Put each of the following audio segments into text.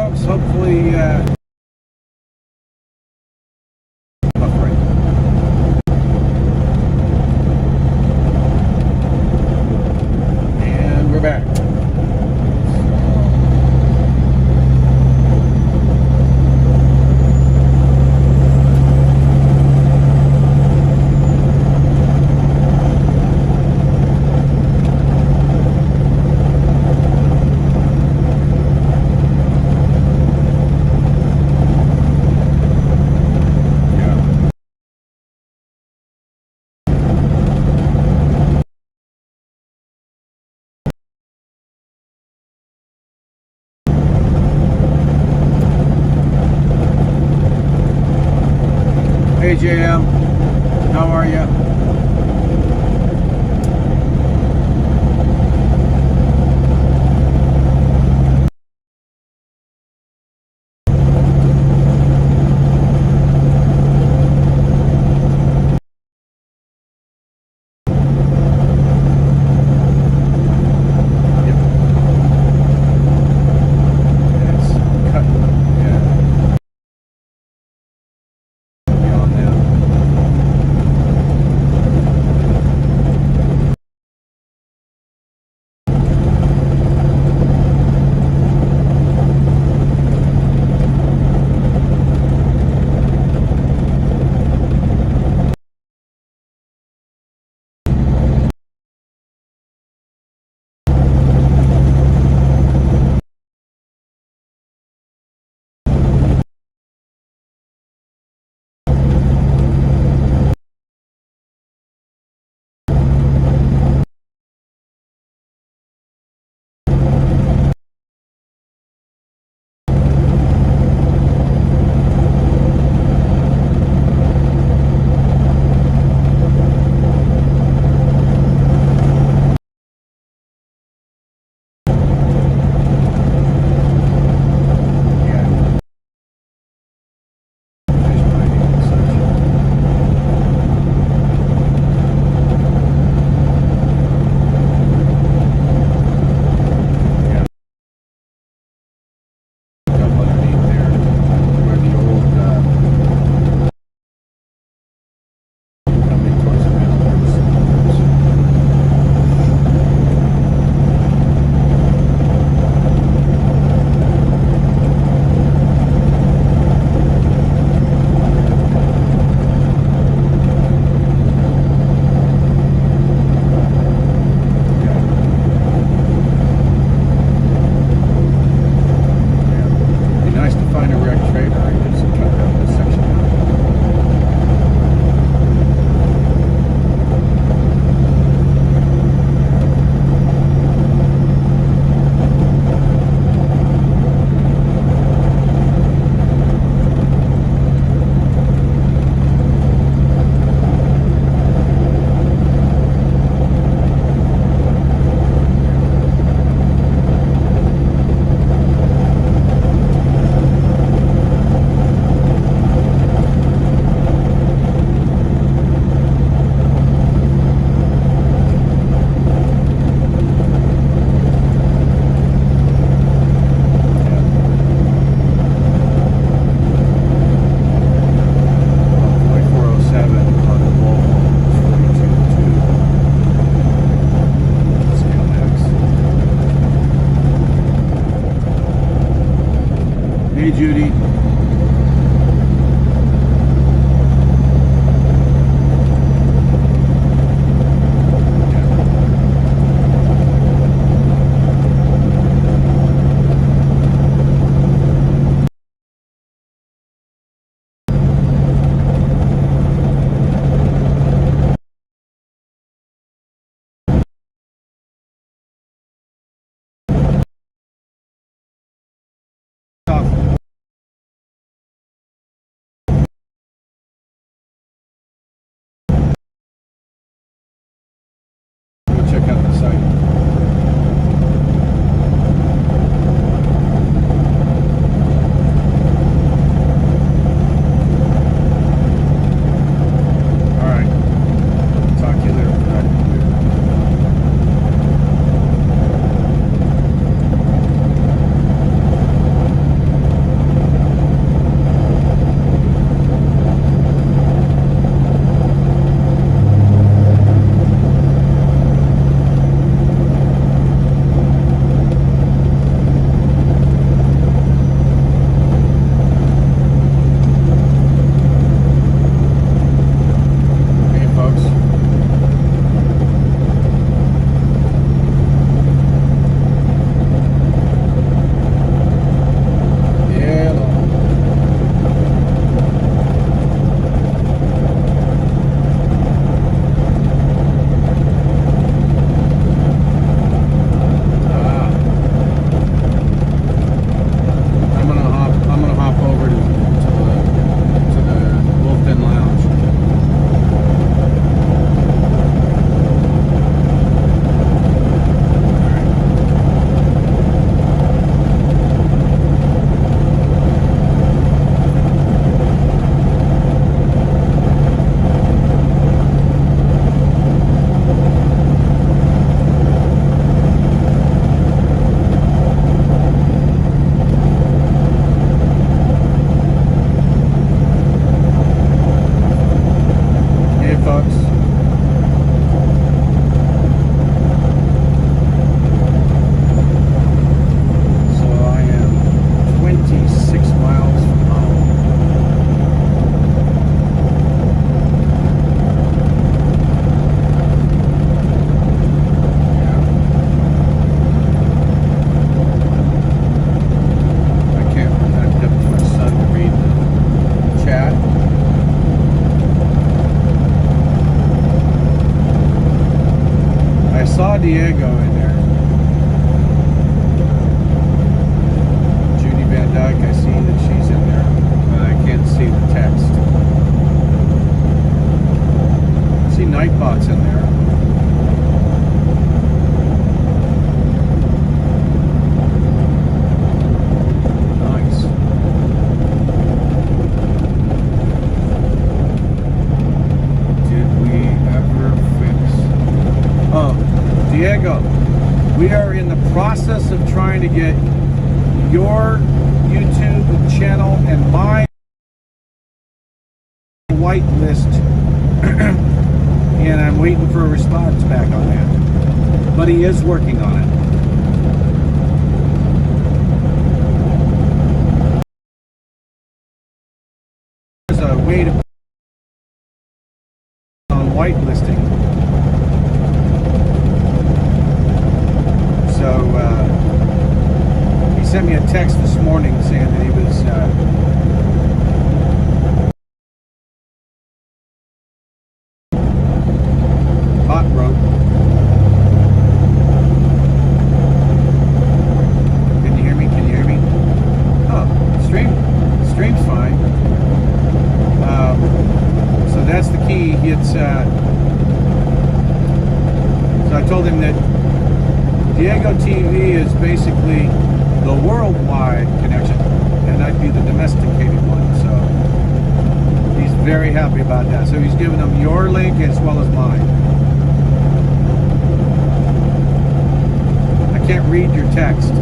folks. Hopefully, and we're back. Hey JM, how are you? Diego in there. Judy Van Dyke, I see that she's in there, but I can't see the text. I see Nightbot's in there. Nice. Did we ever fix? Oh, Diego, we are in the process of trying to get your YouTube channel and my whitelist, and I'm waiting for a response back on that. But he is working on it. There's a way to on whitelisting. So he sent me a text this morning saying that he was hot rope. Can you hear me? Can you hear me? Oh, stream's fine. So that's the key. It's so I told him that Diego TV is basically the worldwide connection, and I'd be the domesticated one. So he's very happy about that. So he's giving them your link as well as mine. I can't read your text.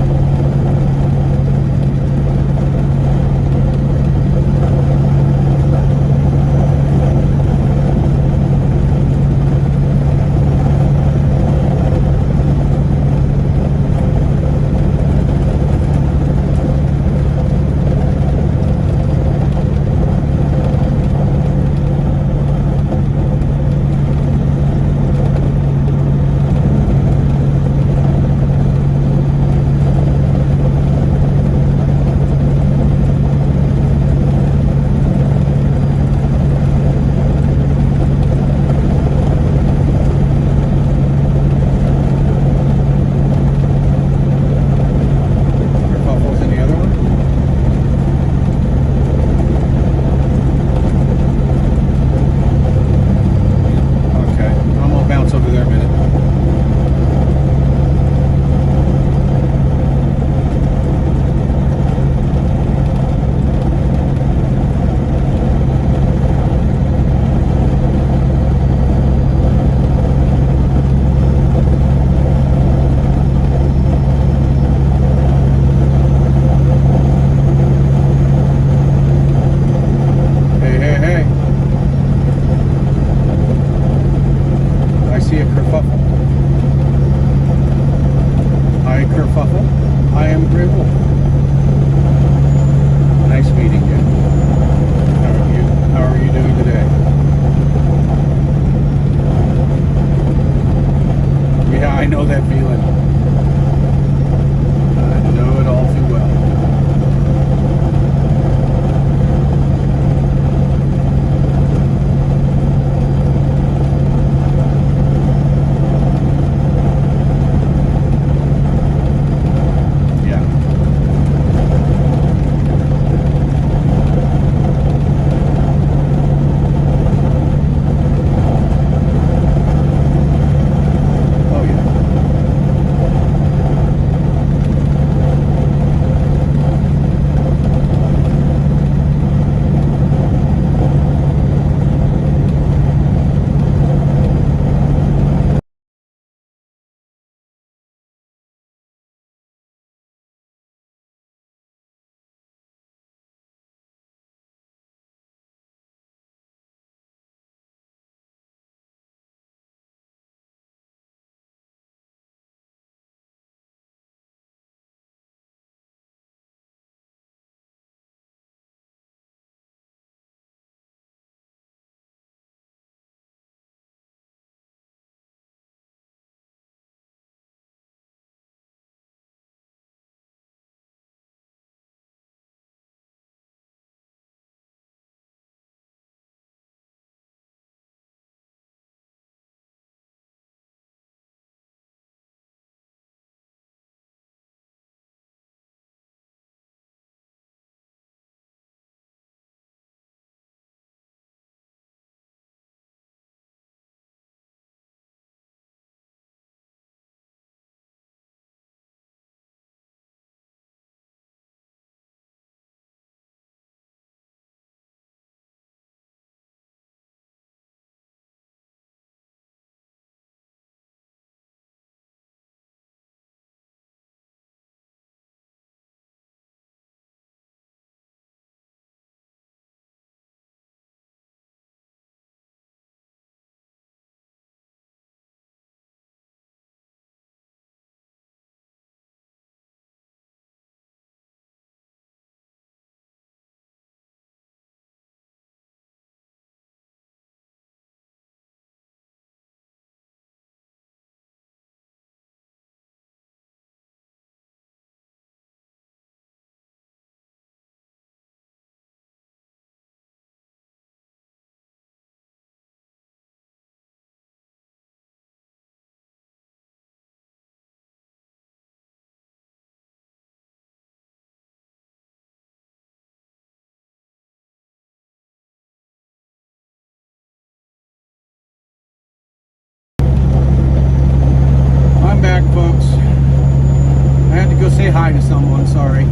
hi to someone, sorry.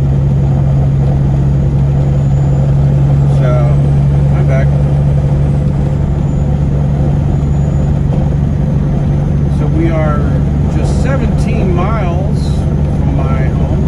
So, I'm back. So we are just 17 miles from my home.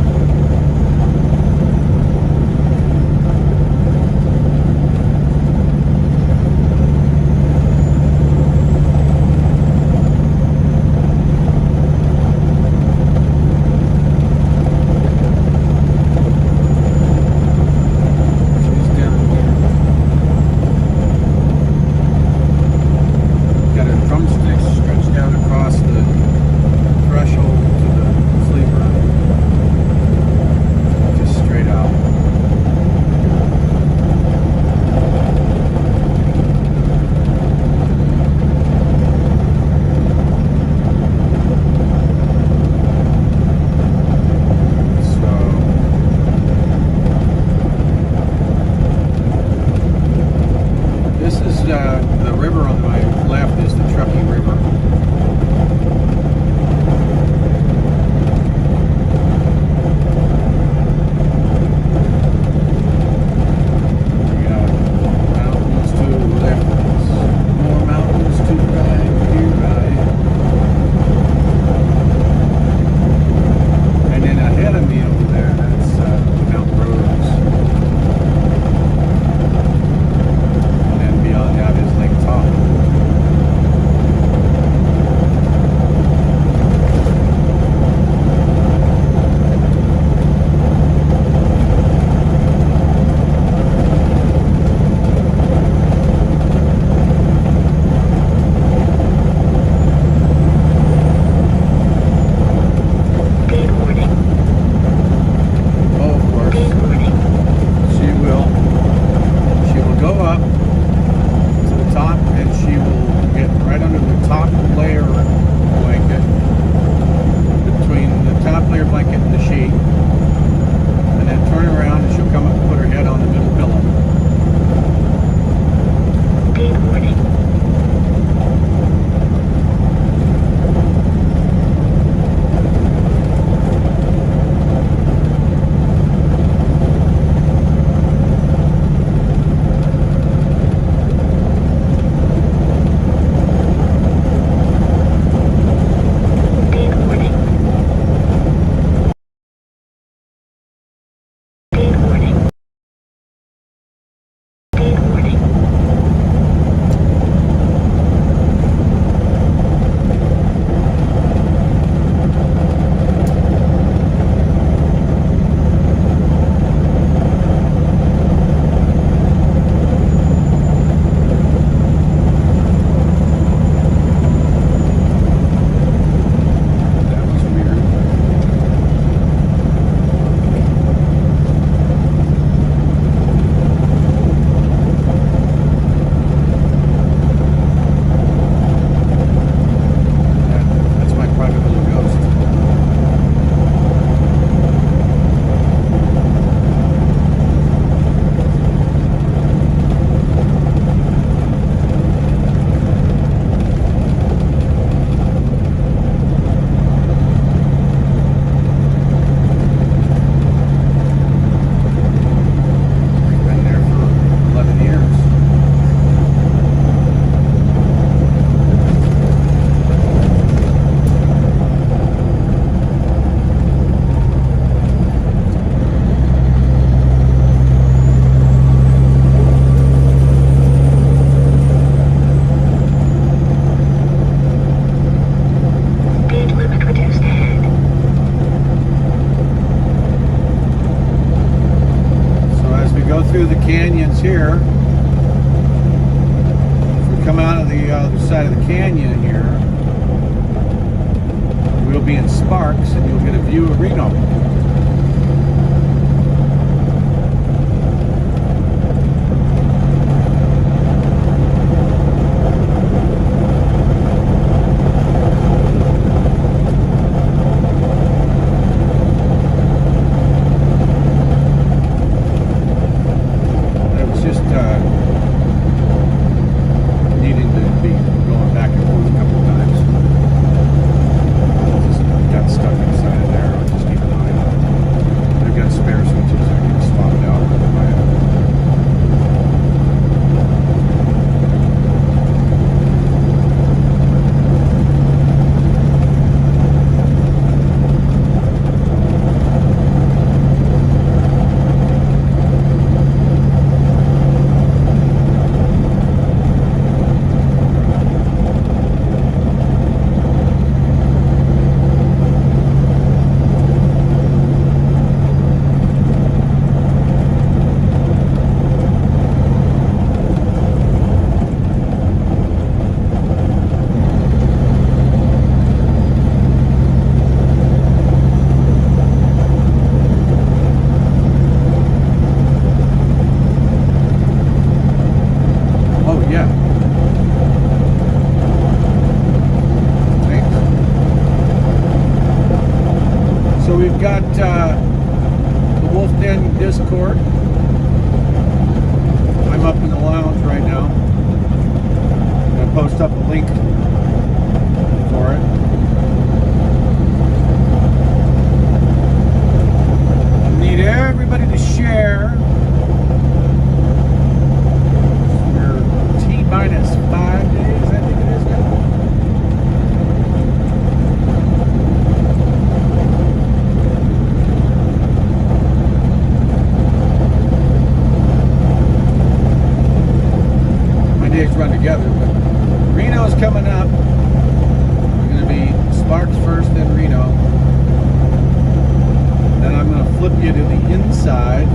The river on my left is the Truckee River. We got mountains to the left, more mountains to the right, here right. And then ahead of me over there, that's Mount Rose. That is Lake Tahoe. Oh, of course. She will go up top, and she will get right under the top layer blanket, between the top layer blanket and the sheet, and then turn around and she'll come up and put her head on the middle pillow. Good morning. Through the canyons here. If we come out of the other side of the canyon here, we'll be in Sparks, and you'll get a view of Reno. Needing to be going back and forth a couple of times. Just got stuck inside of there. I'll just keep an eye on it. Yeah. Thanks. So we've got the Wolf Den Discord. I'm up in the lounge right now. I'm going to post up a link for it. I need everybody to share. We're T-minus 5 days, I think it is now. Days run together, but Reno's coming up. We're going to be Sparks first, then Reno. Then I'm going to flip you to the inside.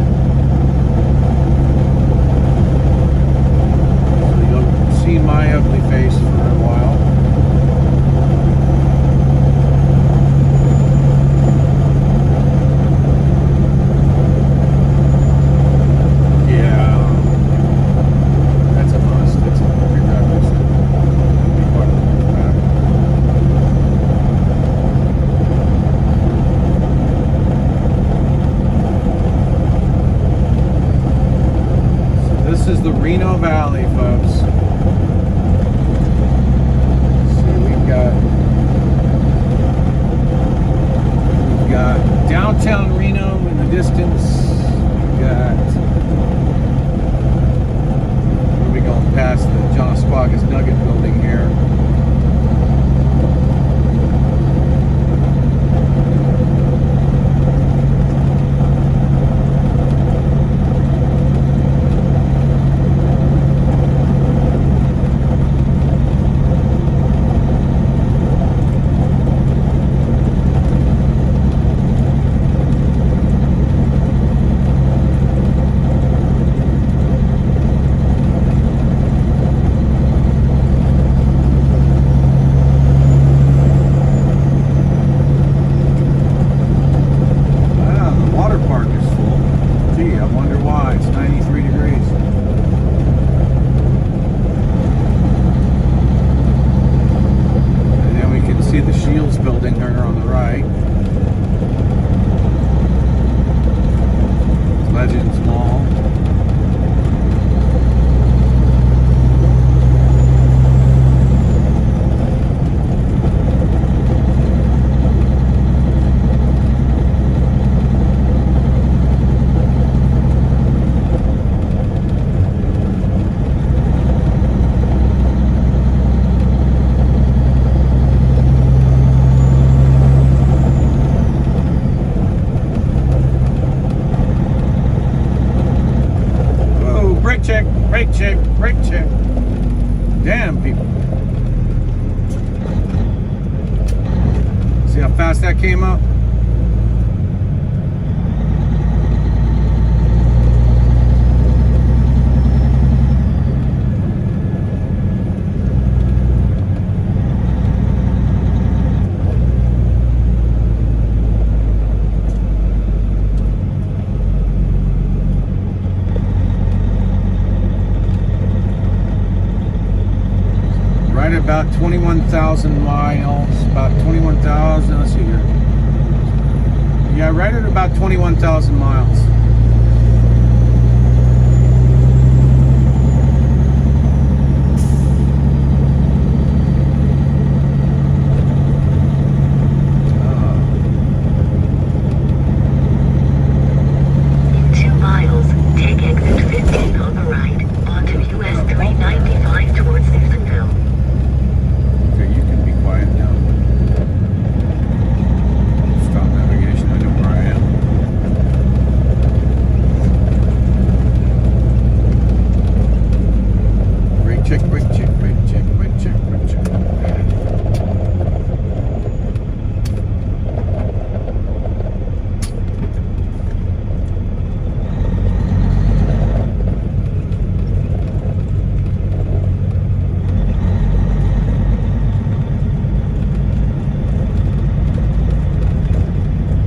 So you'll see my ugly face for a while. This is the Reno Valley, folks. See, we've got downtown Reno in the distance. We've got, where are we going past the John Squagus Nugget building here? Building here on the right. Legends Mall. Brake check. Damn, people. See how fast that came up? About 21,000 miles, about 21,000, let's see here. Yeah, right at about 21,000 miles. In 2 miles, take exit 15 on the right, onto US 395 towards Susanville.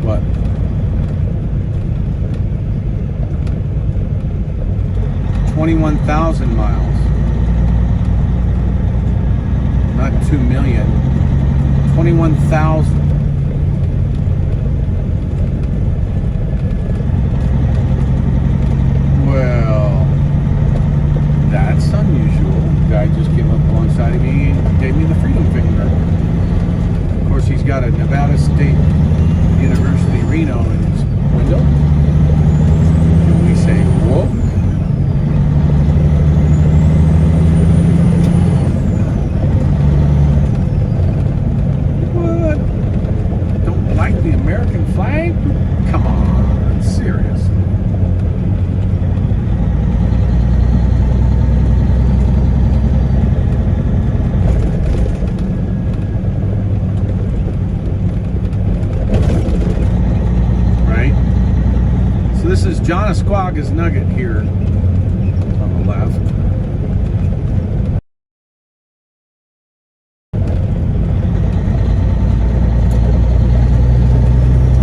What? 21,000 miles. not 2 million, 21,000. Well, that's unusual. The guy just came up alongside of me and gave me the freedom finger. Of course, he's got a Nevada State University Reno in his window. And we say, whoa. What? Don't like the American flag? Come on, seriously. This is John Asquaga's Nugget here on the left.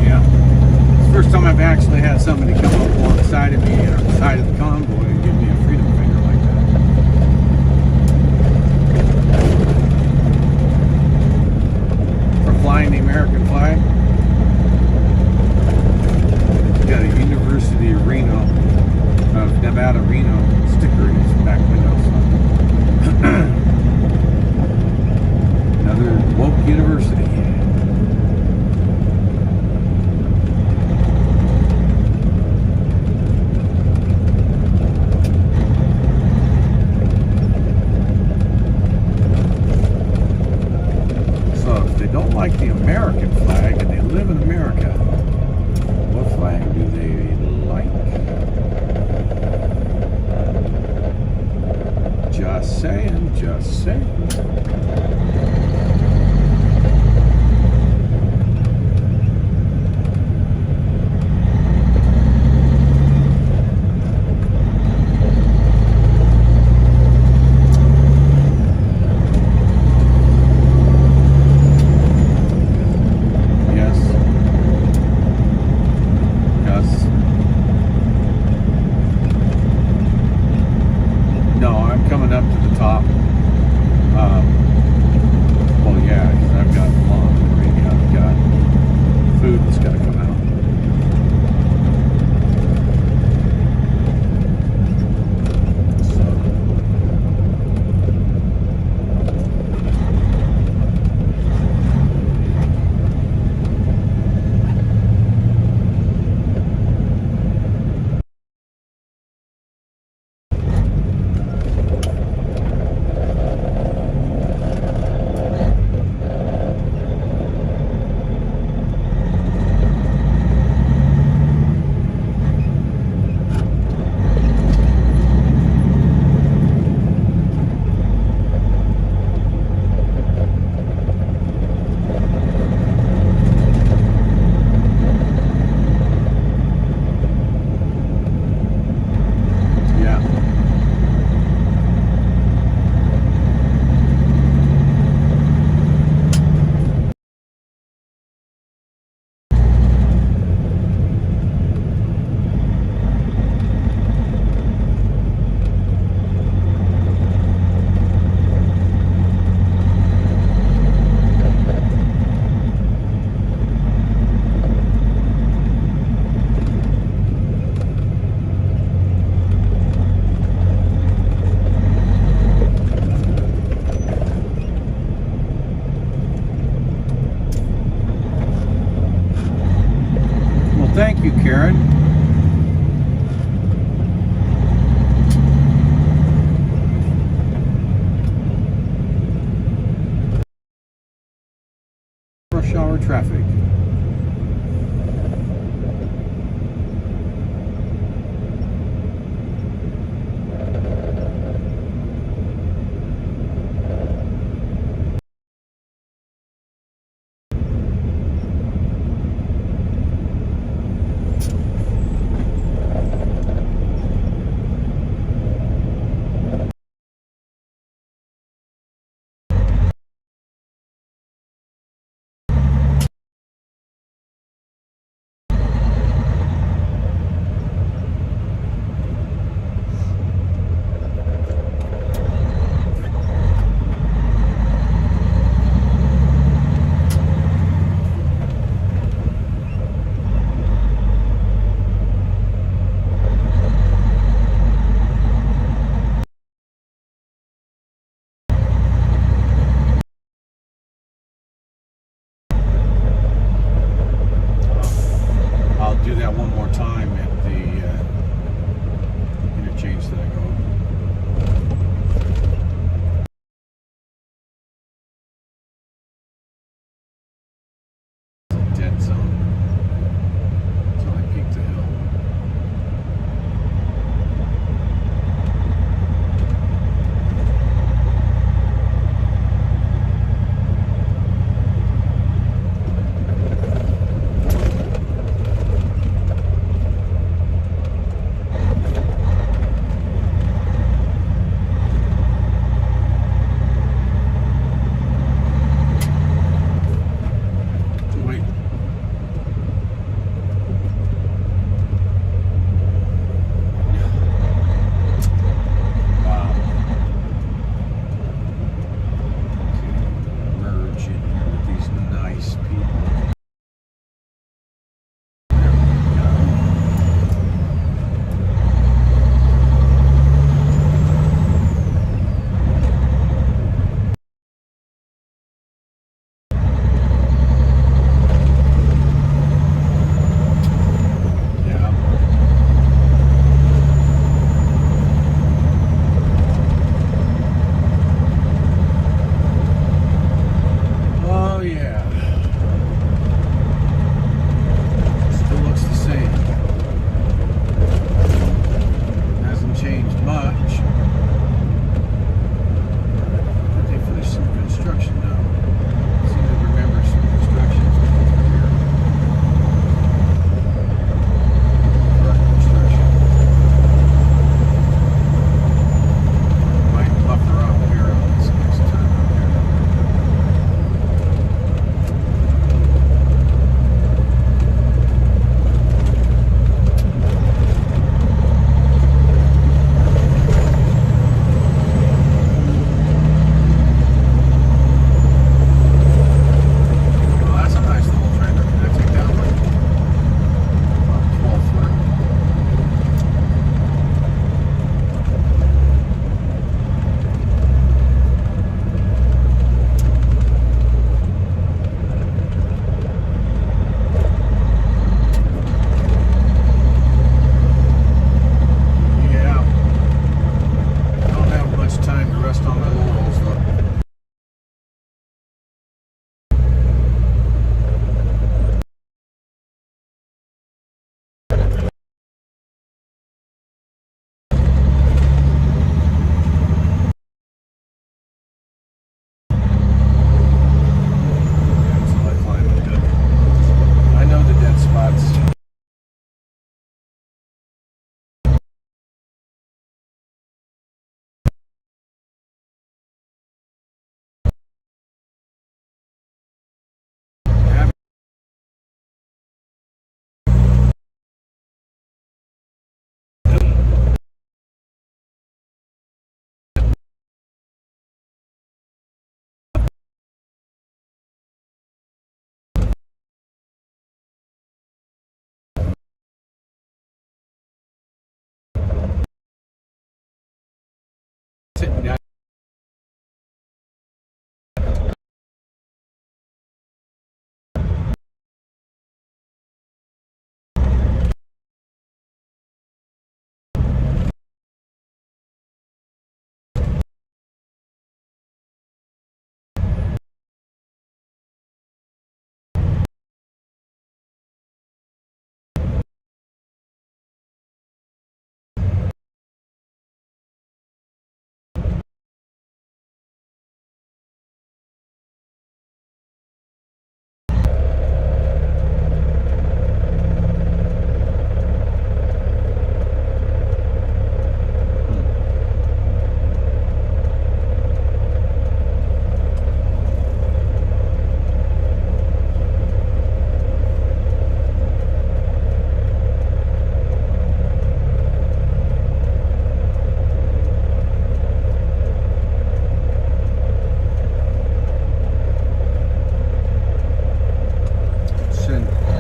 Yeah. It's the first time I've actually had somebody come up alongside of me on the side of the convoy and give me a freedom finger like that. For flying the American flag. Got a University of Reno, Nevada Reno sticker in his back window. So. Another woke university. So if they don't like the American flag and they live in America, what flag do they like? Just saying, just saying. Coming up to the top. Well, yeah, I've got lawn already. I've got food that's got to come out. Thank you, Karen. Rush hour traffic. sitting down.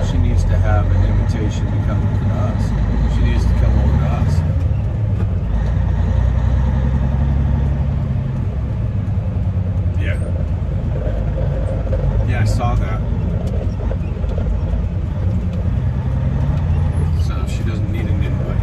She needs to have an invitation to come to us. She needs to come over to us. Yeah. Yeah, I saw that. So she doesn't need an invite.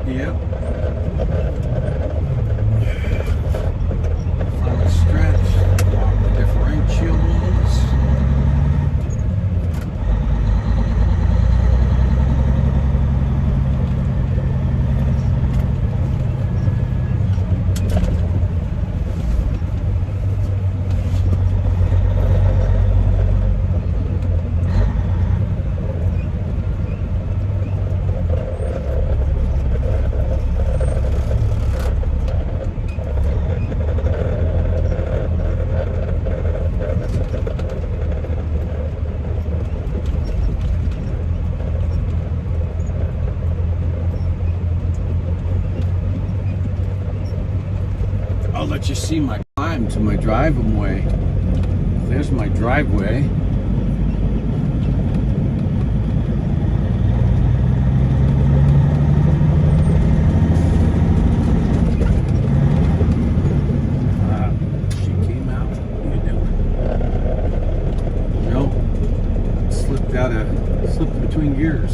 Yep. Final stretch along the differentials. I'll let you see my climb to my driveway. There's my driveway. She came out. What are you doing? Nope. Slipped between gears.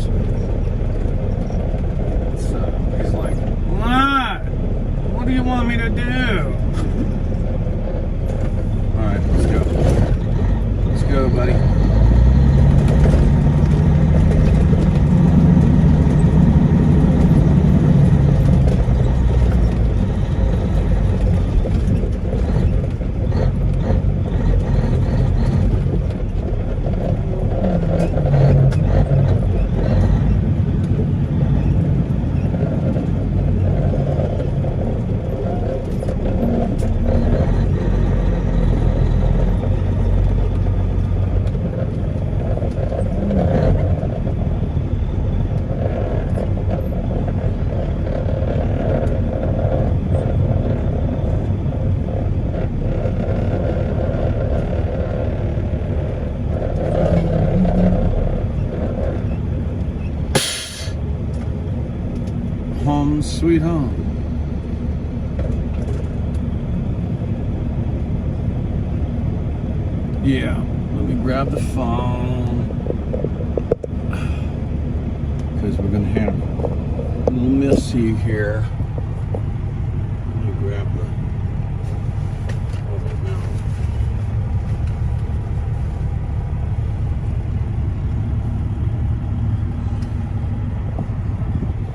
So he's like, what? What do you want me to do? Alright, let's go. Let's go, buddy. Home sweet home. Yeah, let me grab the phone because we're gonna have a little Let's see here. Let me grab the other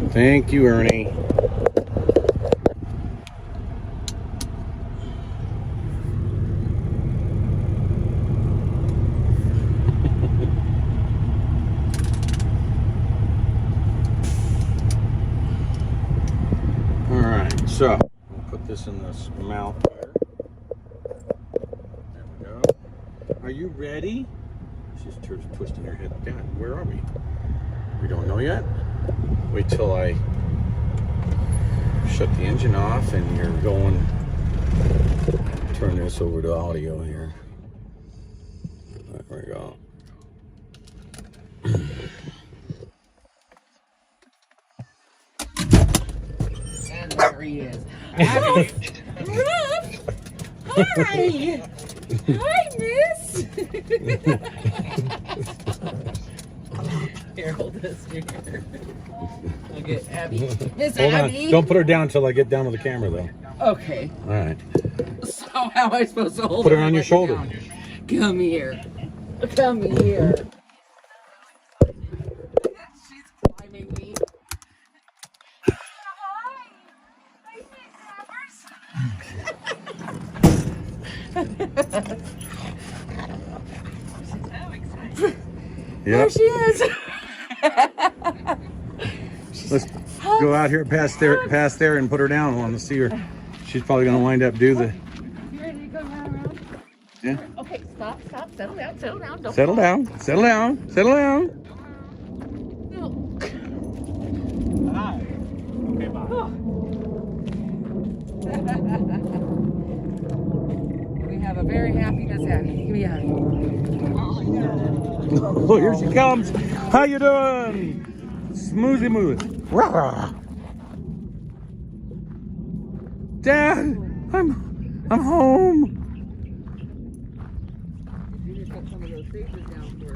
mount. Thank you, Ernie. All right, so I'll put this in this mouth here. There we go. Are you ready? She's twisting her head. God, where are we? We don't know yet. Wait till I shut the engine off and you're going. Turn this over to audio here. There we go. And there he is. Abby. Hi. Hi, miss. Here, hold this here. I'll get Abby. Miss Hold Abby. on. Don't put her down until I get down with the camera, though. Okay. All right. So how am I supposed to hold Put her her on your like shoulder. down? Come here. Come here. She's climbing me. There Yep. she is. Let's go out here past there and put her down. I want to see her. She's probably going to wind up do the. You ready to go around? Yeah. Okay, stop, settle down, settle down. Don't Settle down. Settle down. Settle down. No. Hi. Okay, bye. We have a very happy Miss Abby. Give me a hug. Oh, here she comes. How you doing? Smoothie moose. Rah. Dad, I'm home. You just got some of those papers down for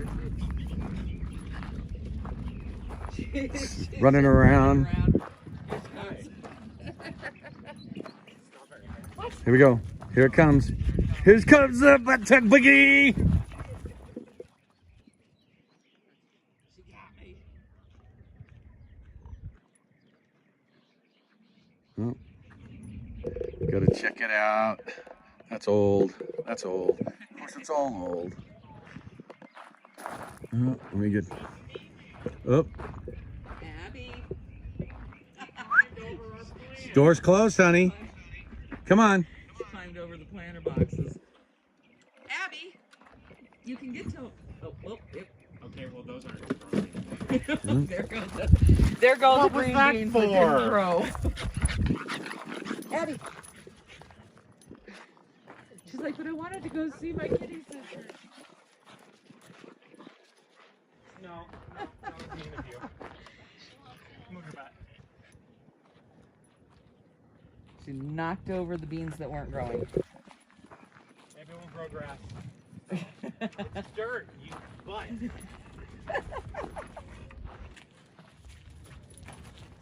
her. Running around. Here we go. Here it comes. Here comes the butt-tuck boogie. She got me. Oh. Gotta check it out. That's old. That's old. Of course, it's all old. Oh, let me get up. Abby. Door's closed, honey. Come on. She climbed over the planter boxes. Abby, you can get to. Oh, well, yep. Okay, well, those aren't growing. There goes the green that beans for? that didn't grow. Abby. She's like, but I wanted to go see my kitty sister. No, that was mean of you. Move your butt. She knocked over the beans that weren't growing. Maybe it won't grow grass. It's dirt, you butt. It's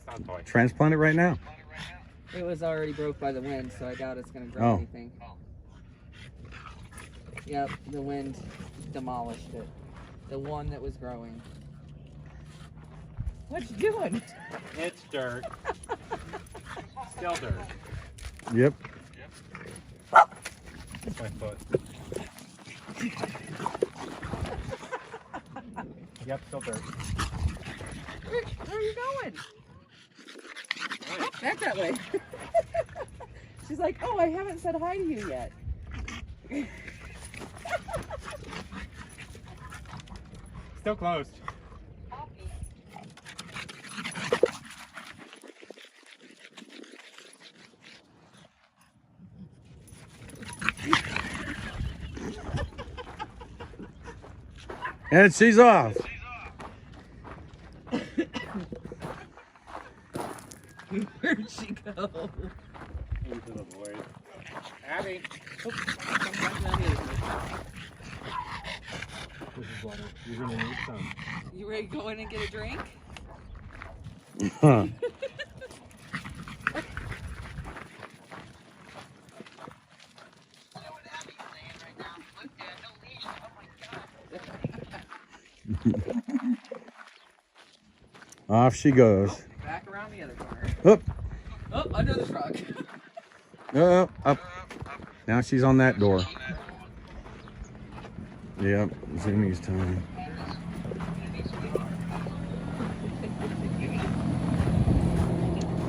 not a toy. Transplant it right now. It was already broke by the wind, so I doubt it's going to grow Oh. anything. Yep, the wind demolished it. The one that was growing. What you doing? It's dirt. Still dirt. Yep. It's my foot. Yep, still dirt. Where are you going? Oh, back that way. She's like, oh, I haven't said hi to you yet. Still closed. And she's off. Where'd she go? Into the void. Abby. Oh, come back down here. This is water. You're gonna need some. You ready to go in and get a drink? Huh. Off she goes. Back around the other corner. Up. Oh, under the truck. Up. Now she's on that door. Yep, Zimmy's time.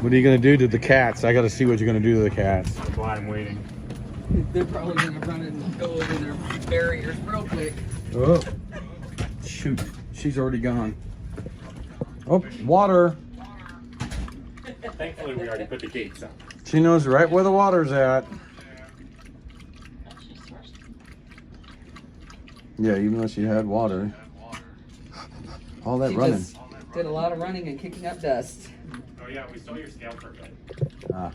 What are you gonna do to the cats? I gotta see what you're gonna do to the cats. That's why I'm waiting. They're probably gonna run and go over their barriers real quick. Oh, shoot. She's already gone. Oh, water. Thankfully, we already put the gates up. She knows right where the water's at. Yeah, even though she had water. All that She running. just did a lot of running and kicking up dust. Oh yeah, we stole your scale for good. Ah.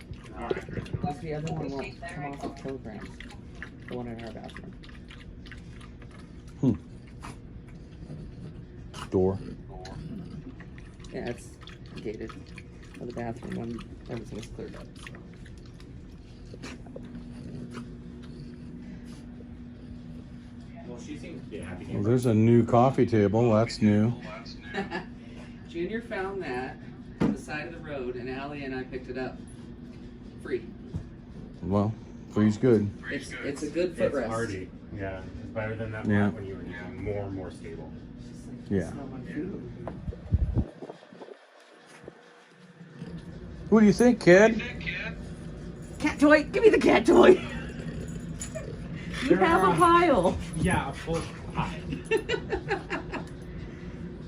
Plus the other one won't come off of kilograms. The one in our bathroom. Door. Yeah, it's gated. For the bathroom one, everything's cleared up. Well, she seems to be happy. Well, there's a new coffee table. That's new. Junior found that on the side of the road, and Allie and I picked it up. Free. Well, free's good. It's a good It's footrest. hardy. Yeah, it's better than that Yeah. one when you were using more and more stable. Yeah. Smell my food. What do you think, kid? Cat toy! Give me the cat toy! You There have are- a pile! Yeah, a full pie.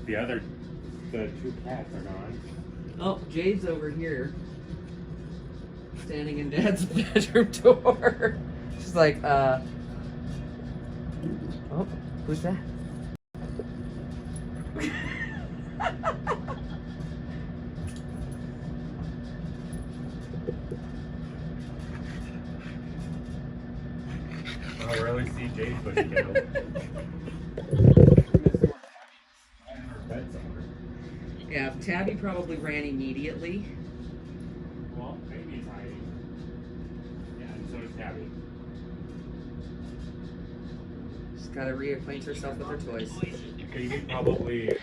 The two cats are gone. Oh, Jade's over here. Standing in Dad's bedroom door. She's like, oh, who's that? I rarely see Jade's bushy tail. Yeah, Tabby probably ran immediately. Well, baby's hiding. Yeah, and so does Tabby. She's got to reacquaint herself with her toys. You can probably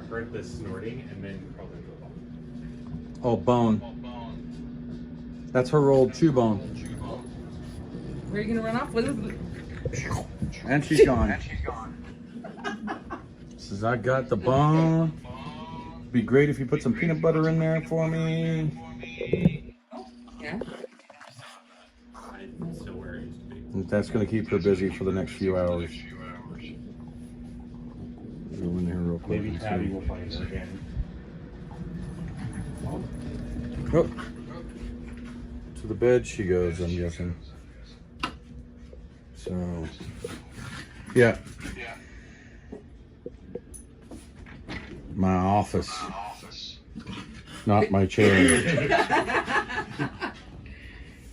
heard the snorting and then probably go off. Oh, bone. That's her old chew bone. Where are you going to run off with it? And she's gone. Says, I got the bone. Be great if you put some peanut butter in there for me. Yeah? It's still where it used to be. That's going to keep her busy for the next few hours. Go in here real quick. Maybe and Tabby see. will find her again. Oh. To the bed she goes, I'm guessing. So, yeah. My office. Not my chair.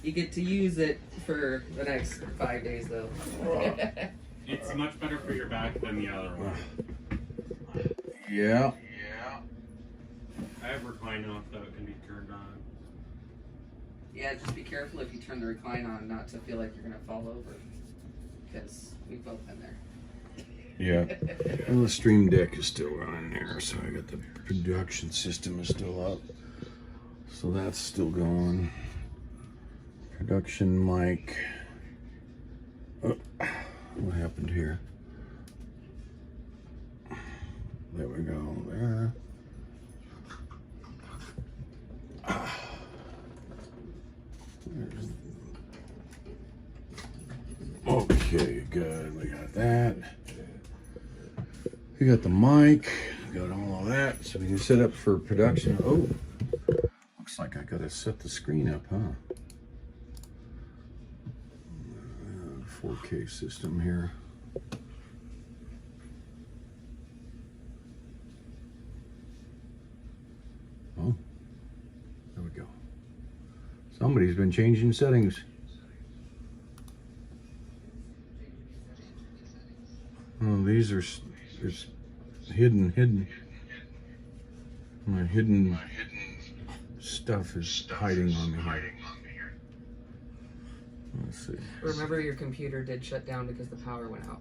You get to use it for the next 5 days, though. It's much better for your back than the other one. Yeah. I have recline off though, it can be turned on. Yeah, just be careful if you turn the recline on not to feel like you're going to fall over. Because we've both been there. Yeah. Well, the Stream Deck is still running there, so I got the production system is still up. So that's still going. Production mic. Oh, what happened here? There we go. There. Okay, good. We got that. We got the mic. We got all of that. So we can set up for production. Oh, looks like I gotta set the screen up, huh? 4K system here. Oh, there we go. Somebody's been changing settings. Oh, these are there's hidden. My hidden stuff is hiding on me here. Let's see. Remember, your computer did shut down because the power went out.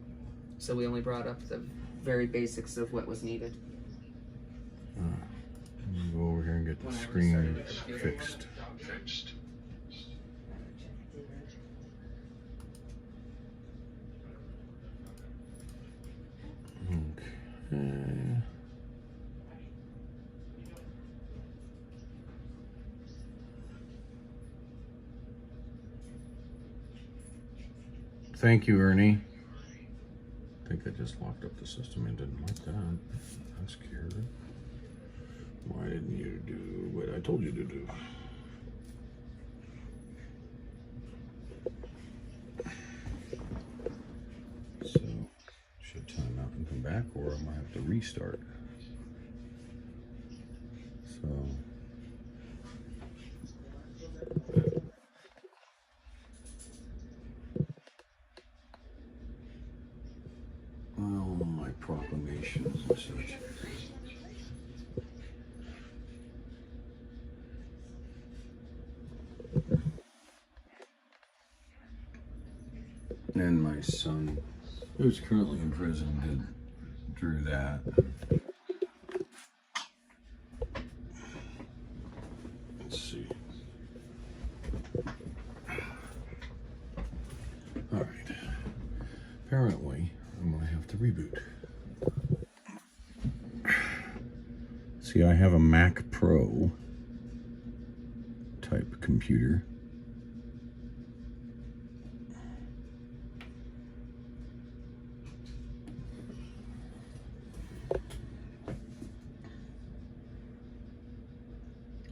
So we only brought up the very basics of what was needed. screen fixed. Okay. Thank you, Ernie. I think I just locked up the system and didn't like that. That's scared. Why didn't you do what I told you to do? So, should time out and come back, or I might have to restart. So, well, my proclamations and such. And my son, who's currently in prison, drew that. Let's see. All right. Apparently, I'm going to have to reboot. See, I have a Mac Pro type computer.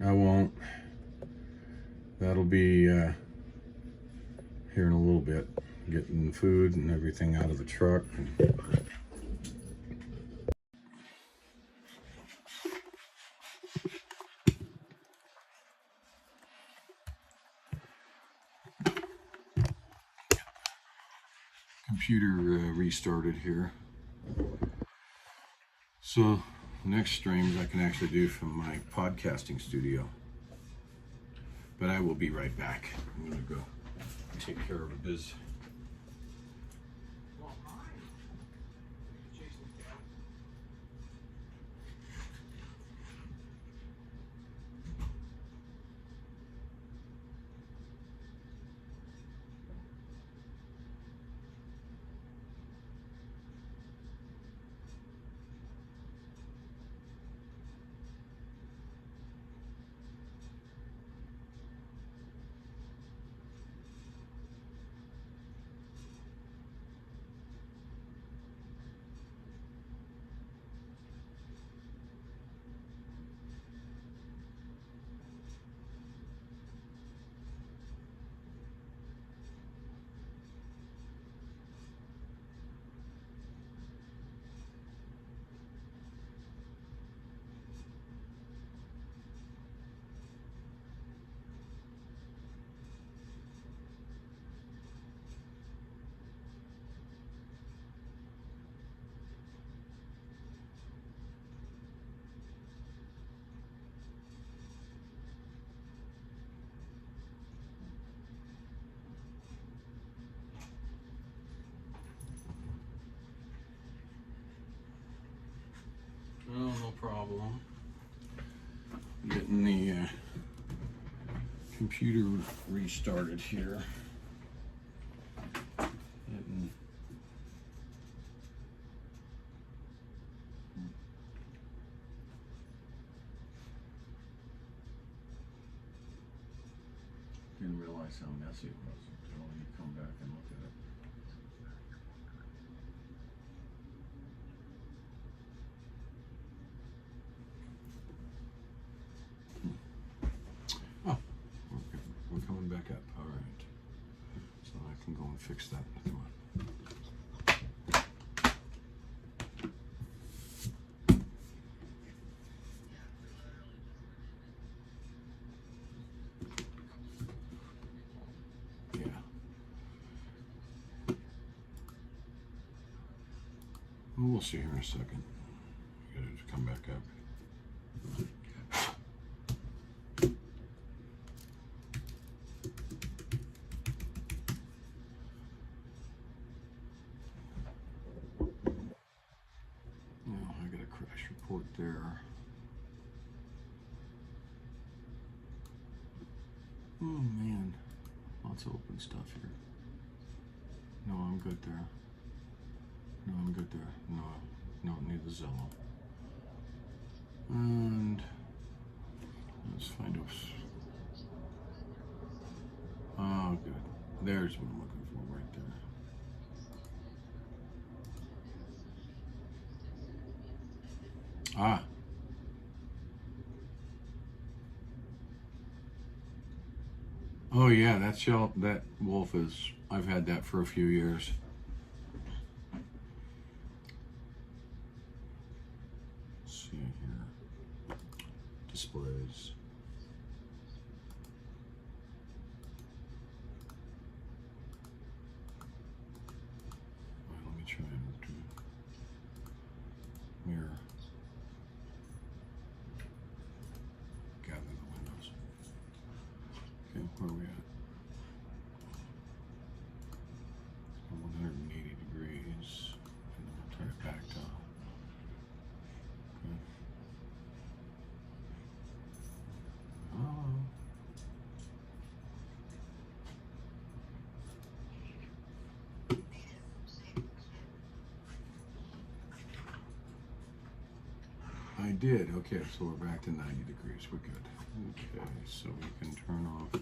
I won't. That'll be here in a little bit. Getting food and everything out of the truck. Computer restarted here. So next streams I can actually do from my podcasting studio. But I will be right back. I'm gonna go take care of a biz. Oh, no problem. Getting the computer restarted here. Didn't realize how messy it was until you come back and look at it. Oh, okay. We're coming back up. All right. So I can go and fix that. Come on. Yeah. Well, we'll see here in a second. We gotta come back up. I got a crash report there. Oh man, lots of open stuff here. No, I'm good there. No, I'm good there. No, don't need the Zello. And let's find us. Oh, good. There's what I'm looking for right there. Ah. Oh yeah, that wolf is, I've had that for a few years. Let's see here. Displays. All right, let me try and do mirror. Gather the windows. Okay, where are we at? 180 degrees. And then we'll turn it back to. Okay. Oh. I did. Okay, so we're back to 90 degrees. We're good. Okay, so we can turn off the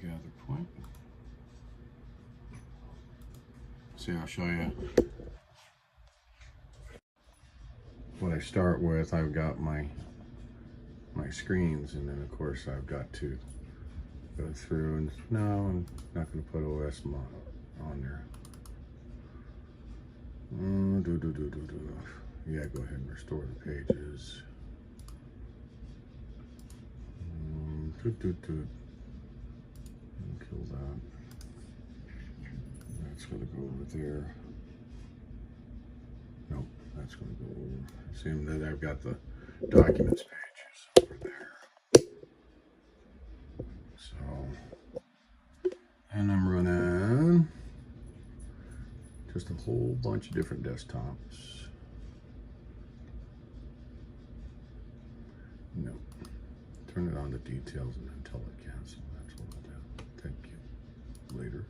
gather point. See, I'll show you what I start with. I've got my screens, and then of course I've got to go through, and no, I'm not going to put OS mod on there. Yeah, go ahead and restore the pages. Kill that. That's going to go over there. Nope, that's going to go over. See, and then I've got the documents pages over there. So, and I'm running just a whole bunch of different desktops. Nope. Turn it on to details and then tell it cancel. That's what I'll do. Thank you. Later.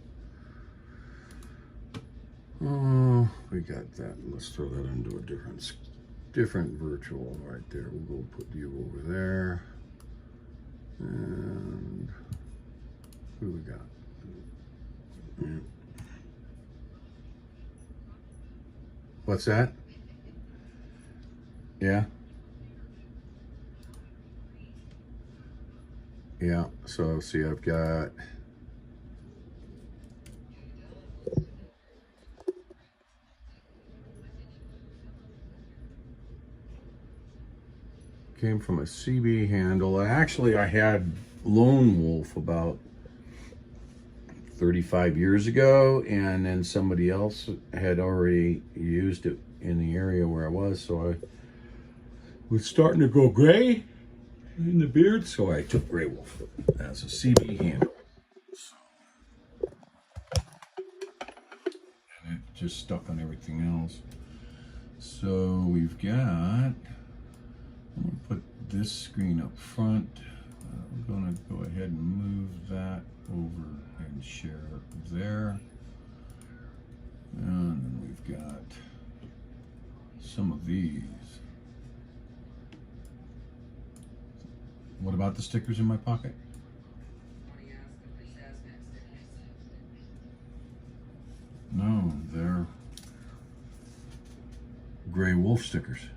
Oh, we got that. Let's throw that into a different virtual right there. We'll go put you over there. And who do we got? What's that? Yeah. Yeah, so see, I've got came from a CB handle. Actually, I had Lone Wolf about 35 years ago, and then somebody else had already used it in the area where I was, so I was starting to go gray in the beard, so I took GreyWolf as a CB handle. So, and it just stuck on everything else. So we've got, I'm going to put this screen up front. I'm going to go ahead and move that over and share there. And then we've got some of these. What about the stickers in my pocket? No, they're GreyWolf stickers.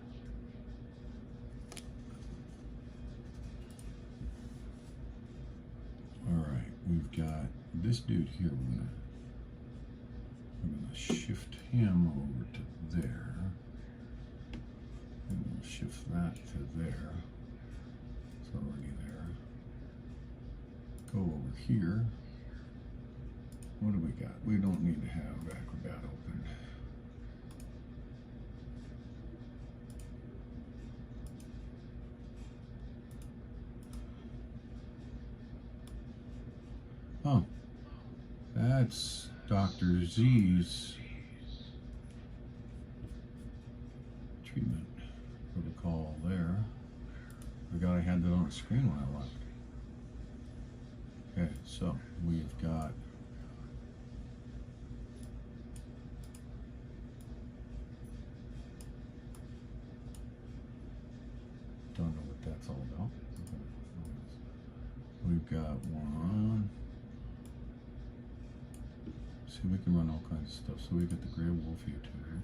All right, we've got this dude here. We're gonna shift him over to there, and we'll shift that to there. It's already there. Go over here. What do we got? We don't need to have Acrobat open. Oh, that's Dr. Z's treatment protocol there. forgot I had that on the screen when I left. Okay, so we've got don't know what that's all about. We've got one. See, we can run all kinds of stuff. So we've got the GreyWolf YouTube.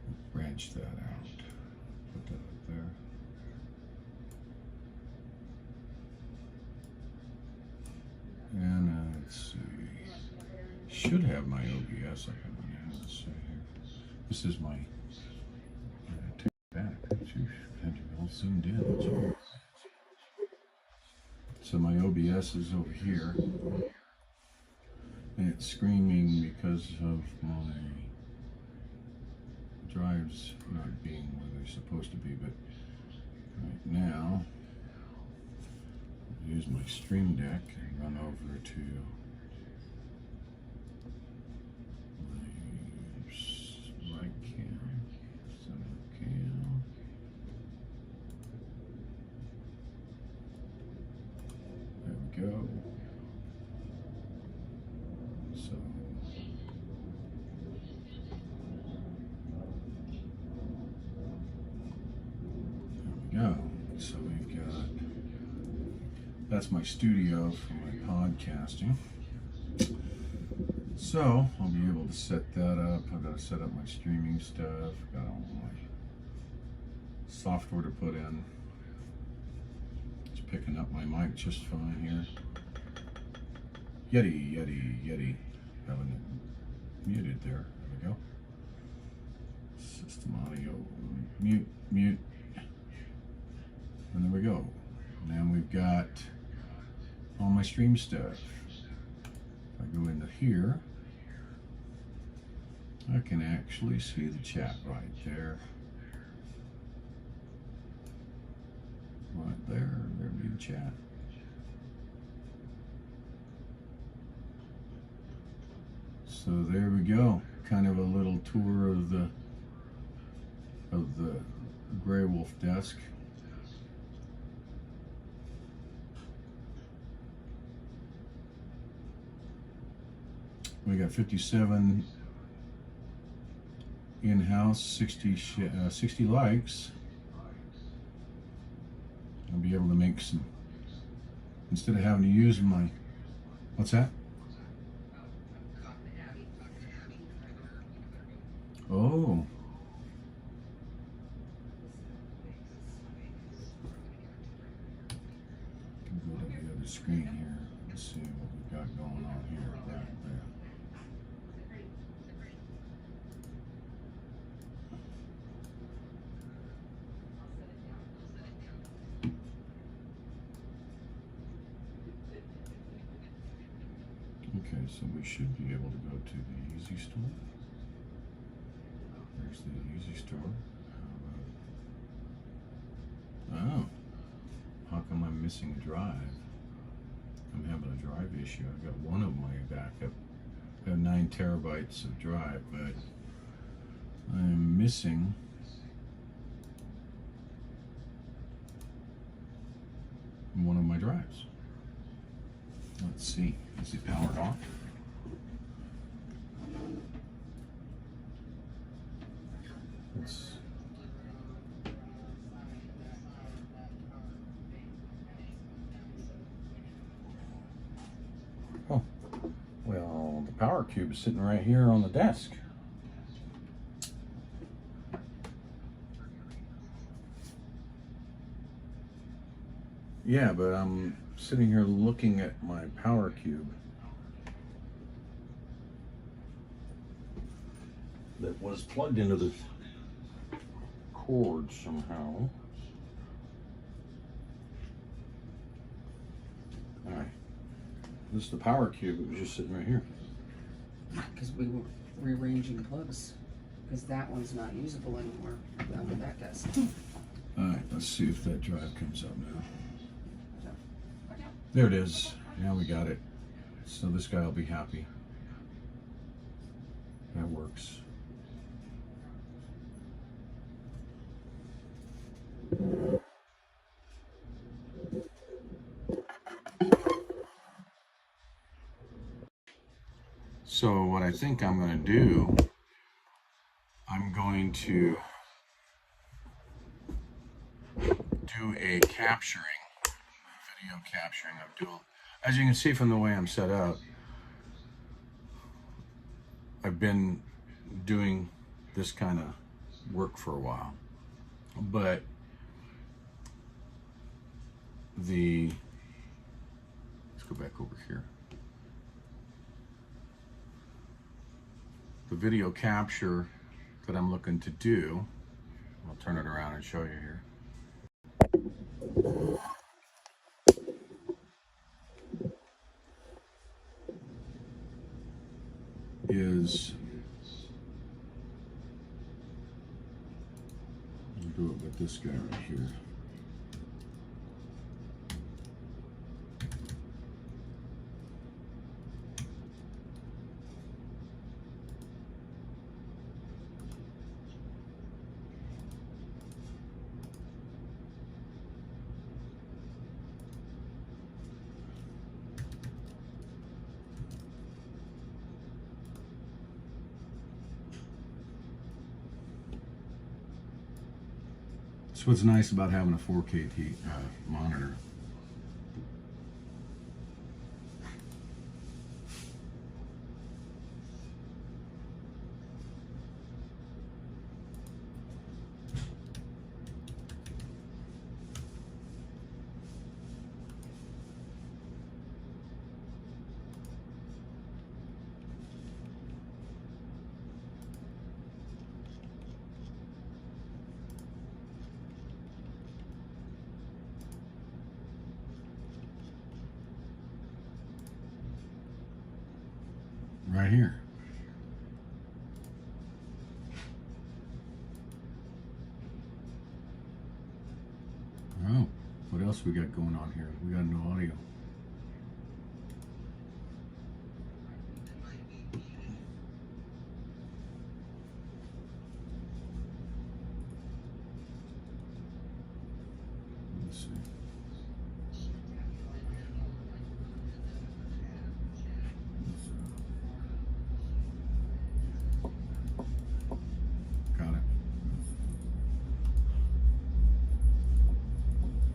We'll branch that out. Put that up there. And let's see. Should have my OBS up in there. Let's see here. This is my. Take it back. Jeez, had you all zoomed in. That's right. So my OBS is over here. And it's screaming because of my drives not being where they're supposed to be. But right now, I'll use my Stream Deck and run over to my right cam, center cam. There we go. So there we go. So we've got, that's my studio for my podcasting. So I'll be able to set that up. I've got to set up my streaming stuff. Got all my software to put in. It's picking up my mic just fine here. Yeti. Having it muted there. There we go. System audio. Mute. And there we go. Now we've got all my stream stuff. If I go into here, I can actually see the chat right there. Right there, there'd be the chat. So there we go. Kind of a little tour of the GreyWolf desk. We got 57 in-house, 60 likes. I'll be able to make some, instead of having to use my, what's that? Oh. Go to the other screen here and see what we've got going on here. Right there. Okay, so we should be able to go to the Easy Store. There's the Easy Store. Oh, how come I'm missing a drive? I'm having a drive issue. I've got one of my backup. I have 9 terabytes of drive, but I am missing one of my drives. Let's see. Is it powered on? Oh, well, the power cube is sitting right here on the desk. Yeah, but I'm sitting here looking at my power cube that was plugged into the cord somehow. All right, this is the power cube. It was just sitting right here. Because we were rearranging plugs, because that one's not usable anymore under that desk. All right, let's see if that drive comes up now. There it is. Now we got it. So this guy will be happy. That works. So what I think I'm going to do, I'm going to do a capturing, video capturing of dual. As you can see from the way I'm set up, I've been doing this kind of work for a while, but let's go back over here. The video capture that I'm looking to do, I'll turn it around and show you here. Is I'll do it with this guy right here. That's what's nice about having a 4K monitor. Right here. Oh, what else we got going on here? We got no audio. Let's see.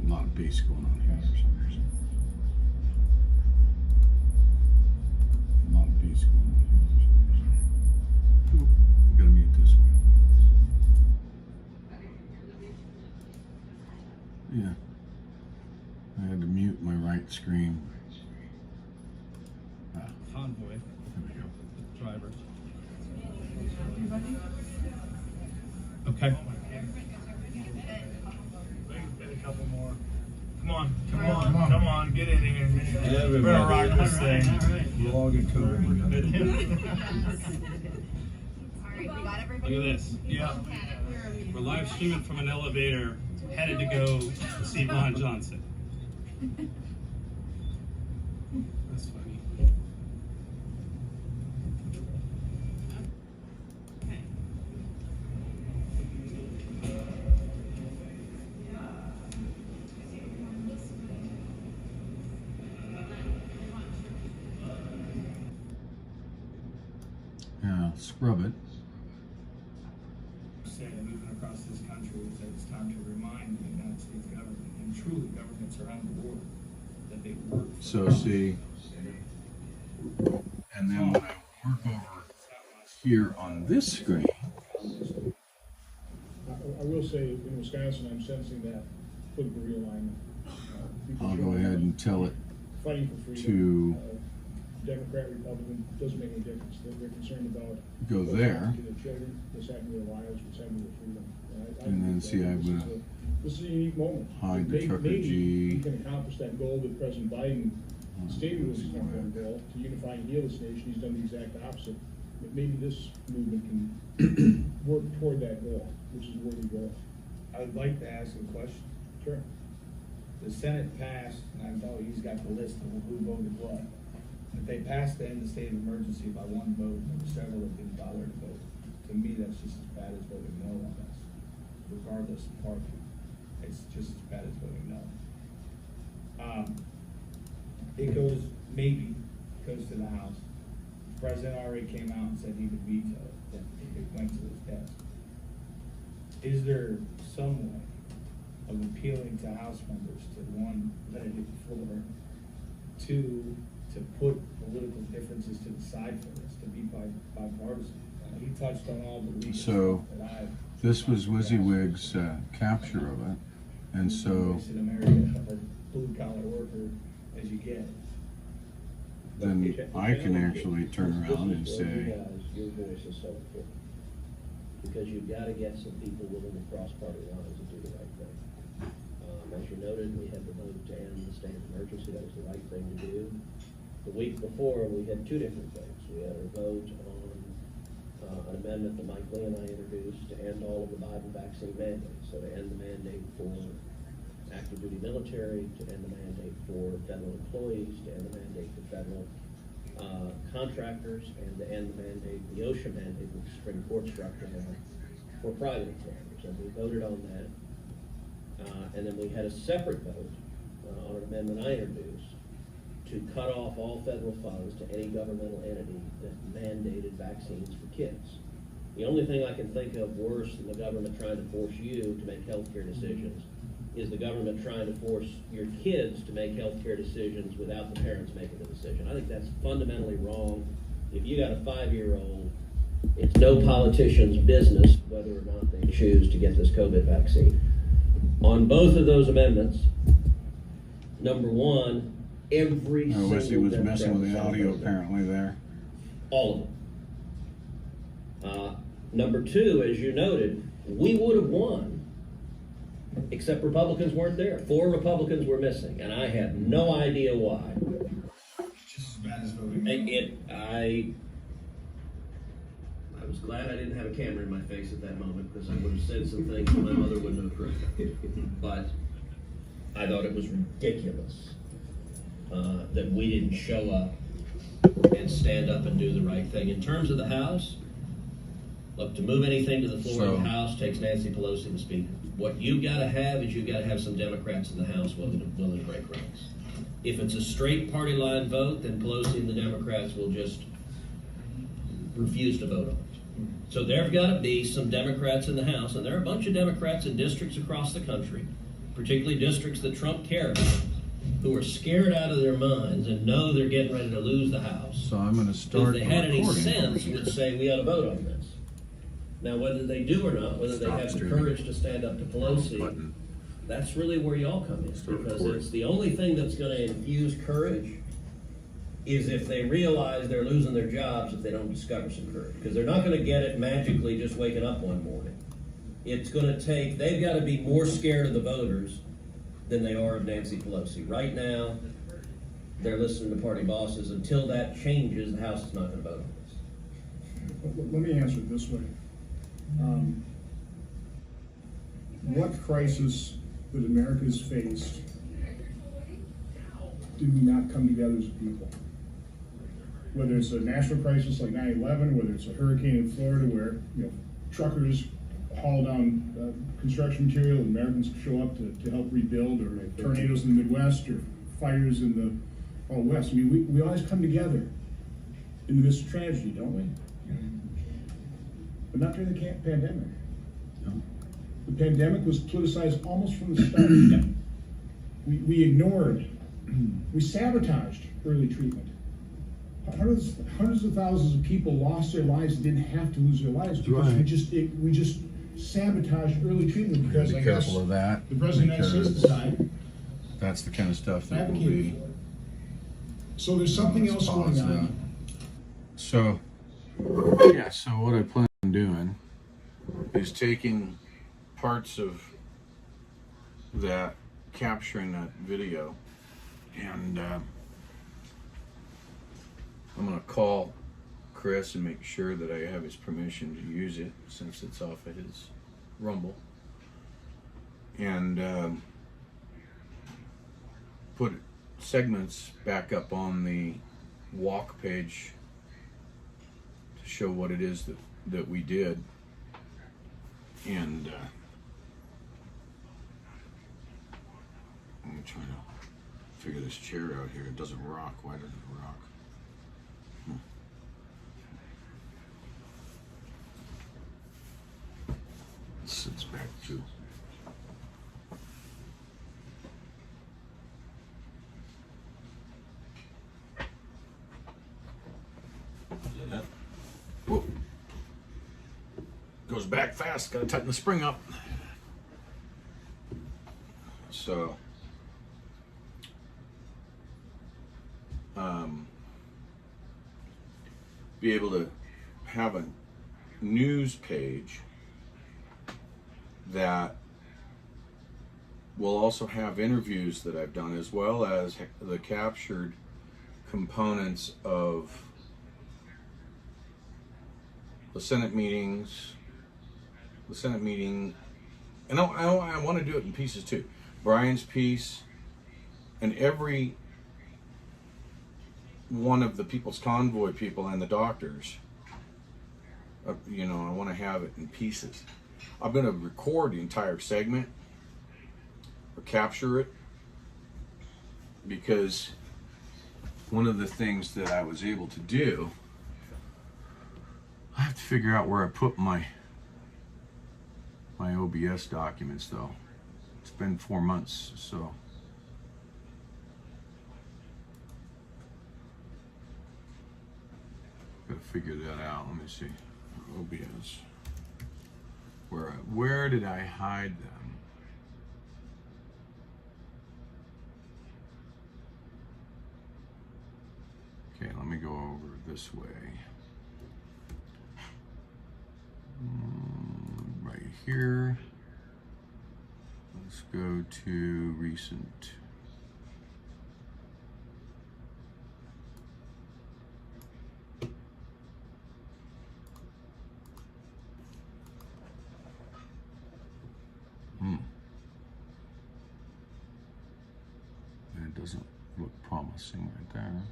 A lot of bass going on here for some reason. A lot of bass going on here for some reason. Oop, we gotta mute this one. Yeah. I had to mute my right screen. Convoy. There we go. Driver. Okay. A couple more. Come on, get in here. We're gonna rock this thing. We'll all get COVID. Look at this. Yeah. We're live streaming from an elevator, headed to go see Ron Johnson. That's funny. Scrub it. Saying moving across this country is that it's time to remind the United States government and truly governments around the world that they work. So see, and then when I work over here on this screen, I will say, in Wisconsin, I'm sensing that political realignment. I'll go ahead and tell it Fighting for freedom. to Democrat, Republican, doesn't make any difference. They're concerned about go what's there. happening to their children, what's happening to their lives, what's happening to their freedom. And then see, I'm gonna this is a unique moment. hide the Trucker Maybe G. we can accomplish that goal that President Biden stated was his number one goal, to unify and heal this nation. He's done the exact opposite. But maybe this movement can work toward that goal, which is a worthy goal. I would like to ask a question. Sure. The Senate passed, and I know he's got the list of who voted what. If they passed to end the state of emergency by one vote, and there were several that didn't bother to vote, to me, that's just as bad as voting no on this, regardless of party. It's just as bad as voting no. It goes, maybe, goes to the House. The president already came out and said he would veto it if it went to his desk. Is there some way of appealing to House members to, one, let it hit the floor, two, to put political differences to the side for this, to be bipartisan? He touched on all the legal So, stuff that I've. this was WYSIWYG's capture of it, and so In America, a blue collar worker as you get. then I can actually turn around and This is where you say, guys, your voice is so important. Because you've got to get some people willing to cross party lines and do the right thing. As you noted, we had the vote to end the state of emergency. That was the right thing to do. The week before, we had two different things. We had a vote on an amendment that Mike Lee and I introduced to end all of the Biden vaccine mandates. So to end the mandate for active duty military, to end the mandate for federal employees, to end the mandate for federal contractors, and to end the mandate, the OSHA mandate, which the Supreme Court struck down, for private employers. And we voted on that. And then we had a separate vote on an amendment I introduced to cut off all federal funds to any governmental entity that mandated vaccines for kids. The only thing I can think of worse than the government trying to force you to make healthcare decisions is the government trying to force your kids to make healthcare decisions without the parents making the decision. I think that's fundamentally wrong. If you got a 5-year-old, it's no politician's business whether or not they choose to get this COVID vaccine. On both of those amendments, number one, every single Wesley was Democrat messing with the Senate audio president, apparently there. all of them. Number two, as you noted, we would have won, except Republicans weren't there. 4 Republicans were missing, and I have no idea why. Just as bad as voting. I was glad I didn't have a camera in my face at that moment, because I would have said some things my mother wouldn't have approved. But I thought it was ridiculous that we didn't show up and stand up and do the right thing. In terms of the House, look, to move anything to the floor of the House takes Nancy Pelosi the Speaker. What you've got to have is you've got to have some Democrats in the House willing to break ranks. If it's a straight party line vote, then Pelosi and the Democrats will just refuse to vote on it. So there've got to be some Democrats in the House, and there are a bunch of Democrats in districts across the country, particularly districts that Trump cares about, who are scared out of their minds and know they're getting ready to lose the House. So I'm going to start If they the had any recording sense, over here. would say we ought to vote on this. Now, whether they do or not, whether they Stop have the streaming. courage to stand up to Pelosi, Button. that's really where y'all come in. Start Because recording. it's the only thing that's going to infuse courage is if they realize they're losing their jobs if they don't discover some courage. Because they're not going to get it magically just waking up one morning. It's going to take, they've got to be more scared of the voters than they are of Nancy Pelosi. Right now, they're listening to party bosses. Until that changes, the House is not going to vote on this. Let me answer it this way. What crisis that America's faced did we not come together as a people? Whether it's a national crisis like 9/11, whether it's a hurricane in Florida where truckers haul down construction material and Americans show up to help rebuild, or tornadoes in the Midwest, or fires in the West. I mean, we always come together in the midst of tragedy, don't we? But not during the pandemic. No. The pandemic was politicized almost from the start. We ignored, we sabotaged early treatment. Hundreds of thousands of people lost their lives and didn't have to lose their lives because Right. we just sabotaged early treatment because Be I guess careful of that. the President of the United States because decided that's the kind of stuff that will advocated be. for it. So there's something Let's else going pause on. that. So what I plan on doing is taking parts of that, capturing that video, and I'm going to call Chris and make sure that I have his permission to use it since it's off of his Rumble, and put segments back up on the walk page to show what it is that we did. And I'm trying to figure this chair out here. It doesn't rock. Why doesn't it rock? to. Whoa. Goes back fast, gotta tighten the spring up. So, be able to have a news page that will also have interviews that I've done, as well as the captured components of the Senate meetings, and I want to do it in pieces too. Brian's piece, and every one of the People's Convoy people and the doctors. You know, I want to have it in pieces. I'm going to record the entire segment or capture it, because one of the things that I was able to do, I have to figure out where I put my OBS documents though. It's been 4 months, so gotta figure that out. Let me see. OBS. Where did I hide them? Okay, let me go over this way. Right here. Let's go to recent. And it doesn't look promising right there.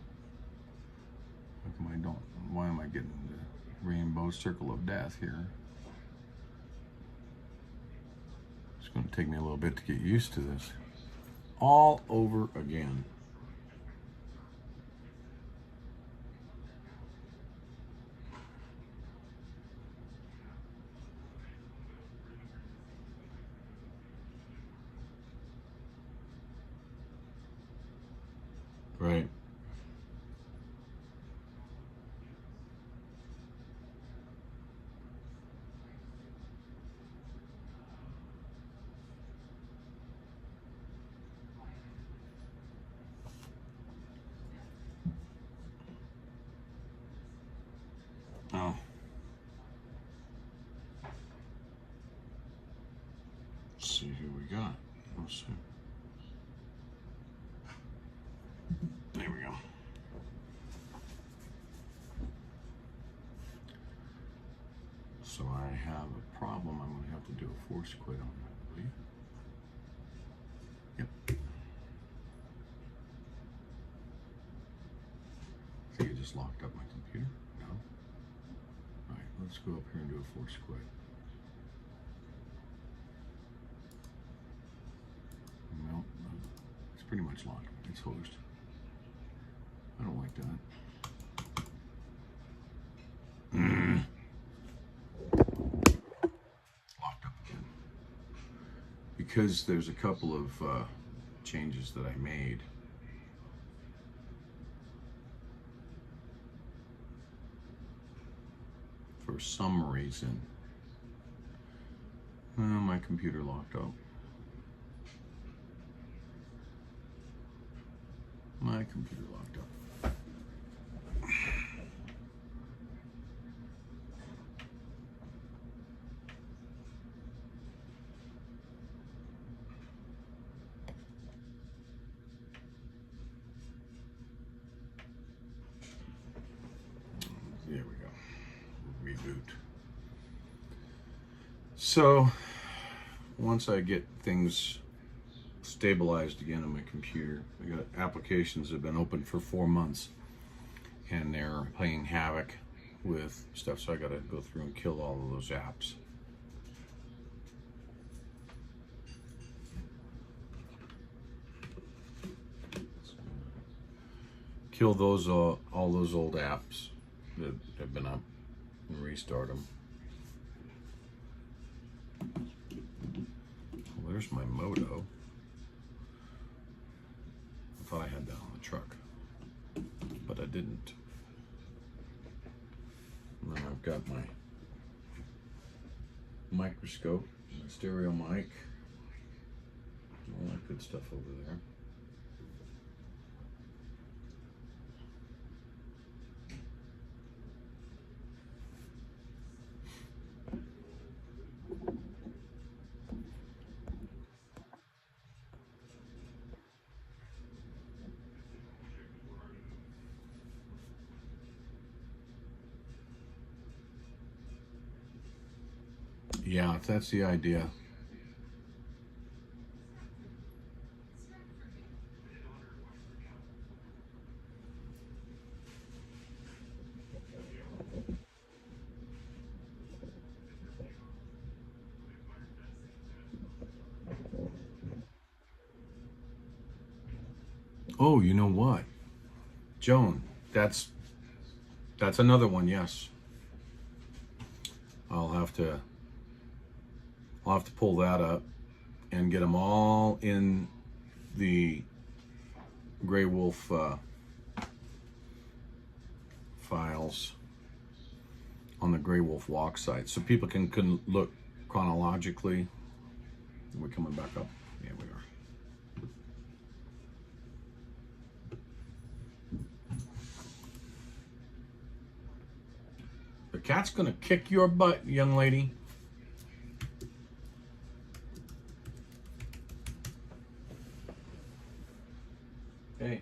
How come I don't? Why am I getting the rainbow circle of death here? It's going to take me a little bit to get used to this. All over again. Right. Oh. Let's see who we got. Let's see. There we go. So I have a problem. I'm going to have to do a force quit on that, I believe. Yep. I think it just locked up my computer. No. All right, let's go up here and do a force quit. No, it's pretty much locked. It's hosed. I don't like that. Locked up again. Because there's a couple of changes that I made. For some reason, my computer locked up. My computer locked up. There we go. Reboot. So once I get things stabilized again on my computer, I got applications that have been open for 4 months and they're playing havoc with stuff, so I got to go through and kill all of those apps. Kill those all those old apps that have been up and restart them. there's my moto. I thought I had that on the truck, but I didn't. And then I've got my microscope, my stereo mic, all that good stuff over there. Yeah, that's the idea. Oh, you know what? Joan, that's another one, yes. I'll have to pull that up and get them all in the GreyWolf files on the GreyWolf walk site, so people can look chronologically. Are we coming back up? Yeah, we are. The cat's gonna kick your butt, young lady. Hey,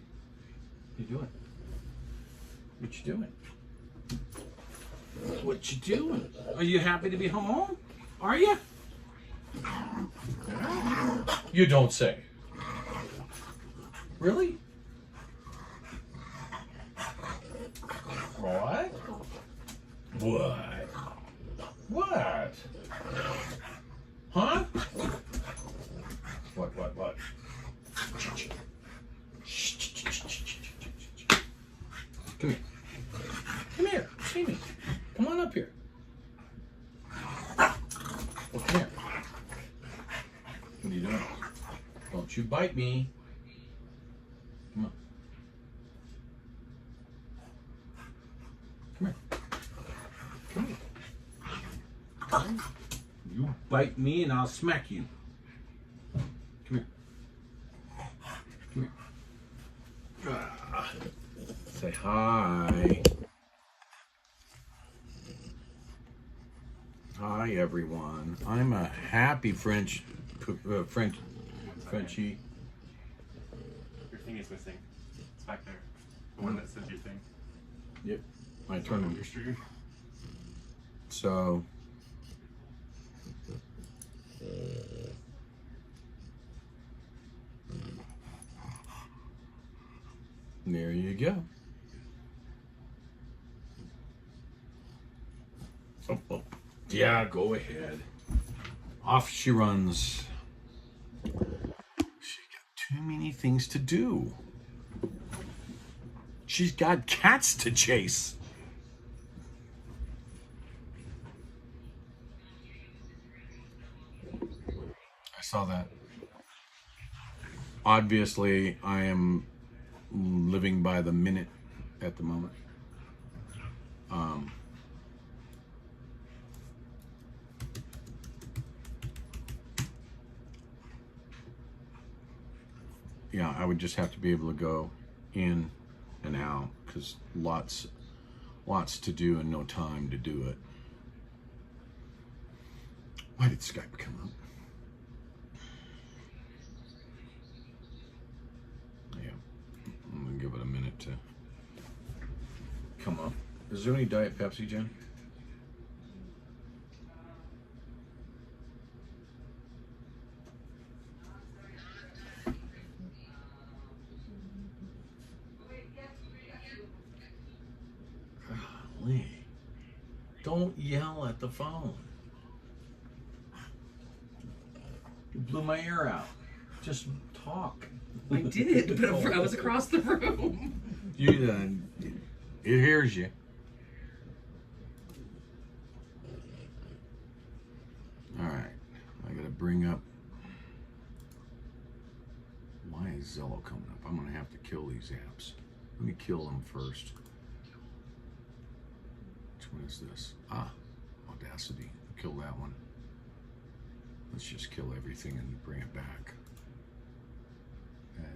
what you doing? What you doing? What you doing? Are you happy to be home? Are you? You don't say. Really? What? What? What? Huh? What? Come here. Come here. See me. Come on up here. Well, come here. What are you doing? Don't you bite me. Come on. Come here. Come here. Come here. You bite me and I'll smack you. Come here. Come here. Say hi. Hi everyone. I'm a happy Frenchie. Your thing is missing. It's back there. The one that says your thing. Yep. I turned on your stream. So there you go. Oh. Yeah, go ahead. Off she runs. She got too many things to do. She's got cats to chase. I saw that. Obviously, I am living by the minute at the moment. Yeah, I would just have to be able to go in and out because lots to do and no time to do it. Why did Skype come up? Yeah, I'm gonna give it a minute to come up. Is there any Diet Pepsi, Jen? Golly. Don't yell at the phone. You blew my ear out. Just talk. I did, but I was across the room. It hears you. All right, I gotta bring up is Zello coming up? I'm gonna have to kill these apps. Let me kill them first. Which one is this? Ah, Audacity. Kill that one. Let's just kill everything and bring it back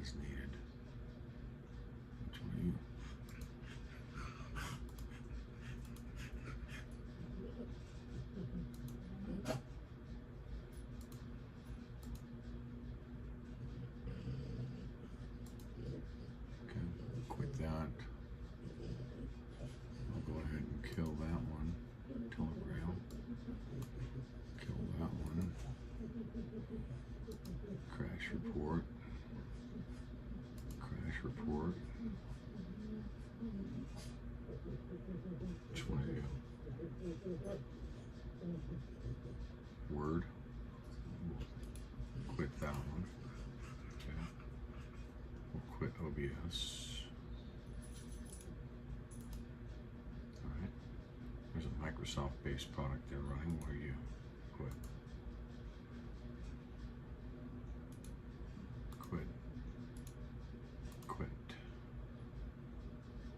as needed. Which one are you? Quit that. I'll go ahead and kill that one. Telegram. Kill that one. Crash report. Crash report. Which one are you? Word. Quit that one. Okay. We'll quit OBS. Alright. There's a Microsoft-based product they're running. What are you? Quit. Quit. Quit.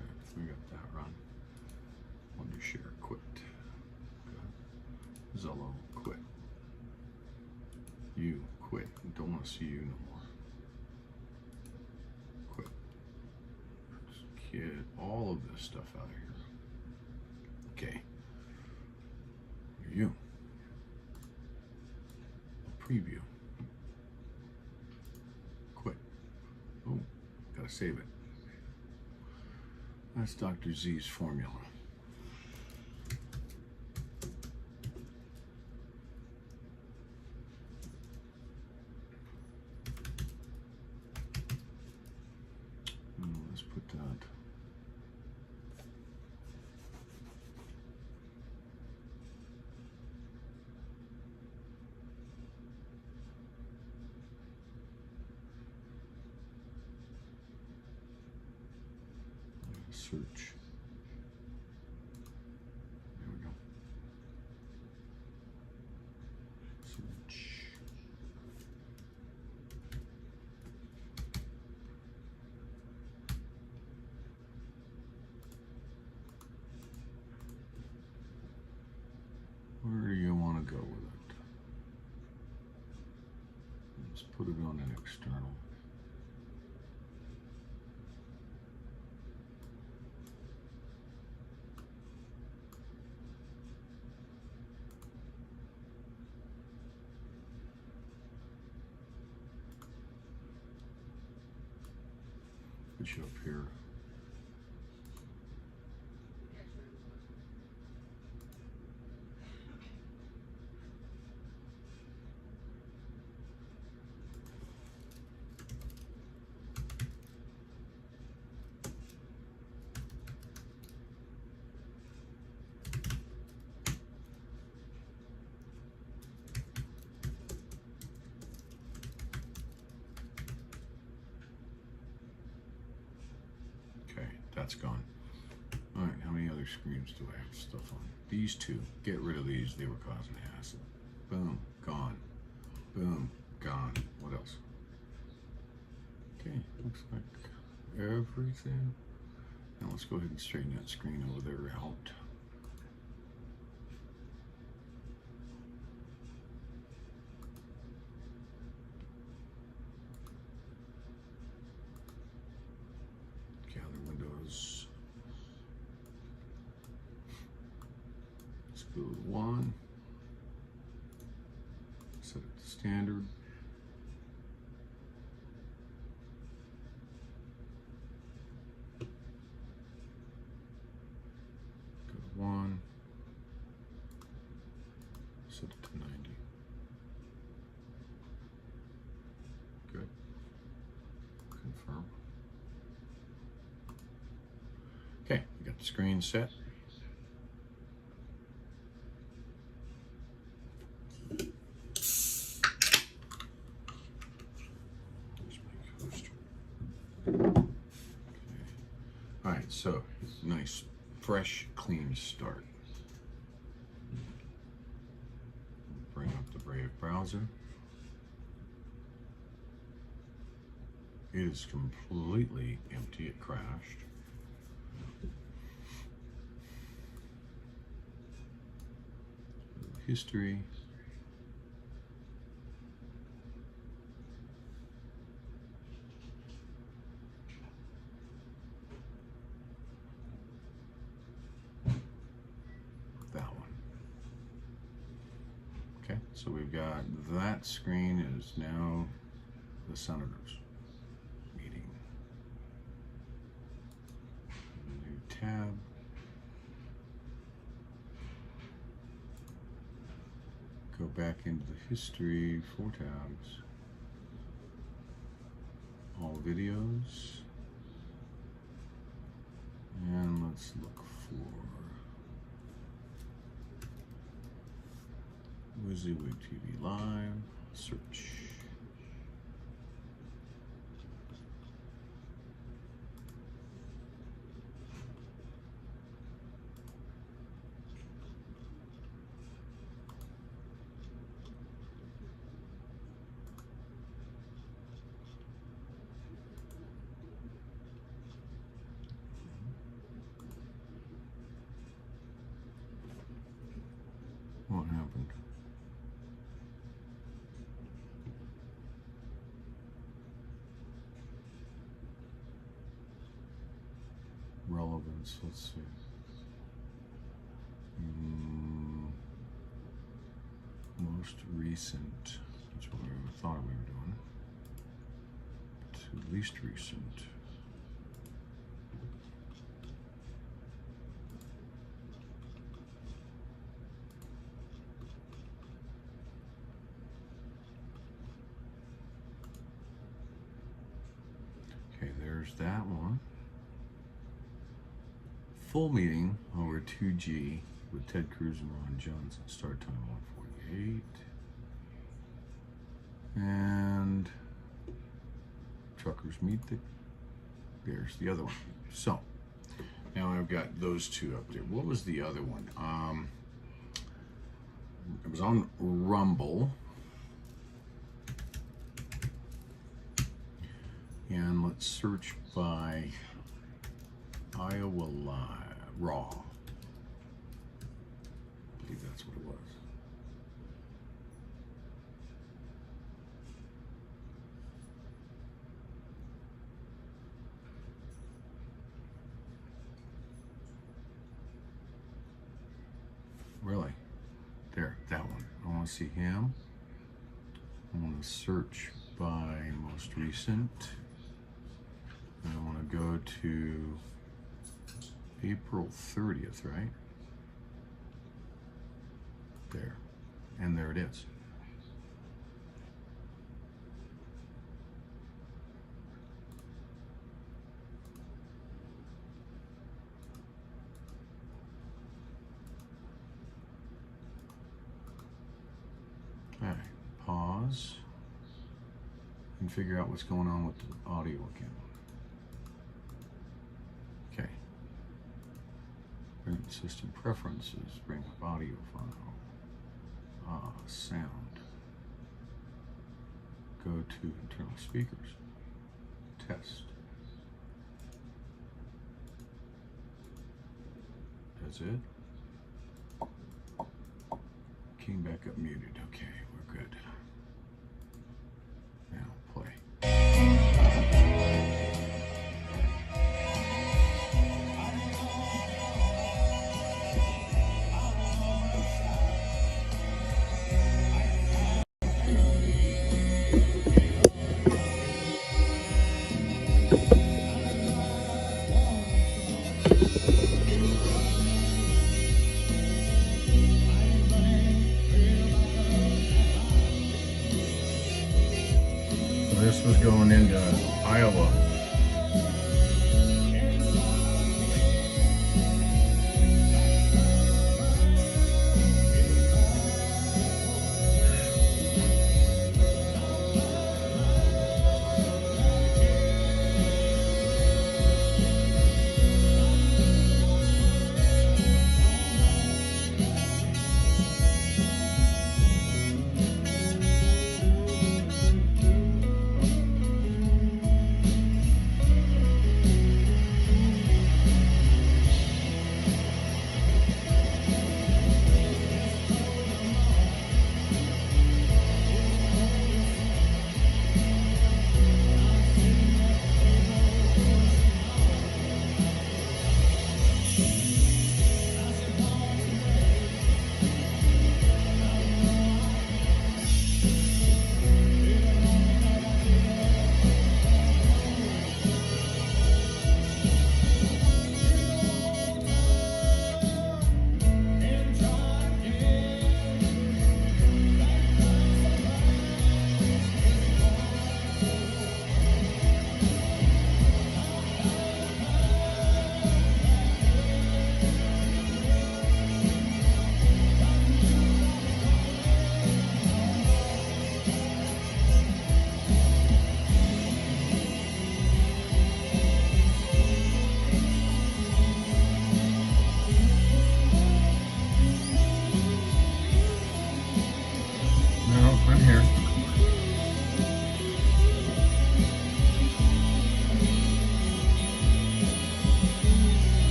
Okay, we got that run. Wondershare, quit. Good. Zello, quit. You, quit. Don't want to see you no more. Quit. Let's get all of this stuff out of here. Okay. You. Preview. Quit. Oh, gotta save it. That's Dr. Z's formula. Let's put that. Search. There we go. Search. Where do you want to go with it? Let's put it on an external. Put you up here. That's gone. All right, how many other screens do I have stuff on? These two. Get rid of these. They were causing hassle. Boom, gone. Boom, gone. What else? Okay, looks like everything. Now let's go ahead and straighten that screen over there out. Let's go to 1. Set it to standard. Go to 1. Set it to 90. Good. Confirm. Okay, we got the screen set. Alright, so nice, fresh, clean start. Bring up the Brave browser. it is completely empty. It crashed. History. That one. Okay, so we've got that screen is now the senators meeting. New tab. Go back into the history, 4 tabs, all videos, and let's look for WYSIWYG TV Live, search. What happened? Relevance, let's see. Most recent, that's what we thought we were doing. To least recent. Okay, there's that one. Full meeting over 2G with Ted Cruz and Ron Johnson. Start time 1:48. And truckers meet the, there's the other one. So now I've got those two up there. What was the other one? It was on Rumble. And let's search by Iowa Live, Raw. I believe that's what it was. Really? There, that one. I want to see him. I want to search by most recent. And I want to go to April 30th, right? There. And there it is. Okay, pause and figure out what's going on with the audio again. Okay. Bring system preferences, bring up audio file. Sound. Go to internal speakers. Test. That's it. Came back up muted. Okay, we're good. Now play. This was going into Iowa.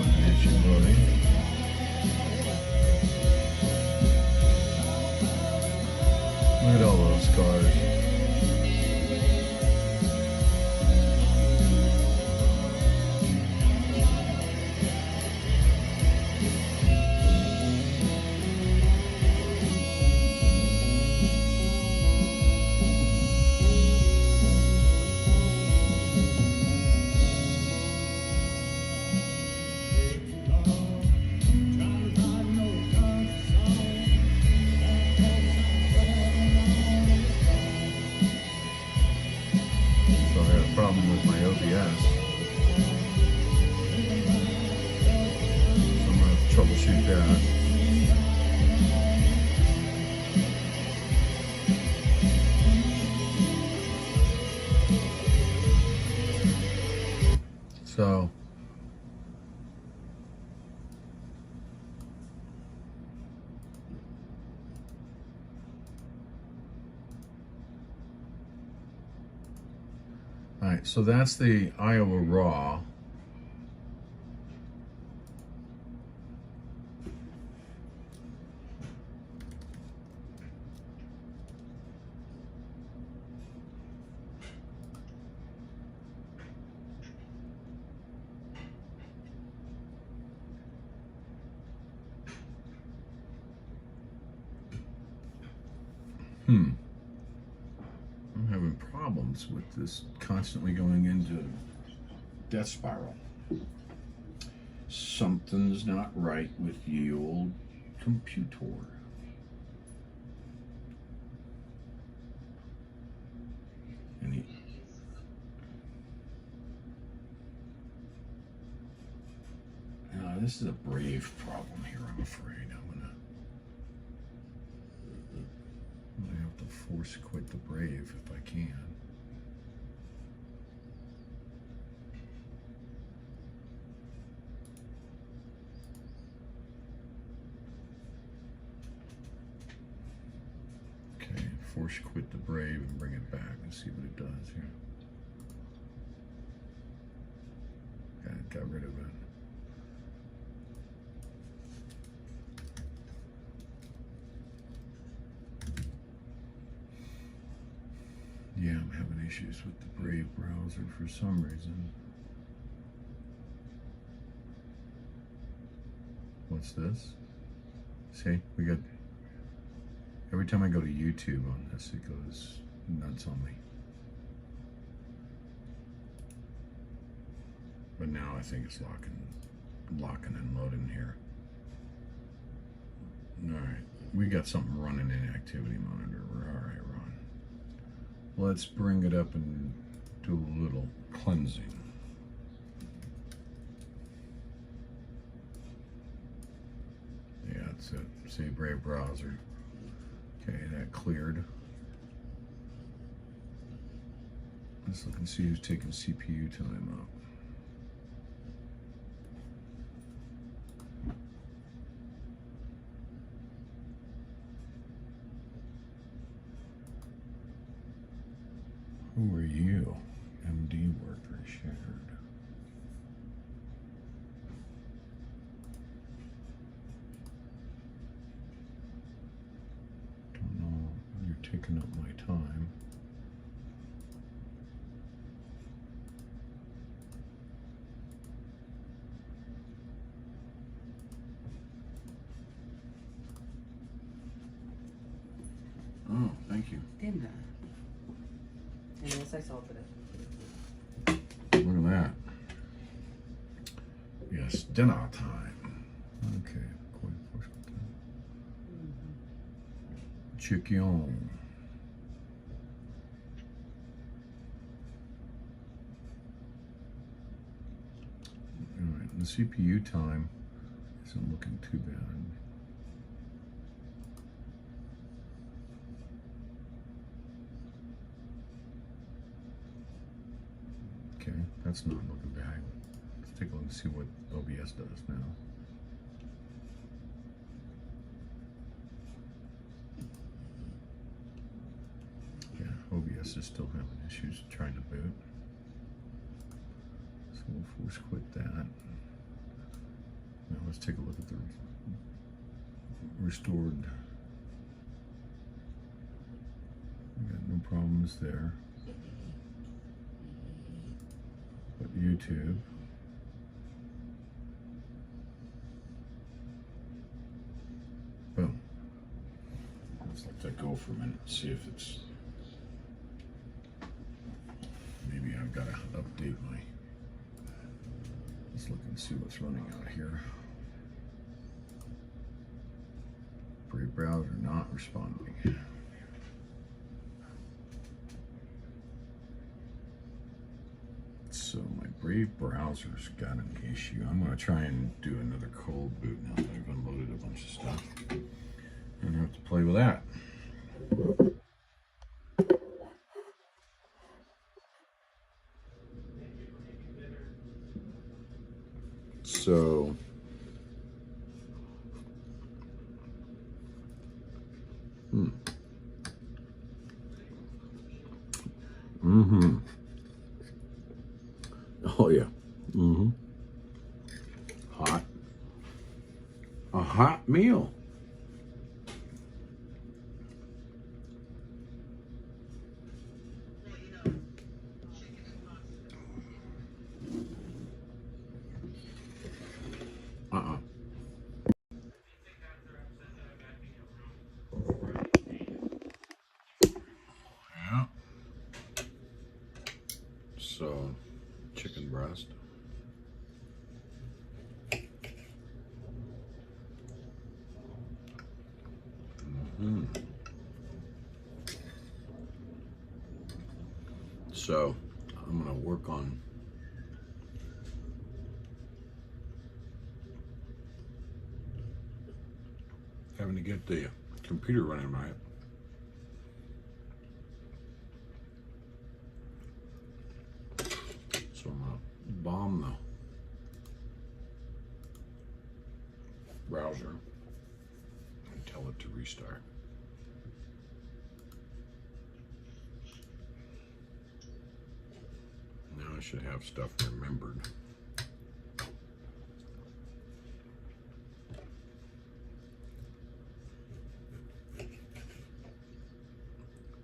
Issue loading. Look at all those cars. So I had a problem with my OBS. So I'm going to troubleshoot that. So all right, so that's the Iowa Raw. I'm having problems with this constantly going into death spiral. Something's not right with ye old computer. This is a Brave problem here, I'm afraid. I'm gonna have to force quit the Brave if I can. Okay, force quit the Brave and bring it back and see what it does here. Got rid of it. Yeah, I'm having issues with the Brave browser for some reason. What's this? See, we got, every time I go to YouTube on this, it goes nuts on me. But now I think it's locking and loading here. All right, we got something running in Activity Monitor. We're all right, Ron. Let's bring it up and do a little cleansing. Yeah, that's it. See, Brave browser. Okay, that cleared. Let's look and see who's taking CPU time up. Who are you? MD worker shared. Don't know. You're taking up my time. Oh, thank you. Dinner. And yes, I salted it. Look at that. Yes, dinner time. Okay. Chicken. Alright, the CPU time isn't looking too bad. Okay, that's not looking bad. Let's take a look and see what OBS does now. Yeah, OBS is still having issues trying to boot. So we'll force quit that. let's take a look at the restored. We got no problems there. But YouTube. Boom. Let's let that go for a minute. See if it's. Maybe I've got to update my. Let's look and see what's running out here. Brave browser not responding. So my Brave browser's got an issue. I'm going to try and do another cold boot now that I've unloaded a bunch of stuff. And have to play with that. So oh yeah. Hot. A hot meal. Yeah. So, chicken breast. So, I'm going to work on having to get the computer running right. So I'm going to bomb the browser and tell it to restart. Now I should have stuff remembered.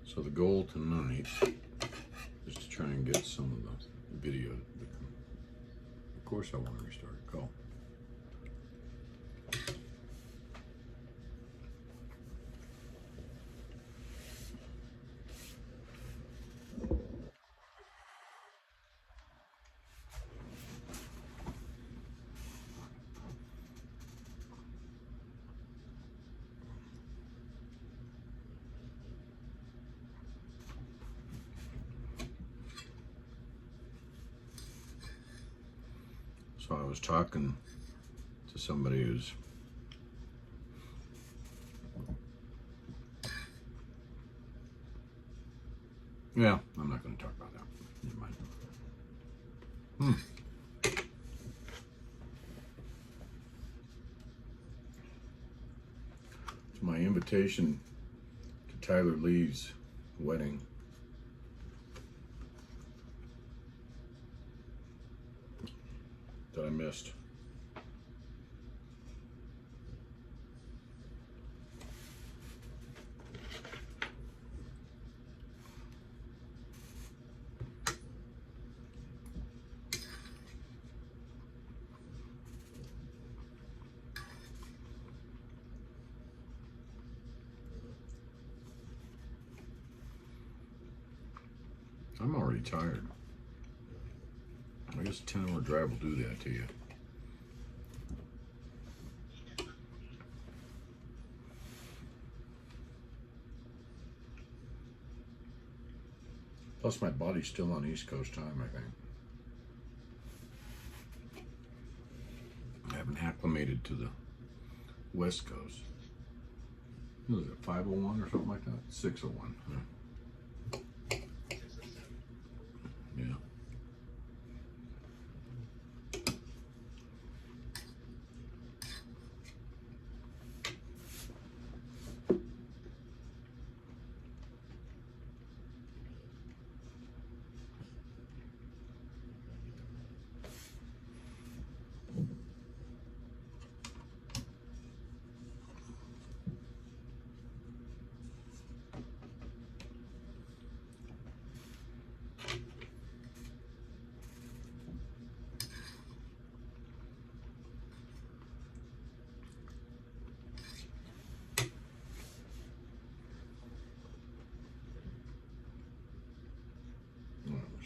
So the goal tonight is to try and get some of the video. Of course I want to restart it. Go. So I was talking to somebody who's yeah, I'm not going to talk about that. Never mind. It's my invitation to Tyler Lee's wedding. That I missed. I'm already tired. I guess a 10-hour drive will do that to you. Plus my body's still on East Coast time, I think. I haven't acclimated to the West Coast. What is it, 5:01 or something like that? 6:01. Huh? Yeah.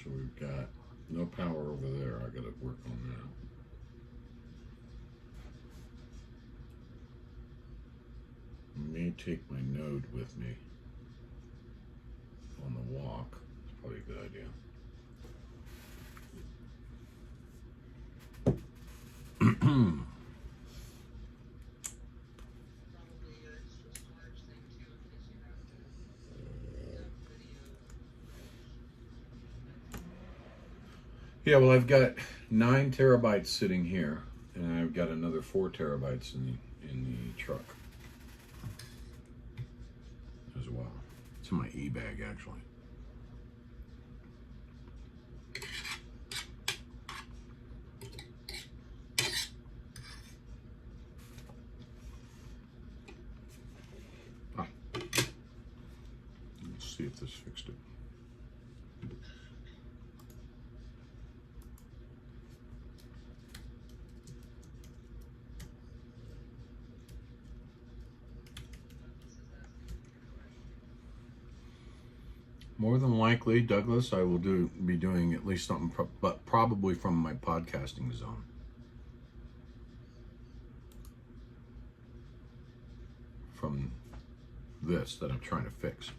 So we've got no power over there. I gotta work on that. I may take my node with me on the walk. It's probably a good idea. Yeah, well, I've got 9 terabytes sitting here, and I've got another 4 terabytes in the truck as well. It's in my e-bag, actually. Let's see if this fixed it. More than likely, Douglas, I will be doing at least something, but probably from my podcasting zone. From this that I'm trying to fix.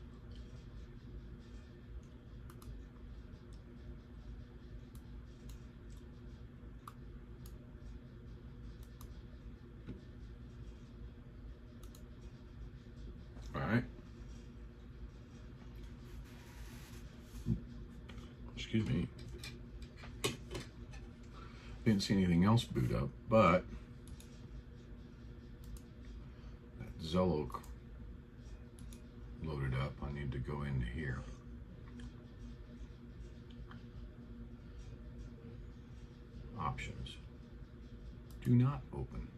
All right. Excuse me. Didn't see anything else boot up, but that Zello loaded up. I need to go into here. Options. Do not open.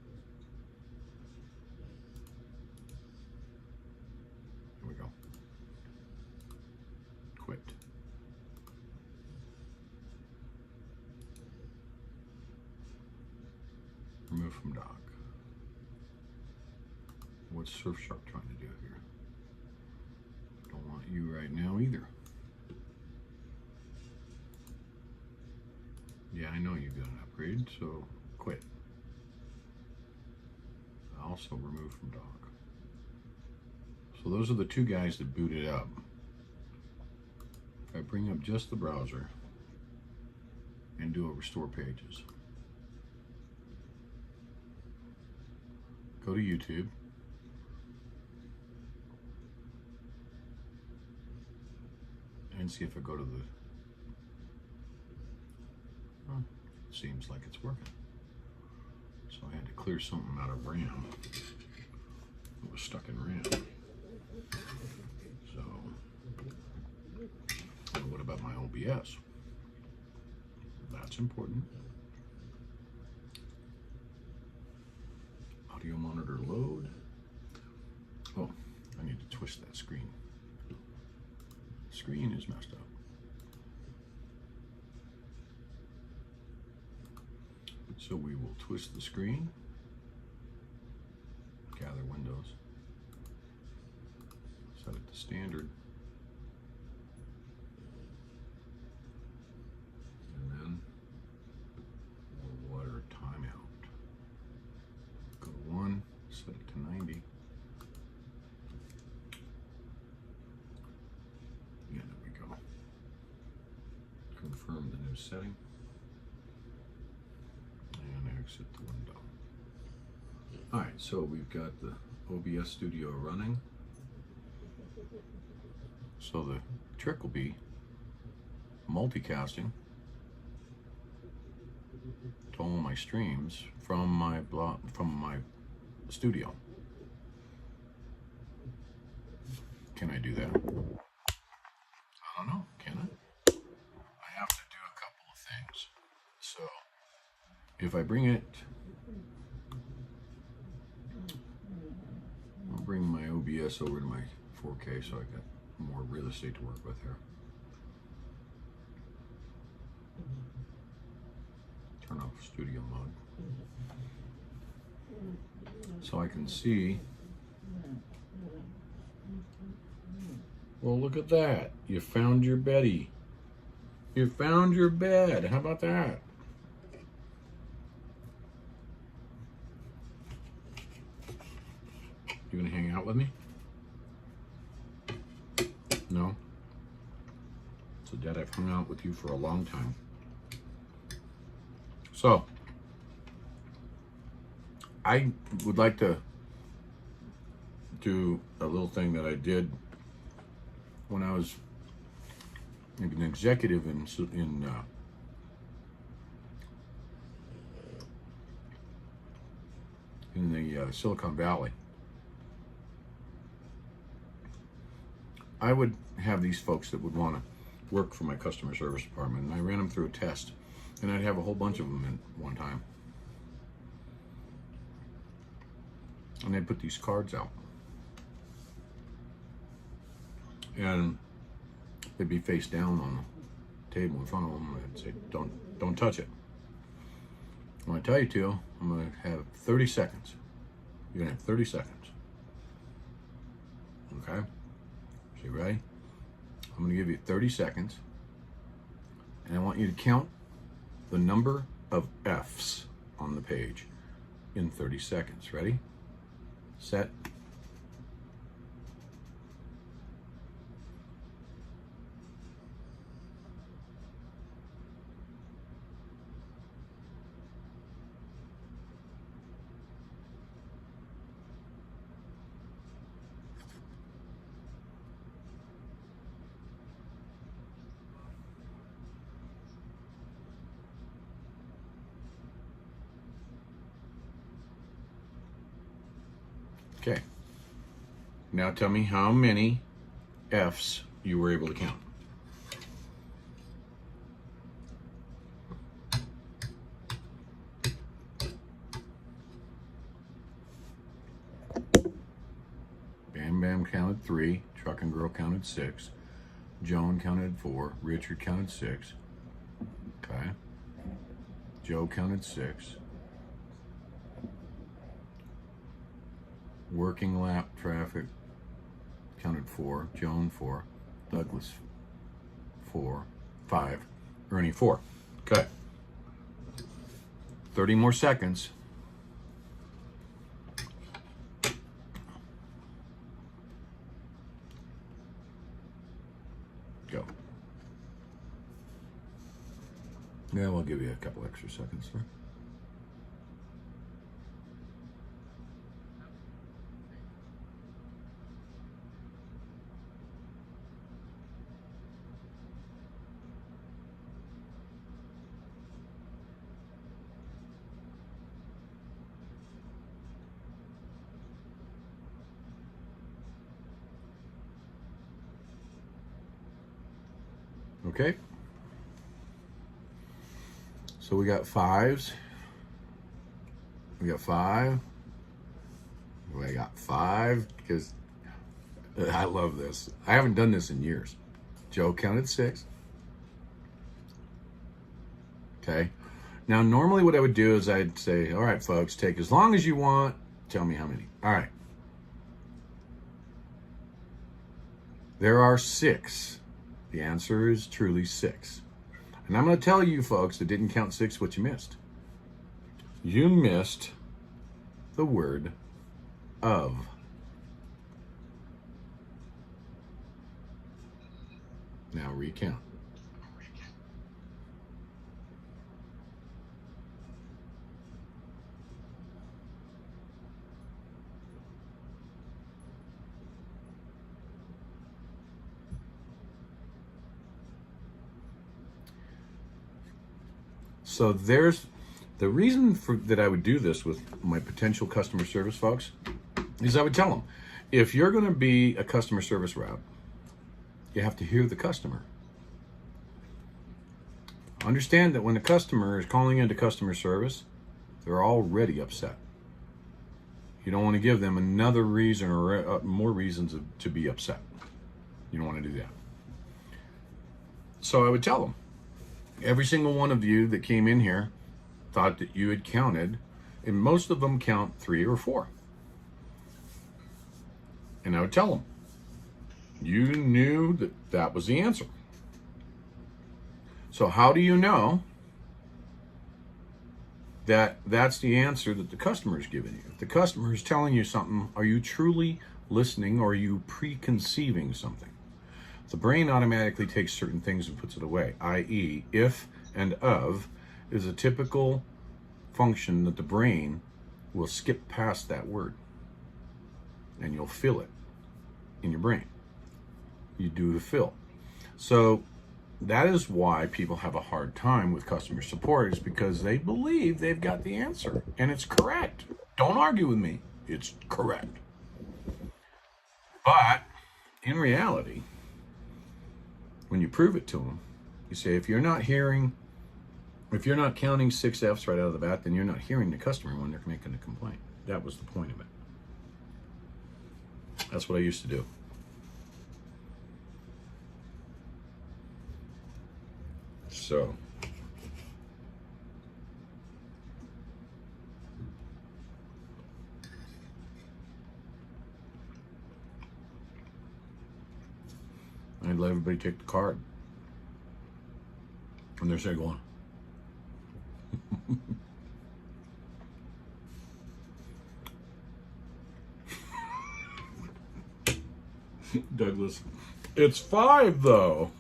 Here we go. Quit. Remove from dock. What's Surfshark trying to do here? Don't want you right now either. Yeah, I know you got an upgrade, so quit. Also remove from dock. So those are the 2 guys that booted up. If I bring up just the browser and do a restore pages. Go to YouTube. And see if I go to the... Well, seems like it's working. So I had to clear something out of RAM. It was stuck in RAM. So, what about my OBS? That's important. Audio monitor load. Oh, I need to twist that screen. Screen is messed up. So we will twist the screen, gather windows, set it to standard, and then we'll let our timeout. Go to 1, set it to 90. Yeah, there we go. Confirm the new setting. And exit the window. All right, so we've got the OBS Studio running. So the trick will be multicasting to all my streams from my studio. Can I do that? I don't know. Can I? I have to do a couple of things. So if I bring it, I'll bring my OBS over to my 4K so I got more real estate to work with here. Turn off studio mode. So I can see. Well, look at that. You found your Betty. You found your bed. How about that? You gonna hang out with me? No? So, Dad, I've hung out with you for a long time. So, I would like to do a little thing that I did when I was an executive in the Silicon Valley. I would have these folks that would want to work for my customer service department, and I ran them through a test, and I'd have a whole bunch of them in one time. And they'd put these cards out. And they'd be face down on the table in front of them, and I'd say, don't touch it. When I tell you to, I'm going to have 30 seconds. You're going to have 30 seconds. Okay? So you ready? I'm going to give you 30 seconds. And I want you to count the number of F's on the page in 30 seconds. Ready? Set. Okay. Now tell me how many F's you were able to count. Bam Bam counted 3, Truckin' Girl counted 6, Joan counted 4, Richard counted 6, okay, Joe counted 6, Working Lap Traffic counted 4, Joan 4, Douglas 4, 5, Ernie 4. Okay. 30 more seconds. Go. Yeah, we'll give you a couple extra seconds there. Okay. So we got 5s. We got 5. We got 5 because I love this. I haven't done this in years. Joe counted 6. Okay. Now, normally what I would do is I'd say, all right, folks, take as long as you want. Tell me how many. All right. There are 6. The answer is truly 6. And I'm going to tell you folks that didn't count 6 what you missed. You missed the word of. Now recount. So there's the reason that I would do this with my potential customer service folks is I would tell them, if you're going to be a customer service rep, you have to hear the customer. Understand that when a customer is calling into customer service, they're already upset. You don't want to give them another reason or more reasons to be upset. You don't want to do that. So I would tell them, every single one of you that came in here thought that you had counted, and most of them count 3 or 4. And I would tell them, you knew that that was the answer. So how do you know that that's the answer that the customer is giving you? If the customer is telling you something, are you truly listening, or are you preconceiving something? The brain automatically takes certain things and puts it away, i.e. if and of is a typical function that the brain will skip past that word, and you'll feel it in your brain. You do the fill. So that is why people have a hard time with customer support, is because they believe they've got the answer, and it's correct. Don't argue with me. It's correct. But in reality, when you prove it to them, you say, if you're not counting 6 F's right out of the bat, then you're not hearing the customer when they're making a complaint. That was the point of it. That's what I used to do. So, I'd let everybody take the card. And they're saying, going. Douglas, it's 5 though.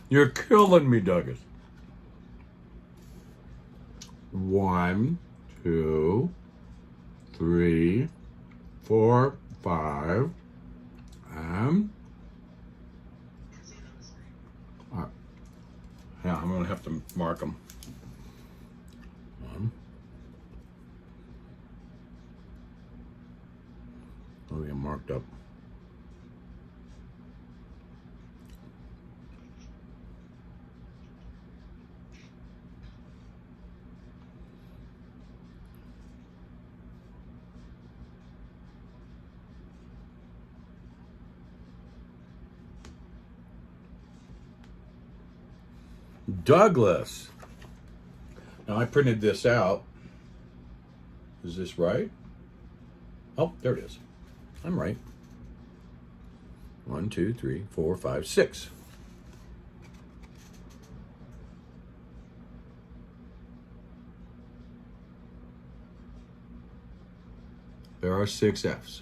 You're killing me, Douglas. 1, 2, 3, 4, 5. Yeah, I'm gonna have to mark them. Oh, yeah, marked up. Douglas. Now I printed this out. Is this right? Oh, there it is. I'm right. 1, 2, 3, 4, 5, 6. There are 6 F's.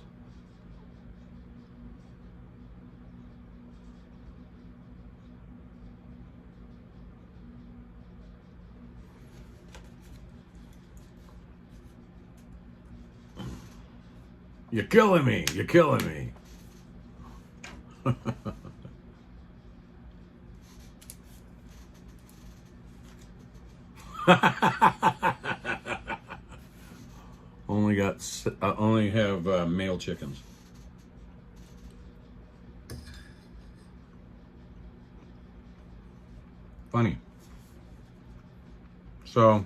You're killing me. You're killing me. Only have male chickens. Funny. So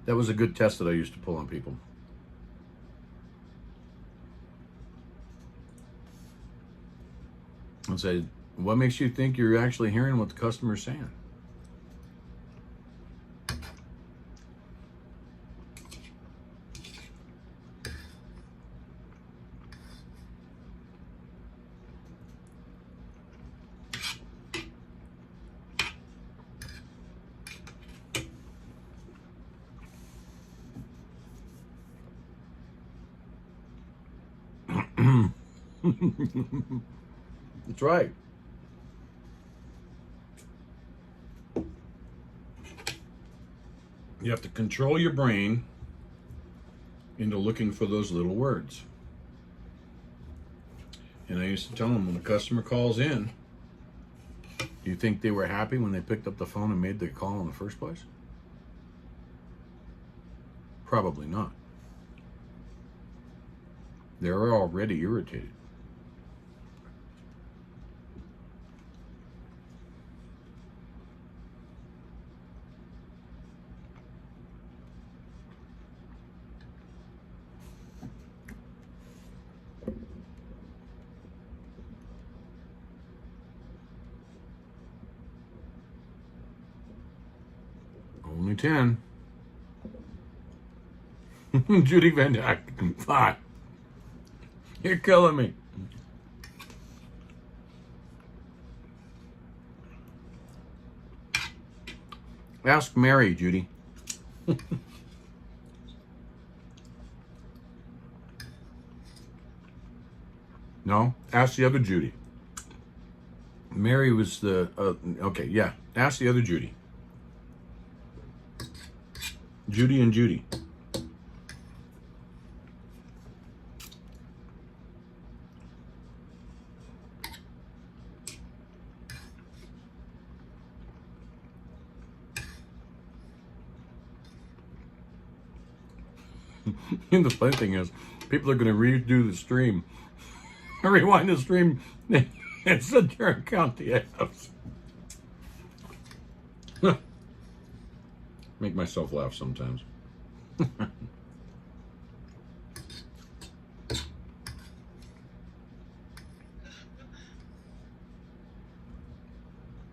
that was a good test that I used to pull on people. And say, what makes you think you're actually hearing what the customer's saying? That's right. You have to control your brain into looking for those little words. And I used to tell them, when a customer calls in, do you think they were happy when they picked up the phone and made the call in the first place? Probably not. They're already irritated. Only 10. Judy Van Dyke, 5. You're killing me. Ask Mary, Judy. No, ask the other Judy. Mary was the, okay, yeah. Ask the other Judy. Judy and Judy. And the funny thing is, people are going to redo the stream, rewind the stream, and sit there and count the F's. Make myself laugh sometimes.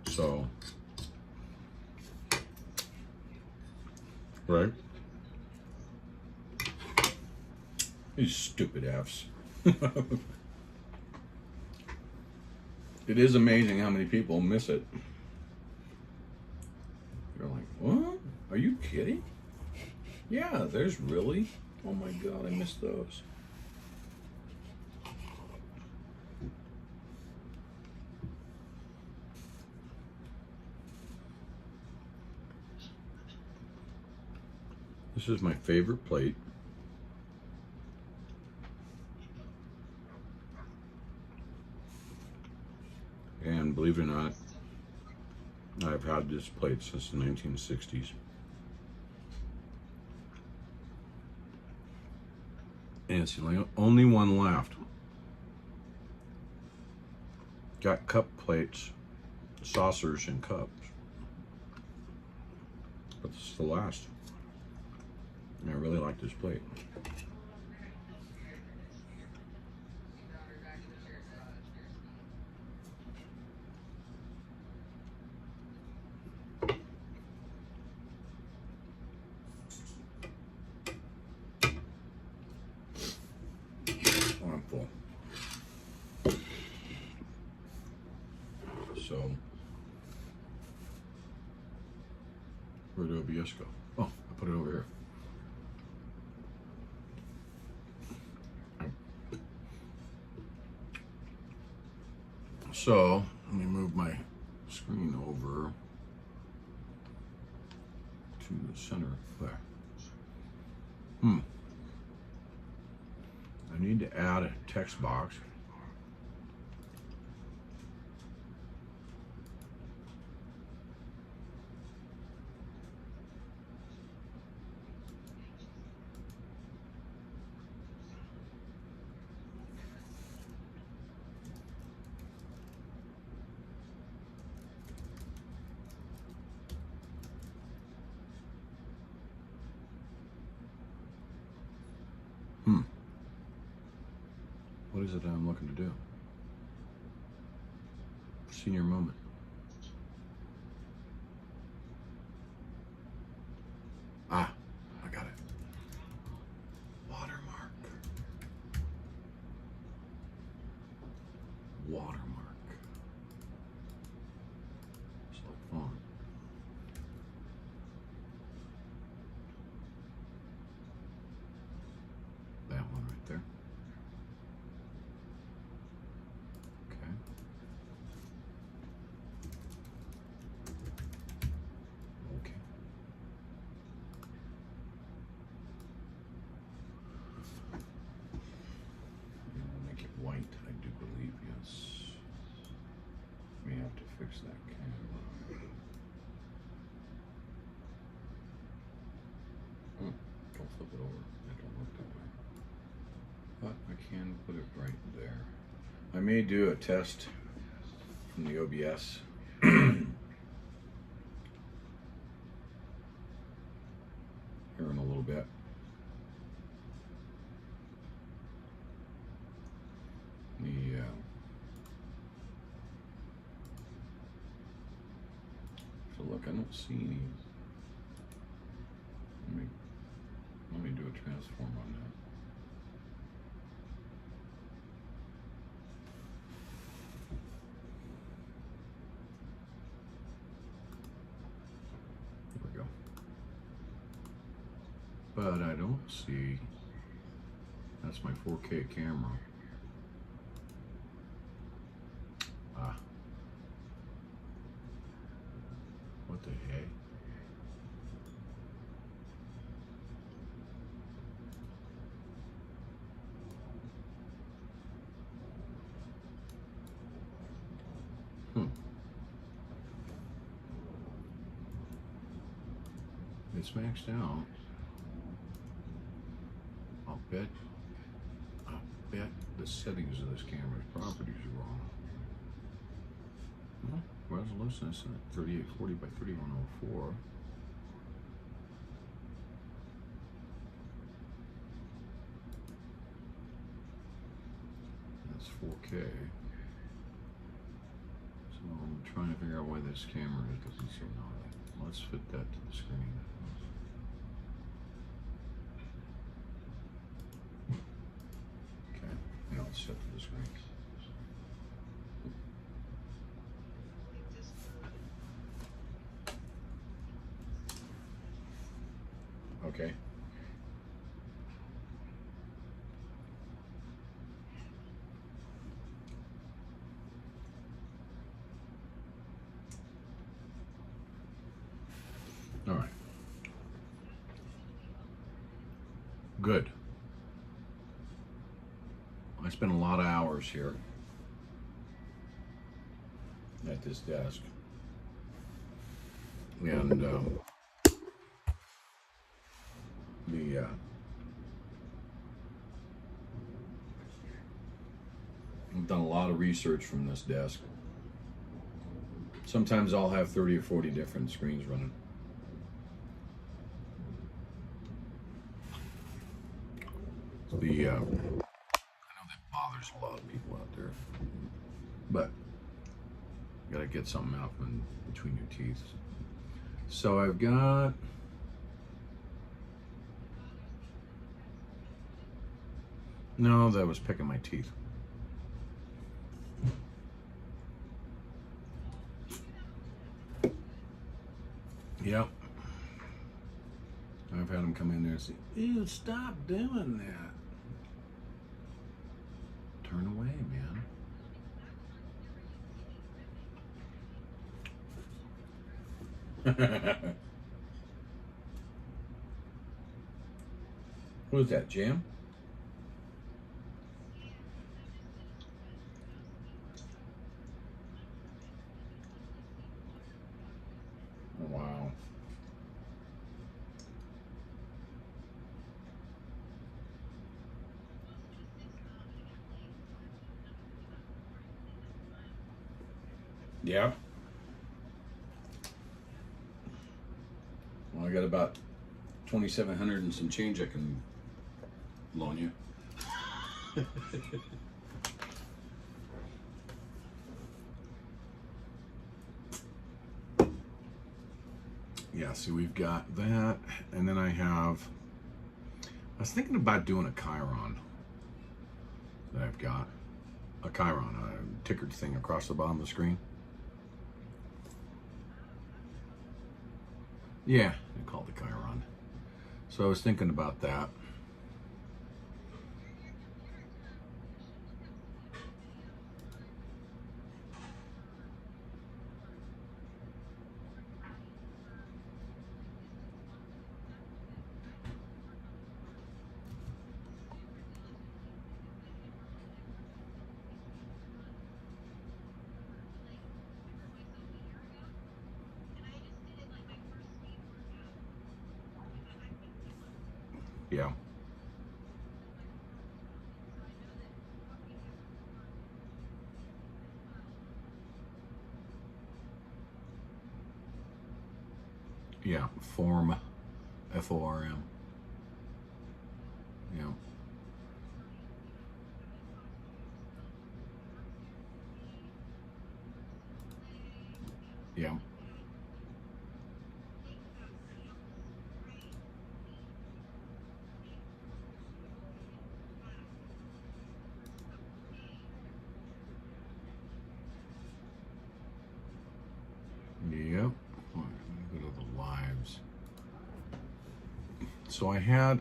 So, right? These stupid F's. It is amazing how many people miss it. You're like, what? Are you kidding? Yeah, there's really. Oh my God, I missed those. This is my favorite plate. And believe it or not, I've had this plate since the 1960s. And it's the only one left. Got cup plates, saucers, and cups. But this is the last. And I really like this plate. So, where did OBS go? Oh, I put it over here. So, let me move my screen over to the center there. I need to add a text box. What is it that I'm looking to do? Senior moment. Ah, I got it. Watermark. Watermark. So fun. That one right there. Okay. Okay. I'll make it white, I do believe, yes. May have to fix that camera. Don't flip it over. It don't look that way. But I can put it right there. I may do a test from the OBS. Here in a little bit. So look, I don't see any. Let me do a transform on that. but I don't see, that's my 4K camera. Ah. What the heck? It's maxed out. I'll bet the settings of this camera's properties are wrong. Well, resolution is 3840 by 3104. That's 4K. So I'm trying to figure out why this camera doesn't so gnarly. Let's fit that to the screen. Okay, now it's set to the screen. Okay. All right. Good. I spent a lot of hours here at this desk. And I've done a lot of research from this desk. Sometimes I'll have 30 or 40 different screens running. I know that bothers a lot of people out there, but you gotta get something out from between your teeth. So I've got no, that was picking my teeth. Yep. I've had them come in there and say, ew, stop doing that. Turn away, man. What is that, jam? Wow. Yeah. Well, I got about 2,700 and some change I can loan you. Yeah, see, we've got that, and then I was thinking about doing a Chiron that I've got. A Chiron, a tickered thing across the bottom of the screen. Yeah, I call it the Chiron. So I was thinking about that. Yeah. Yeah, form, F-O-R-M. Yeah. Yeah. Yep. All right, let me go to the lives. So I had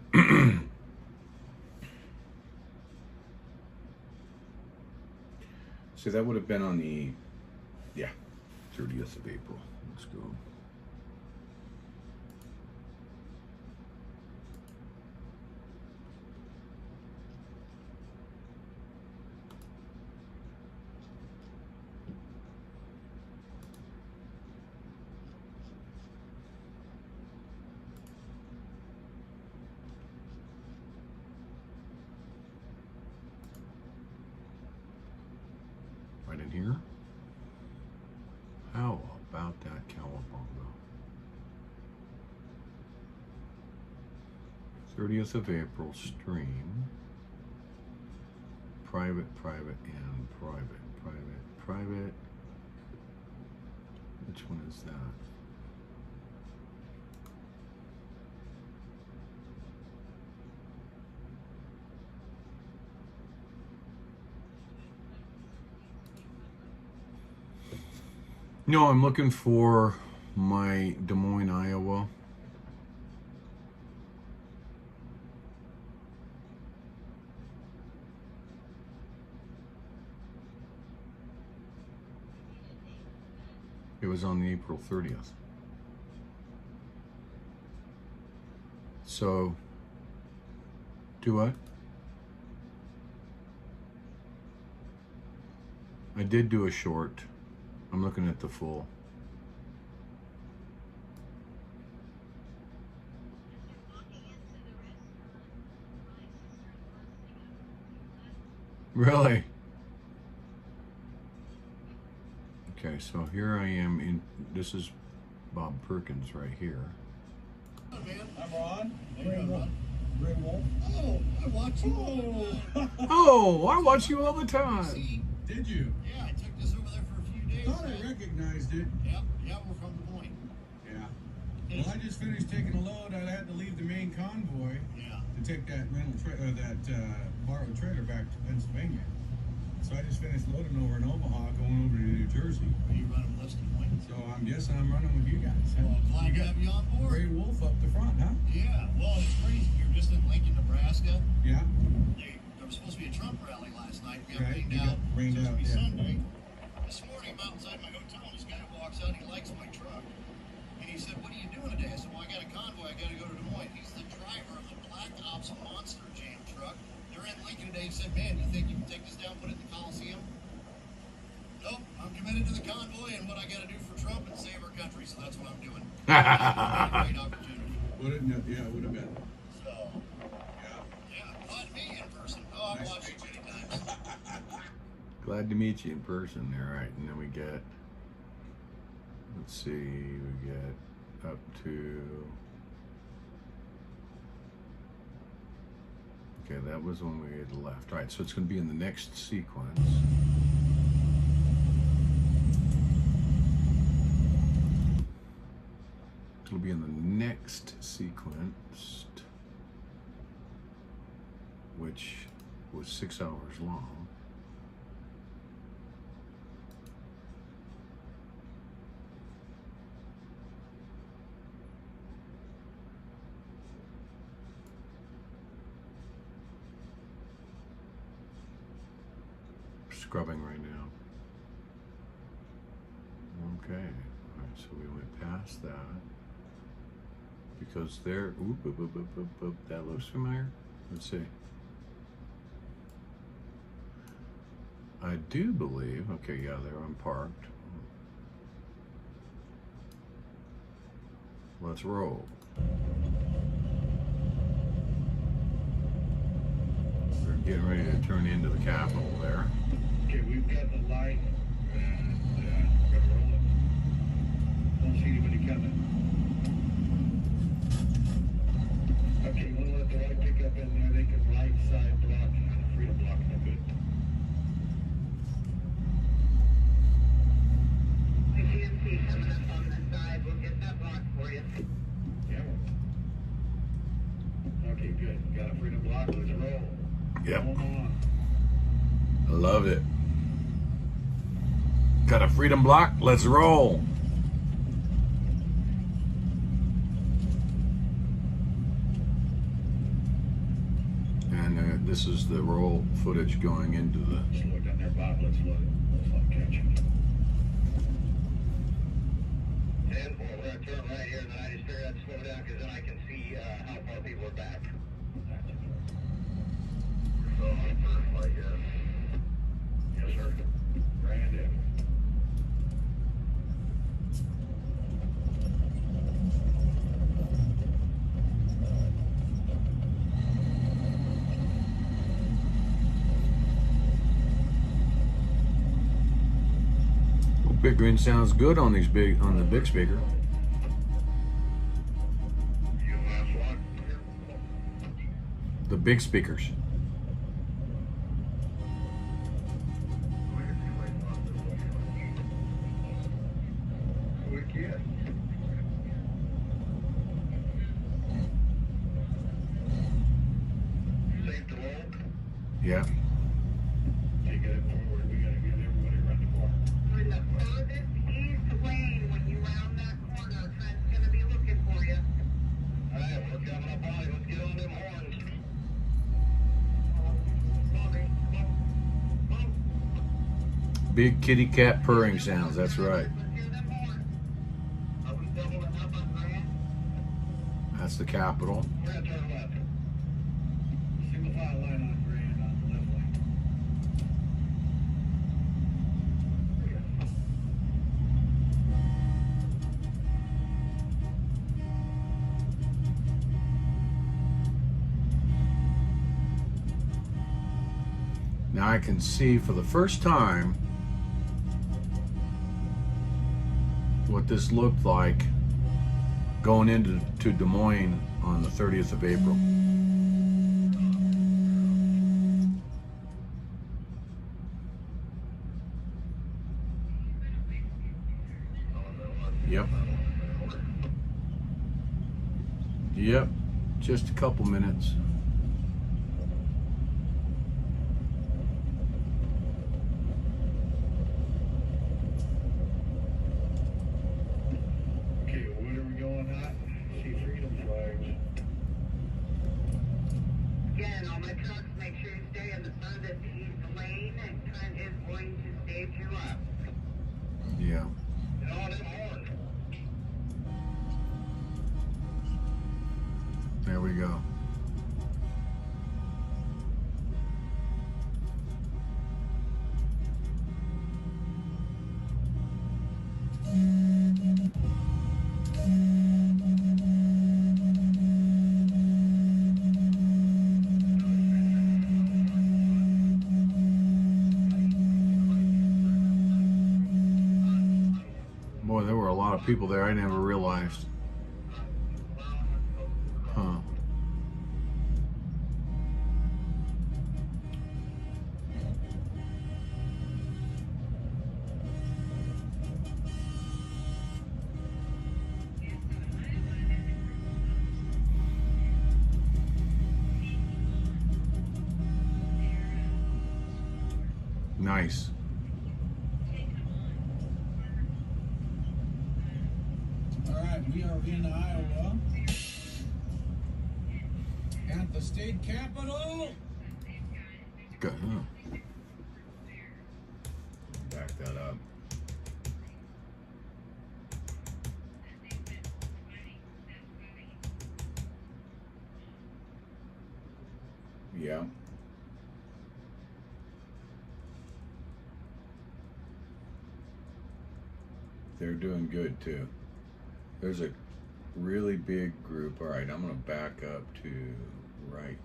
so that would have been on the 30th of April. Let's go. Right in here. How about that cowabunga? 30th of April stream. Private, and private. Which one is that? No, I'm looking for my Des Moines, Iowa. It was on the April 30th. So, do what? I did do a short. I'm looking at the full. Really? Okay, so here I am in, this is Bob Perkins right here. Hey, man, I'm Ron. GreyWolf. Oh, I watch you all the time. Oh, I watch you all the time. See? Did you? Yeah, I took this over there for a few days. I thought I recognized it. Yeah, we're from Des Moines. Yeah. Well, I just finished taking a load. I had to leave the main convoy to take that borrowed trailer back to Pennsylvania. So I just finished loading over in Omaha, going over to New Jersey. Are you running with us Des Moines? So I'm guessing I'm running with you guys. Well, glad to have you on board. GreyWolf up the front, huh? Yeah, well, it's crazy. You're just in Lincoln, Nebraska. Yeah. There was supposed to be a Trump rally last night. We got Right, rained out. It's supposed to be yeah. Sunday. This morning, I'm outside my hotel, and this guy walks out. He likes my truck. And he said, "What are you doing today?" I said, "Well, I got a convoy. I got to go to Des Moines." He's the driver of the Black Ops Monster Jam truck. They're in Lincoln today. He said, "Man, you think you can take this down, put it in the Coliseum?" Nope, I'm committed to the convoy and what I got to do for Trump and save our country, so that's what I'm doing. Great opportunity. Wouldn't it? Yeah, it would have been. So, yeah, glad to meet you in person. Oh, I've watched you many times. Glad to meet you in person there, right? And then we get, let's see, we get up to, okay, that was when we had left. All right, so it's going to be in the next sequence. It'll be in the next sequence, which was 6 hours long. Scrubbing right now. Okay, all right, so we went past that. Because there, that looks familiar. Let's see. I do believe, okay, yeah, there I'm parked. Let's roll. We're getting ready to turn into the Capitol there. Okay, we've got the light and we're gonna roll it. Don't see anybody coming. Okay, we'll let the light pick up in there. They can right side block, freedom block, no good. I can't see coming up on the side. We'll get that block for you. Yeah. Okay, good. Got a freedom block. Let's roll. Yep. Hold on. I love it. Got a freedom block? Let's roll. And this is the roll footage going into the. Slow it down there, Bob. Let's load it. Let's let it catch it. 10-4, we're gonna turn right here, and then I just figured I'd slow down because then I can see how far people are back. So I'm first, I guess. Yes, sir. Grand in. Big Green sounds good on these on the big speaker. The big speakers. Safe to roll? Yeah. Take it forward. We gotta get everybody around the corner. In the furthest east lane, when you round that corner, Trent's gonna be looking for you. All right, we're coming up on it. Let's get on them horns. Big kitty cat purring sounds, that's right. Are we doubling up on Grant? That's the Capitol. We're gonna turn left. Single file line on Grand on the left lane. Now I can see for the first time what this looked like going into Des Moines on the 30th of April. Yep. Yep. Just a couple minutes. Okay, what are we going on? See freedom flags. Again, all my trucks, make sure you stay in the furthest east lane, and Trent is going to stage you up. Yeah. Get on them horns. There we go. Boy, there were a lot of people there. I never realized. Huh. Nice. All right, we are in Iowa at the state capitol. Good, huh? Back that up. Yeah. They're doing good too. There's a really big group. All right, I'm gonna back up to right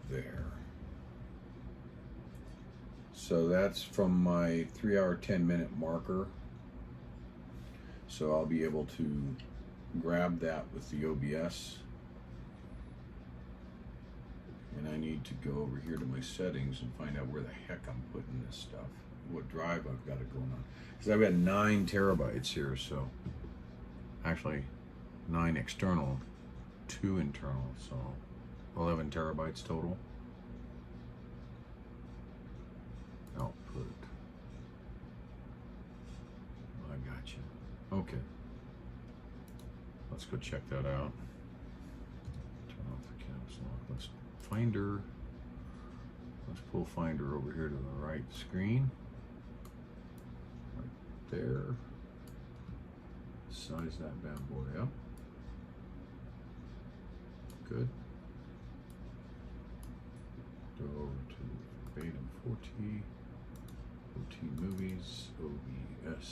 there. So that's from my 3-hour, 10-minute marker. So I'll be able to grab that with the OBS. And I need to go over here to my settings and find out where the heck I'm putting this stuff. What drive I've got it going on. Because I've got 9 terabytes here, so actually 9 external, 2 internal, so 11 terabytes total. Output. I got you. Okay. Let's go check that out. Turn off the caps lock. Let's Finder. let's pull Finder over here to the right screen. Right there. Size that bad boy up. Good. Go over to Beta 40, OT Movies, OBS.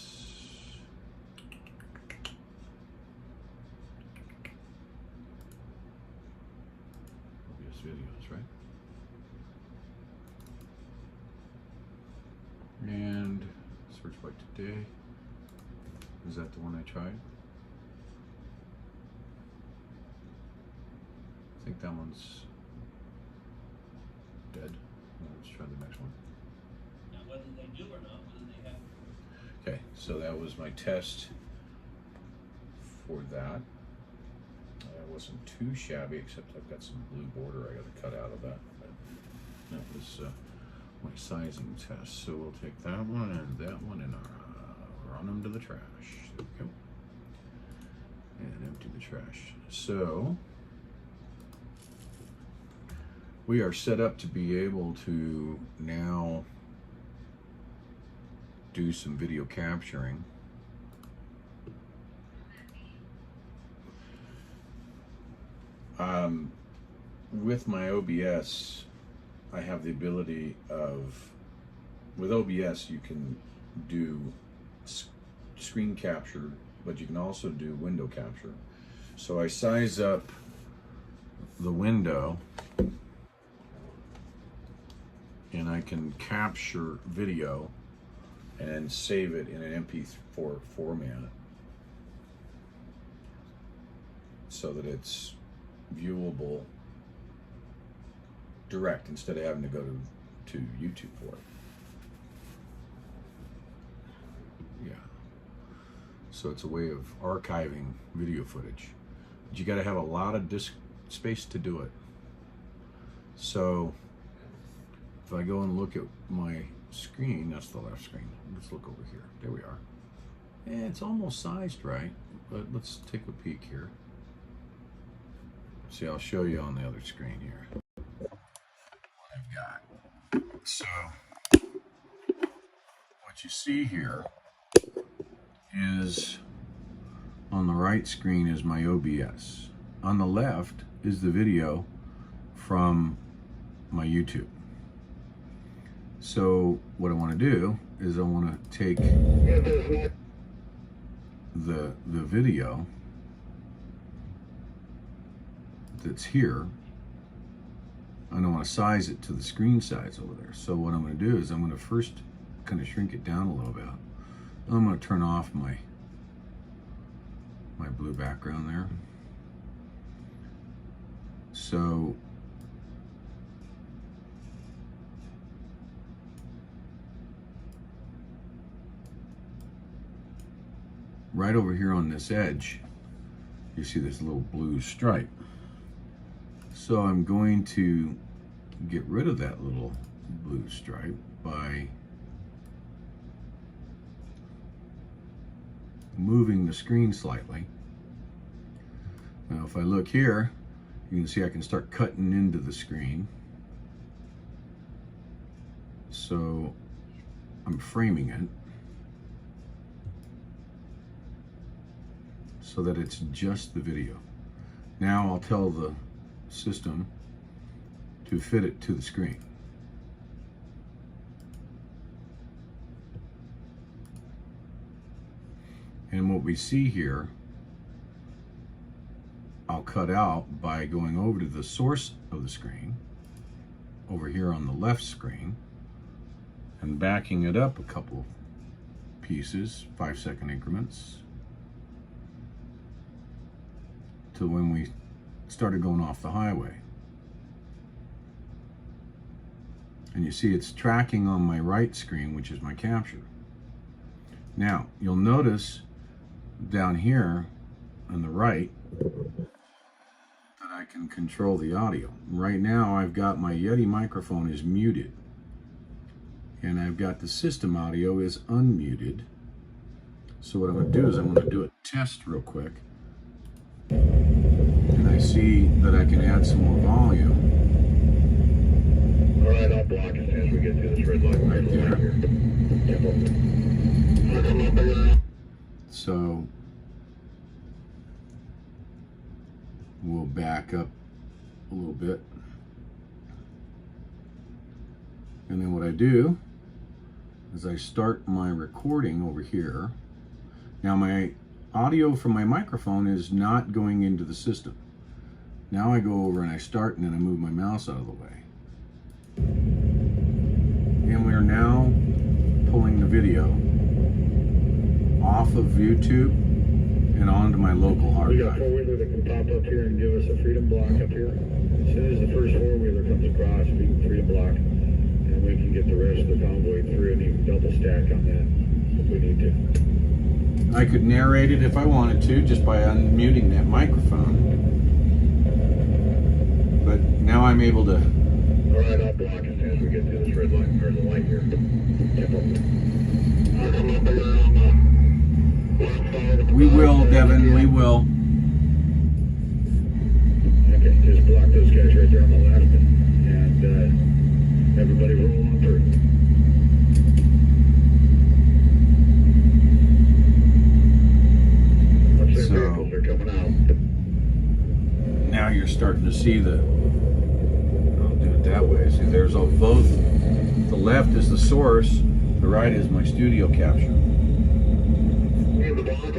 OBS Videos, right? And search by today. Is that the one I tried? I think that one's dead. Let's try the next one. Now, whether they do or not, whether they have. Okay, so that was my test for that. It wasn't too shabby, except I've got some blue border I got to cut out of that. But that was my sizing test. So we'll take that one and that one and run them to the trash. There we go. And empty the trash. So we are set up to be able to now do some video capturing. With my OBS, I have the ability of, with OBS you can do screen capture, but you can also do window capture. So I size up the window and I can capture video and save it in an MP4 format so that it's viewable direct instead of having to go to YouTube for it. Yeah. So it's a way of archiving video footage. But you got to have a lot of disk space to do it. So if I go and look at my screen, that's the left screen. Let's look over here. There we are. And it's almost sized right, but let's take a peek here. See, I'll show you on the other screen here what I've got. So what you see here is on the right screen is my OBS. On the left is the video from my YouTube. So what I want to do is I want to take the video that's here and I want to size it to the screen size over there. So what I'm going to do is I'm going to first kind of shrink it down a little bit. I'm going to turn off my blue background there. So right over here on this edge, you see this little blue stripe. So I'm going to get rid of that little blue stripe by moving the screen slightly. Now if I look here, you can see I can start cutting into the screen. So I'm framing it so that it's just the video. Now I'll tell the system to fit it to the screen. And what we see here, I'll cut out by going over to the source of the screen, over here on the left screen, and backing it up a couple pieces, 5-second increments, to when we started going off the highway. And you see it's tracking on my right screen, which is my capture. Now, you'll notice down here on the right that I can control the audio. Right now I've got my Yeti microphone is muted and I've got the system audio is unmuted. So what I'm going to do is I'm going to do a test real quick. And I see that I can add some more volume All right, I'll block as soon as we get to this red light. Right there. Here. So we'll back up a little bit. And then what I do is I start my recording over here. Now my audio from my microphone is not going into the system. Now I go over and I start, and then I move my mouse out of the way. And we are now pulling the video off of YouTube and onto my local hard We got a drive. four-wheeler that can pop up here and give us a freedom block up here. As soon as the first four-wheeler comes across, we can freedom block, and we can get the rest of the convoy through and even double stack on that if we need to. I could narrate it if I wanted to, just by unmuting that microphone. But now I'm able to. All right, I'll block as soon as we get to this red light, or the light here. We will, Devin, we will. Okay, just block those guys right there on the left, and everybody roll on through. Watch their vehicles, they're coming out. Now you're starting to see the. I'll do it that way. See, there's all both. The left is the source, the right is my studio capture. Need the block up?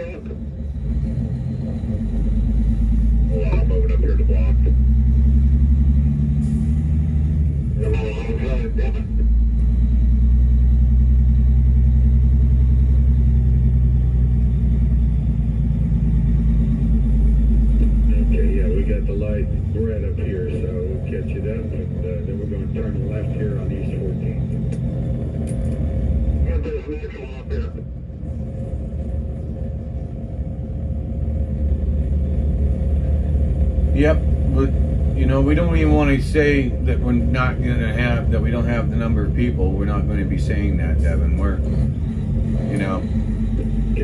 Oh, I'm moving up here to block. Come on, damn it. Okay, yeah, we got the light red up here, so we'll catch it up, and then we're going to turn left here on East 14th. Get this vehicle up here. Yep, but you know, we don't even want to say that we're not going to have, that we don't have the number of people. We're not going to be saying that, Devin. We're, you know,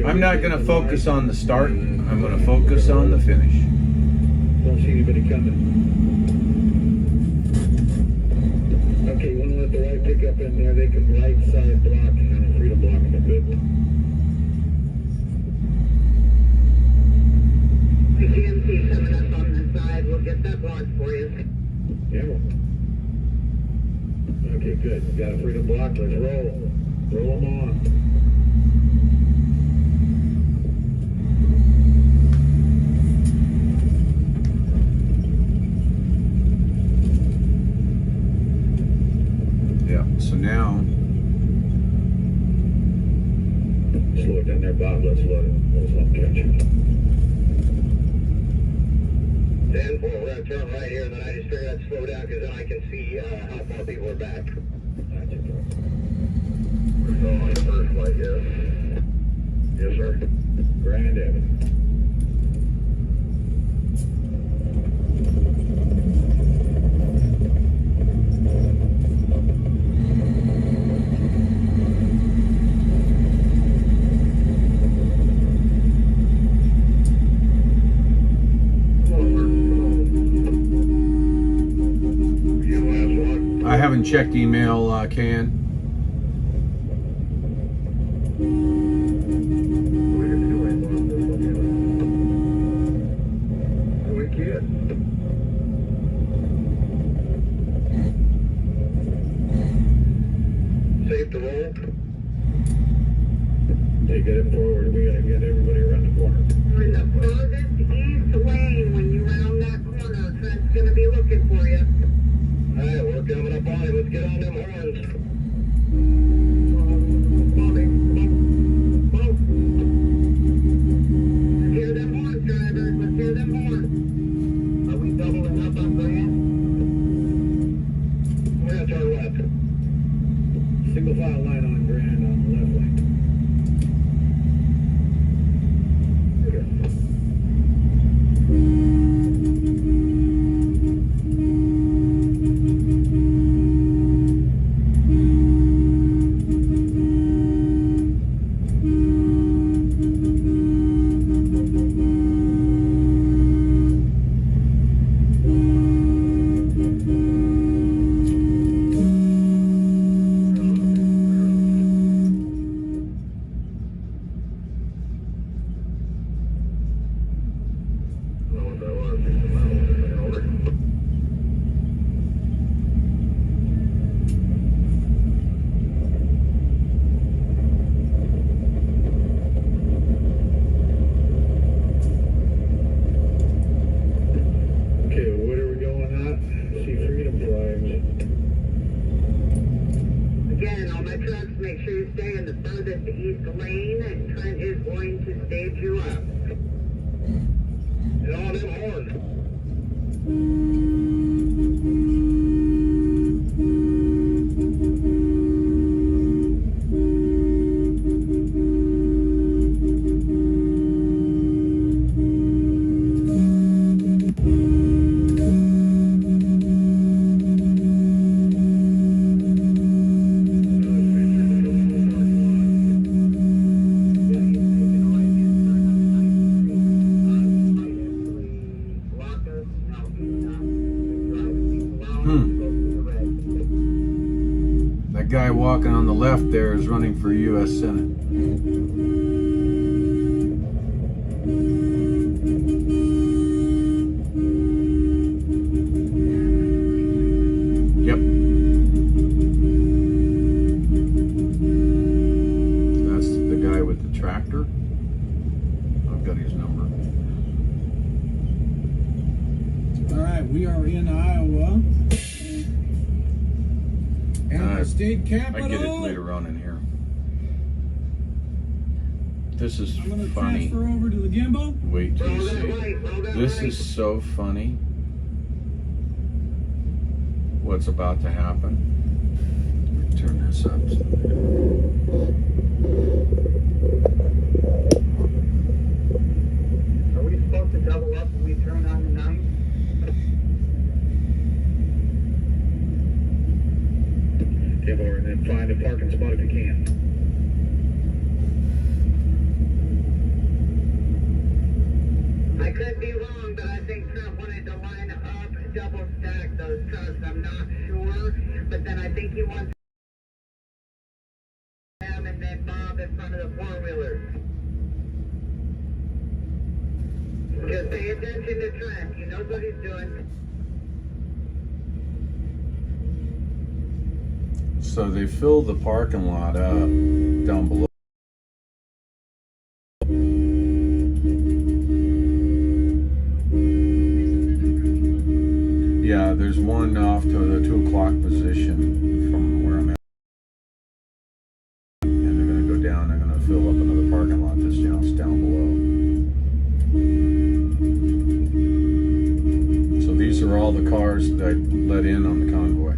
I'm not going to focus on the start. I'm going to focus on the finish. Don't see anybody coming. Okay, you want to let the right pick up in there? They can right side block and freedom block them a bit. The GMC coming up on the side. We'll get that blocked for you. Yeah. Okay, good. Got a freedom block. Let's roll. Roll them on. Yeah, so now. Slow it down there, Bob. Let's let them catch it. 10-4, we're going to turn right here, and then I just figured I'd slow down because then I can see how far people are back. That's it. We're going first light, yes. Yes, sir. Grand Avenue. I haven't checked email, Can. We can't. Safe to roll. Take it forward. We gotta get everybody around the corner. We're in the furthest east lane when you round that corner. Trent's going to be looking for you. All right, we're coming up on it. Let's get on them horns. Let's hear them horns, drivers. Let's hear them horns. Are we doubling up on Grand? We're gonna turn left. Single file line on Grand on the left lane. That guy walking on the left there is running for U.S. Senate. Yep. That's the guy with the tractor. I've got his number. All right, we are in Iowa. And the state capital. I get it later on in here. This is I'm gonna funny. transfer over to the gimbal. Wait till you see. This is so funny. What's about to happen? Turn this up. Are we supposed to double up when we turn on the 9? Give over and then find a parking spot if you can. I could be wrong, but I think Trump wanted to line up, double stack those trucks. I'm not sure, but then I think he wants them and then Bob in front of the four-wheelers. Just pay attention to Trent. He knows what he's doing. So they filled the parking lot up down below. Yeah, there's one off to the 2 o'clock position from where I'm at. And they're going to go down, they're going to fill up another parking lot that's down below. So these are all the cars that let in on the convoy.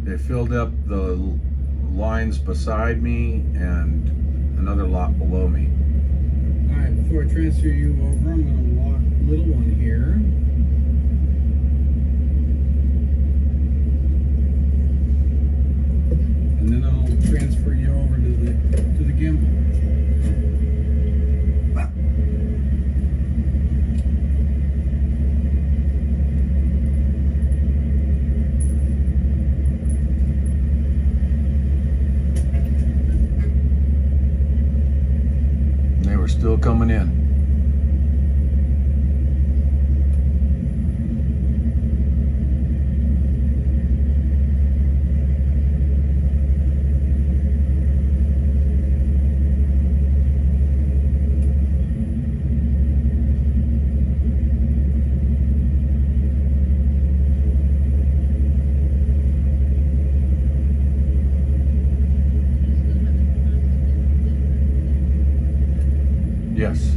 They filled up the lines beside me and another lot below me. All right, before I transfer you over, I'm going to walk little one here. And then I'll transfer you over to the gimbal. Still coming in. Yes.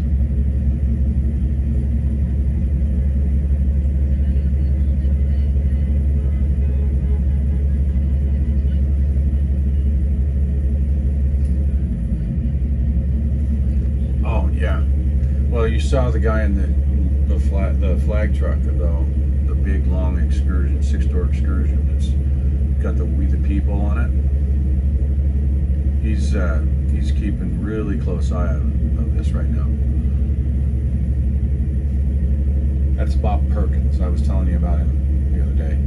Oh yeah. Well, you saw the guy in the flag truck, the big long excursion, 6-door excursion that's got the We the People on it. He's keeping really close eye of this right now. That's Bob Perkins. I was telling you about him the other day.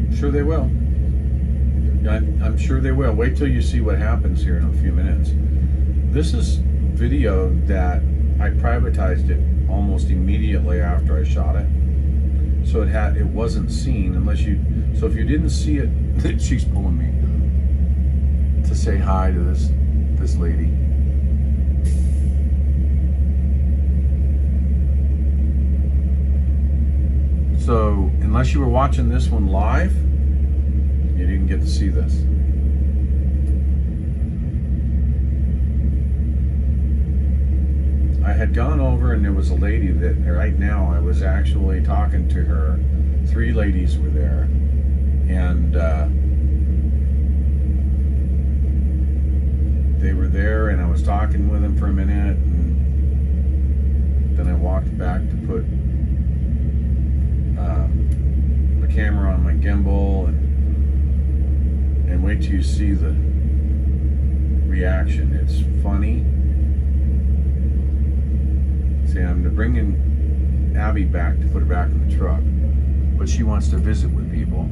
I'm sure they will. Yeah, I'm sure they will. Wait till you see what happens here in a few minutes. This is video that I privatized it almost immediately after I shot it, so it wasn't seen unless you So if you didn't see it, she's pulling me to say hi to this lady. So unless you were watching this one live, you didn't get to see this. I had gone over and there was a lady that right now I was actually talking to her. 3 ladies were there, and they were there and I was talking with them for a minute, and then I walked back to put the camera on my gimbal and wait till you see the reaction. It's funny. See, I'm bringing Abby back to put her back in the truck, but she wants to visit with people.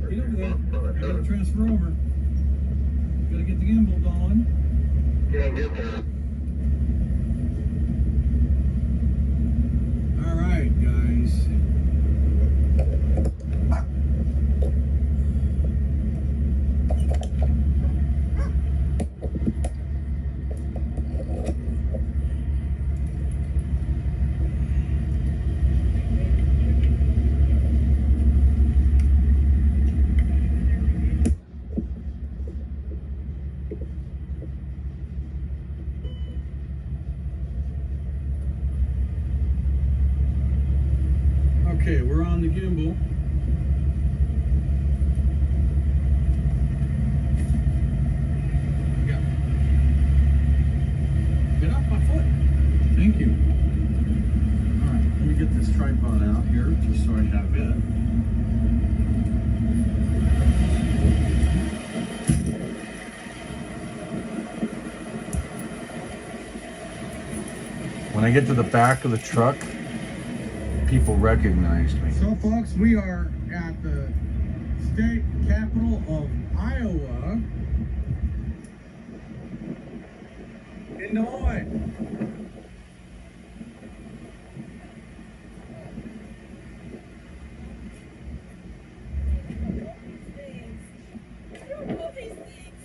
Get over there. Gotta transfer over. Gotta get the gimbal going. Yeah, get that. All right, guys. Okay, we're on the gimbal. Yeah. Get off my foot. Thank you. All right, let me get this tripod out here just so I have it. When I get to the back of the truck, people recognized me. So folks, we are at the state capital of Iowa, in Des Moines.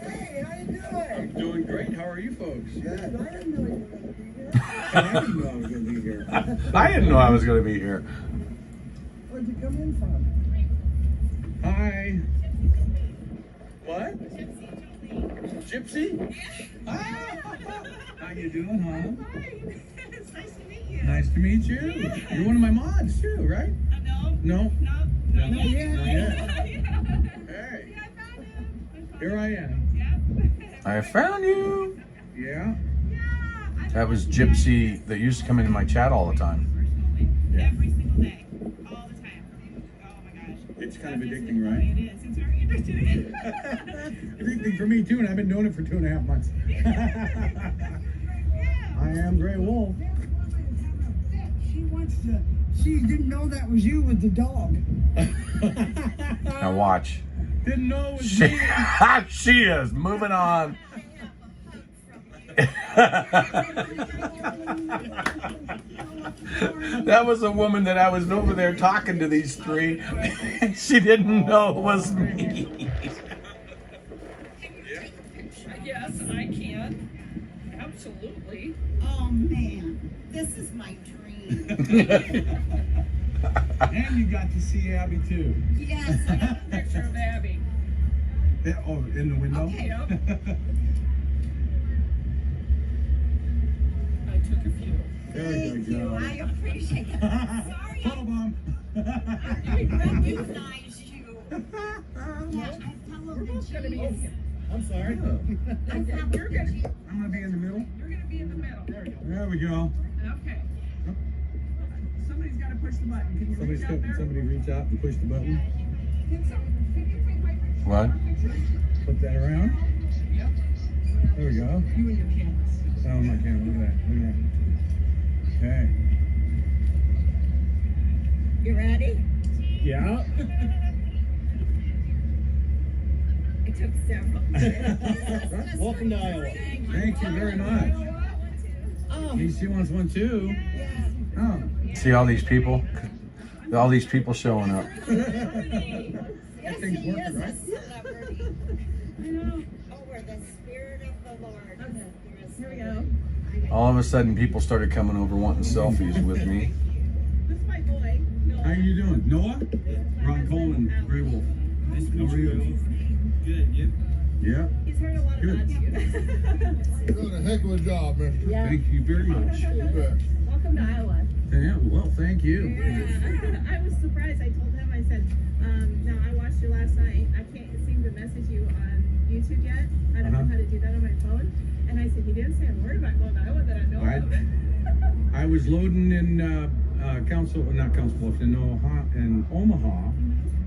Hey, how you doing? I'm doing great. How are you folks? Good. I didn't know you were going to be here. I didn't know I was going to be here. I didn't know I was going to be here. Where'd you come in from? Hi. What? Gypsy? Ah, how you doing, huh? Fine. It's nice to meet you. Nice to meet you. You're one of my mods too, right? No. No? No. No. Not yet. Not yet. Yeah. Hey, Yeah, I found him. here I am. Yeah. I found you. Yeah? That was Gypsy that used to come into my chat all the time. Yeah. Every single day. All the time. Oh my gosh. It's kind of addicting, right? It is. It's very interesting. Addicting for me too, and I've been doing it for 2.5 months. I am GreyWolf. She wants to. She didn't know that was you with the dog. Now watch. Didn't know it was She, me. she is moving on. That was a woman that I was over there talking to these 3, and she didn't know it was me. Yes, I can. Absolutely. Oh man, this is my dream. And you got to see Abby too. Yes. I got a picture of Abby. Yeah, oh, in the window? Okay. Yep. I took a few. Very Thank good you. job. I appreciate it. Sorry, Photobomb. I recognize you. Yeah, I follow We're the both gonna be in G's. here. I'm sorry. I follow You're the gonna. G's. I'm gonna be in the middle. You're gonna be in the middle. There we go. There we go. Okay. Somebody's got to push the button. Can you reach out there? Somebody reach out and push the button. Can you take my picture? What? Put that around. Yep. There we go. You and your cameras. Oh, my camera. Look at that. Look at that. Okay. You ready? Yeah. took several. Welcome to Iowa. Thank you very much. She wants one too. Oh. See all these people? All these people showing up. That thing's working, right? Celebrity. I know. Oh, we're the spirit of the Lord. Okay. Here we go. All of a sudden, people started coming over wanting selfies with me. This is my boy. How are you doing? Noah? Ron Coleman, GreyWolf. How are you? Good, you? Yeah. He's heard a lot Good. about you. You're doing a heck of a job, mister. Yeah. Thank you very much. Welcome to Iowa. Yeah, well, thank you. I was surprised. I told him, I said, no, I watched you last night. I can't seem to message you on YouTube yet. I don't know how to do that on my phone. And I said, he didn't say a word about going to Iowa that I know of. I was loading in in Omaha,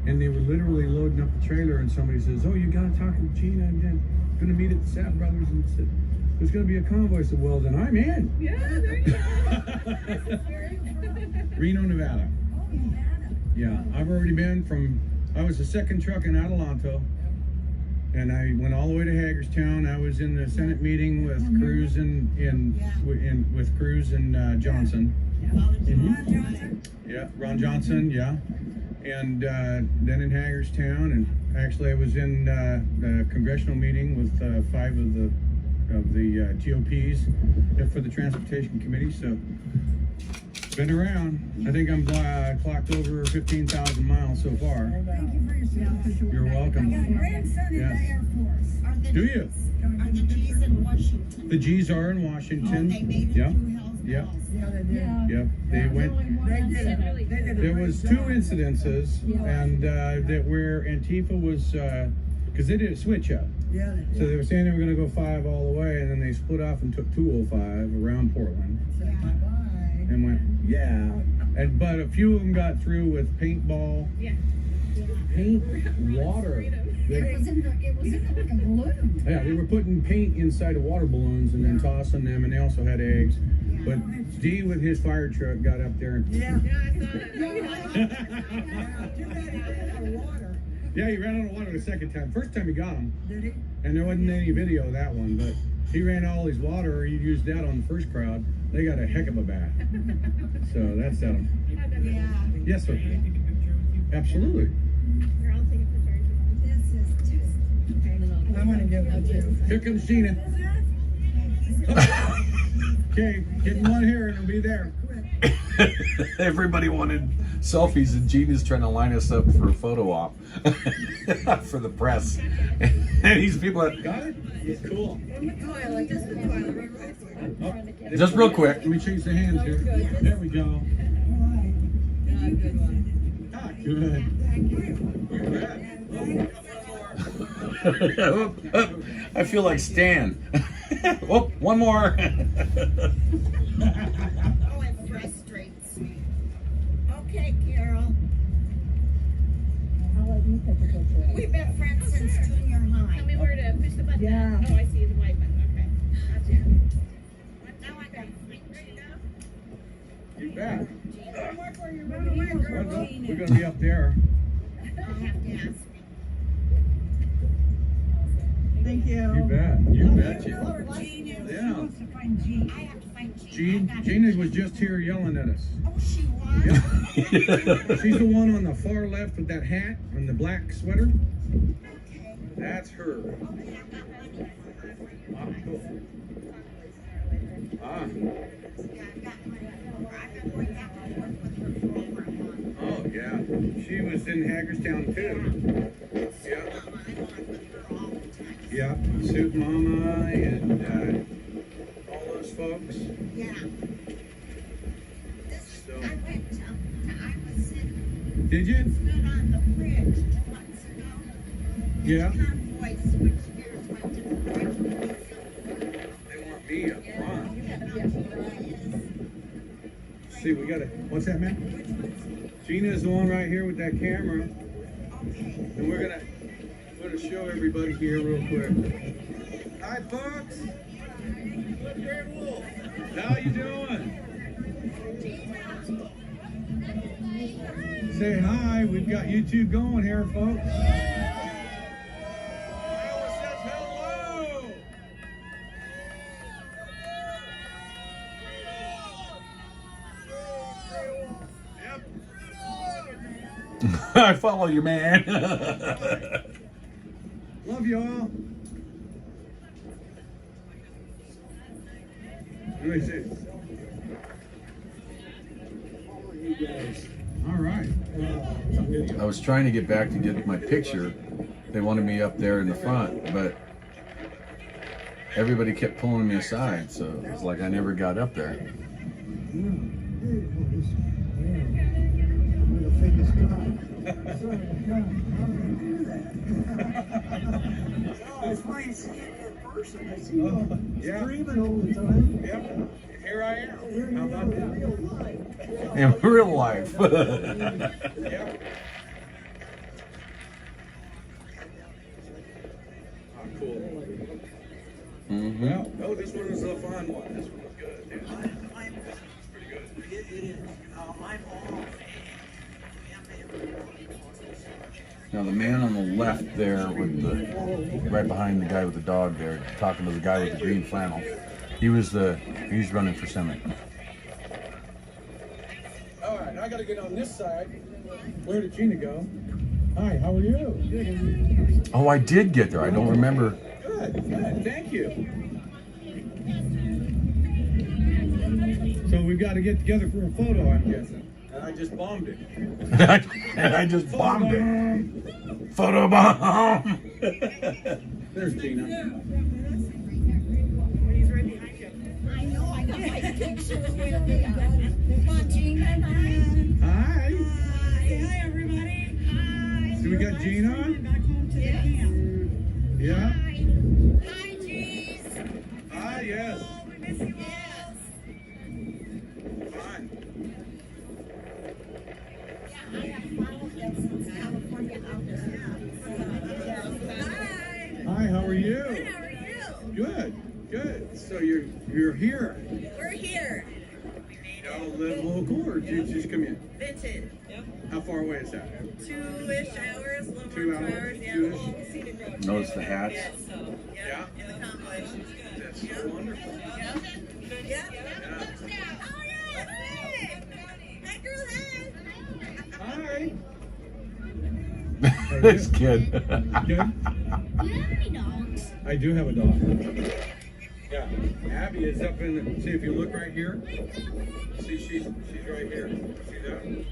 and they were literally loading up the trailer, and somebody says, "Oh, you gotta talk to Gina, and then gonna meet at the Sapp Brothers," and said, "There's gonna be a convoy." I said, "Well, then I'm in." Yeah, there you go. Reno, Nevada. Yeah, I've already been I was the second truck in Adelanto, and I went all the way to Hagerstown. I was in the Senate meeting with Cruz and Johnson. Yeah, Ron Johnson, yeah. And then in Hagerstown, and actually I was in the congressional meeting with 5 of the GOPs for the Transportation Committee. So been around. I think I'm clocked over 15,000 miles so far. Thank you for your service. You're welcome. I got a grandson in the Air Force. Do you? Are the G's in Washington? The G's are in Washington. They made it Yep. through Hell's Yep. Bells. Yeah, they did. Yep. They went. They did it. They did a There great was job. 2 incidences, and that where Antifa was, because they did a switch up. Yeah, they did. So they were saying they were going to go 5 all the way, and then they split off and took 205 around Portland, Said bye-bye. and went, yeah. But a few of them got through with paintball, paint, water. It was in like a balloon. Yeah, they were putting paint inside of water balloons and then tossing them, and they also had eggs. But D with his fire truck got up there and Yeah. yeah, he ran out of water the second time. First time he got them, Did he? and there wasn't any video of that one, but he ran all his water. He used that on the first crowd. They got a heck of a bath. So that's them. Yes, sir. Absolutely. Here, I'll take a picture. This is just. I'm gonna give it to you. Here comes Gina. Okay, getting one here and it'll be there. Everybody wanted selfies, and Gina's trying to line us up for a photo op for the press. And these people are, Got it? It's cool. just real quick. Let me change the hands here. There we go. Ah, good. I feel like Stan. Oh, one more. Oh, it frustrates me. Okay, Carol. I'll let you take a picture. We've been friends since junior high. Tell me where to push the button. Yeah. Oh, I see the white button. Okay. Gotcha. Now I got You bet. We're We're going to be up there. I'll have to ask. Thank you. You bet. You bet. Yeah. Yeah. Wants to find Jean. I have to find Gina. Gina was just here yelling at us. Oh, she was? Yeah. She's the one on the far left with that hat and the black sweater. Okay. That's her. Okay, I've got money. Ah, cool. Ah. Yeah, I've got money. I've been going back and forth with her for over a month. Oh, yeah. She was in Hagerstown, too. Yeah. I'm on with her all the time. Yeah. Soup Mama and all those folks. Yeah. So. I went to Iowa City. Did you? Stood on the bridge 2 months ago. Yeah. Convoy switched gears, went to the bridge. They want me up front. See, we got to. What's that, man? Gina's the one right here with that camera. And we're gonna show everybody here real quick. Hi, folks. How you doing? Say hi. We've got you two going here, folks. I follow you, man. Love you all. Let me see. All right. I was trying to get back to get my picture. They wanted me up there in the front, but everybody kept pulling me aside, so it was like I never got up there. It's funny seeing you in person. I see you streaming all the time. Yep. Here I am. How about that? In real life. In real life. Yeah. Oh, cool. Well, no, this one was a fun one. This one was good. Yeah. It's pretty good. It is. I'm all. Now the man on the left there with the, right behind the guy with the dog there, talking to the guy with the green flannel, he's running for Senate. All right, I got to get on this side. Where did Gina go? Hi, how are you? Good. Oh, I did get there. I don't remember. Good, good. Thank you. So we've got to get together for a photo, I'm guessing. And I just bombed it. And I just bombed it. Photo bomb. There's Gina. He's right behind you. I know. I got my picture with me. Come on, Gina. Hi. Say hi, everybody. Hi. So we got Gina. Back home to the camp. Yeah. Hi, Jeez. Ah, yes. Oh, we miss you all. Fine. I have followed them since California out there. Hi, how are you? Good, how are you? Good, good. So you're here. We're here. Y'all live local, or did you just come in? Vintage. Yep. How far away is that? 2-ish hours, a little 2 more 2 hours, hours, yeah. 2-ish? Scenic road. Notice the hats. Yeah, so, Yeah? in the Convoy. That's so wonderful. Yep. Yep. Oh, yeah. Hey. Hi, girl. Hi. Hi. This kid. Good? Do you have any dogs? I do have a dog. Yeah. Abby is up in, see if you look right here. See, she's right here. See that?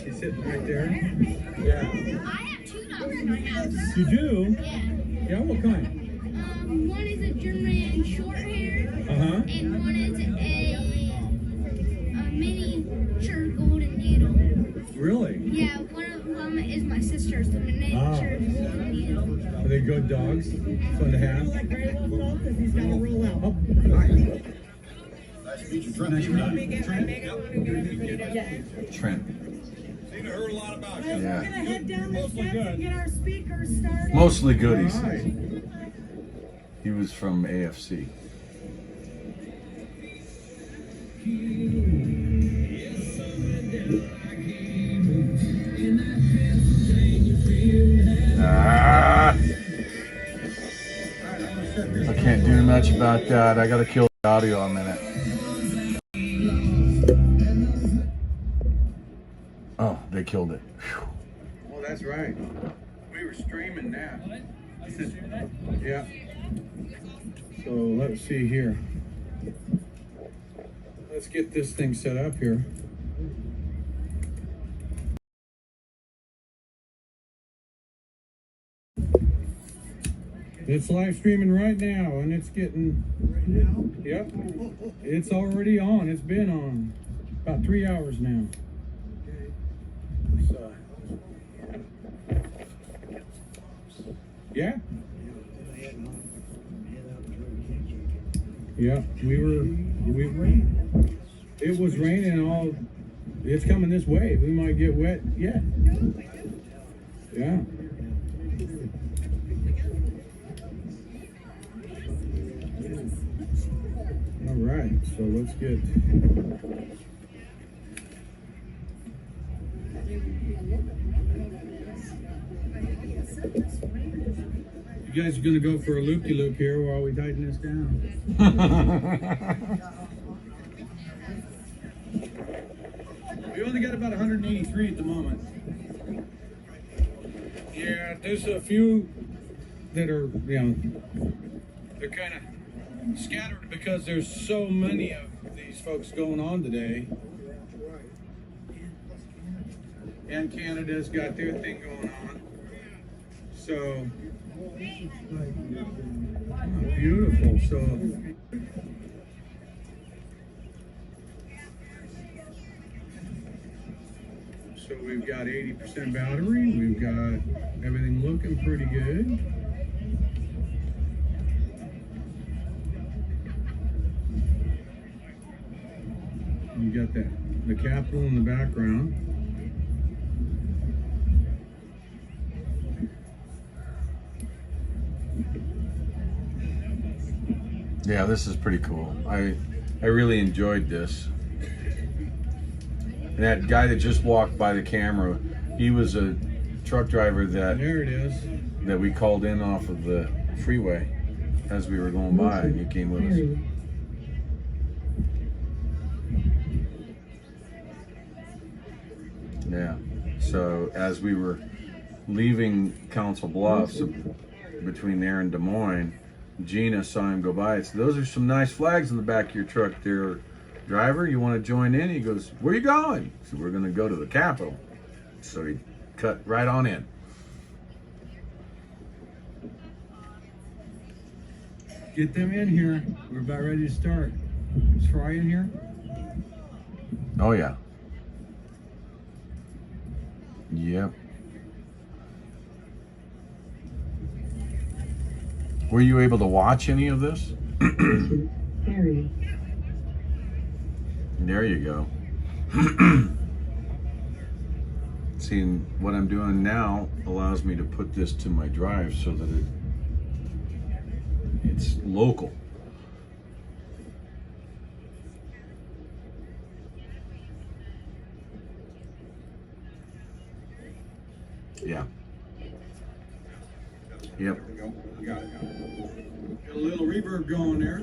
She's sitting right there. Yeah. I have 2 dogs in my house. You do? Yeah. Yeah, what kind? One is a German short hair, Uh-huh. and one is a miniature golden doodle. Really? Yeah, one of them is my sister's, the miniature golden doodle. Are they good dogs? Fun to have? Like GreyWolf because he's got to roll out. Oh, hi. Nice to meet you, Trent. Nice to meet you. Trent. Seen and heard a lot about you. We're Yeah. going to head down the Mostly steps good. and get our speakers started. Mostly good, he All says. right. He was from AFC. I can't do much about that. I gotta kill the audio a minute. Oh, they killed it. Whew. Oh, that's right. We were streaming that. Yeah. So let's see here. Let's get this thing set up here. It's live streaming right now, and it's getting. Right now? Yep. It's already on. It's been on about 3 hours now. Okay. So. Yeah. Yeah, it was raining all, it's coming this way. We might get wet yet. Yeah. All right, so let's get. You guys are gonna go for a loop-de-loop here while we tighten this down. You only got about 183 at the moment. Yeah, there's a few that are, you know, they're kind of scattered because there's so many of these folks going on today. And Canada's got their thing going on. So, beautiful. So we've got 80% battery. We've got everything looking pretty good. You got the Capitol in the background. Yeah, this is pretty cool. I really enjoyed this. And that guy that just walked by the camera, he was a truck driver that that we called in off of the freeway as we were going by, and he came with us. Yeah. So as we were leaving Council Bluffs, between there and Des Moines, Gina saw him go by and said, "Those are some nice flags in the back of your truck there, driver. You want to join in?" He goes, "Where you going?" So we're going to go to the Capitol. So he cut right on in. Get them in here. We're about ready to start. Is Fry in here? Oh yeah. Yep. Were you able to watch any of this? There you go. Seeing what I'm doing now allows me to put this to my drive so that it's local. Yeah. Yep. Got a little reverb going there.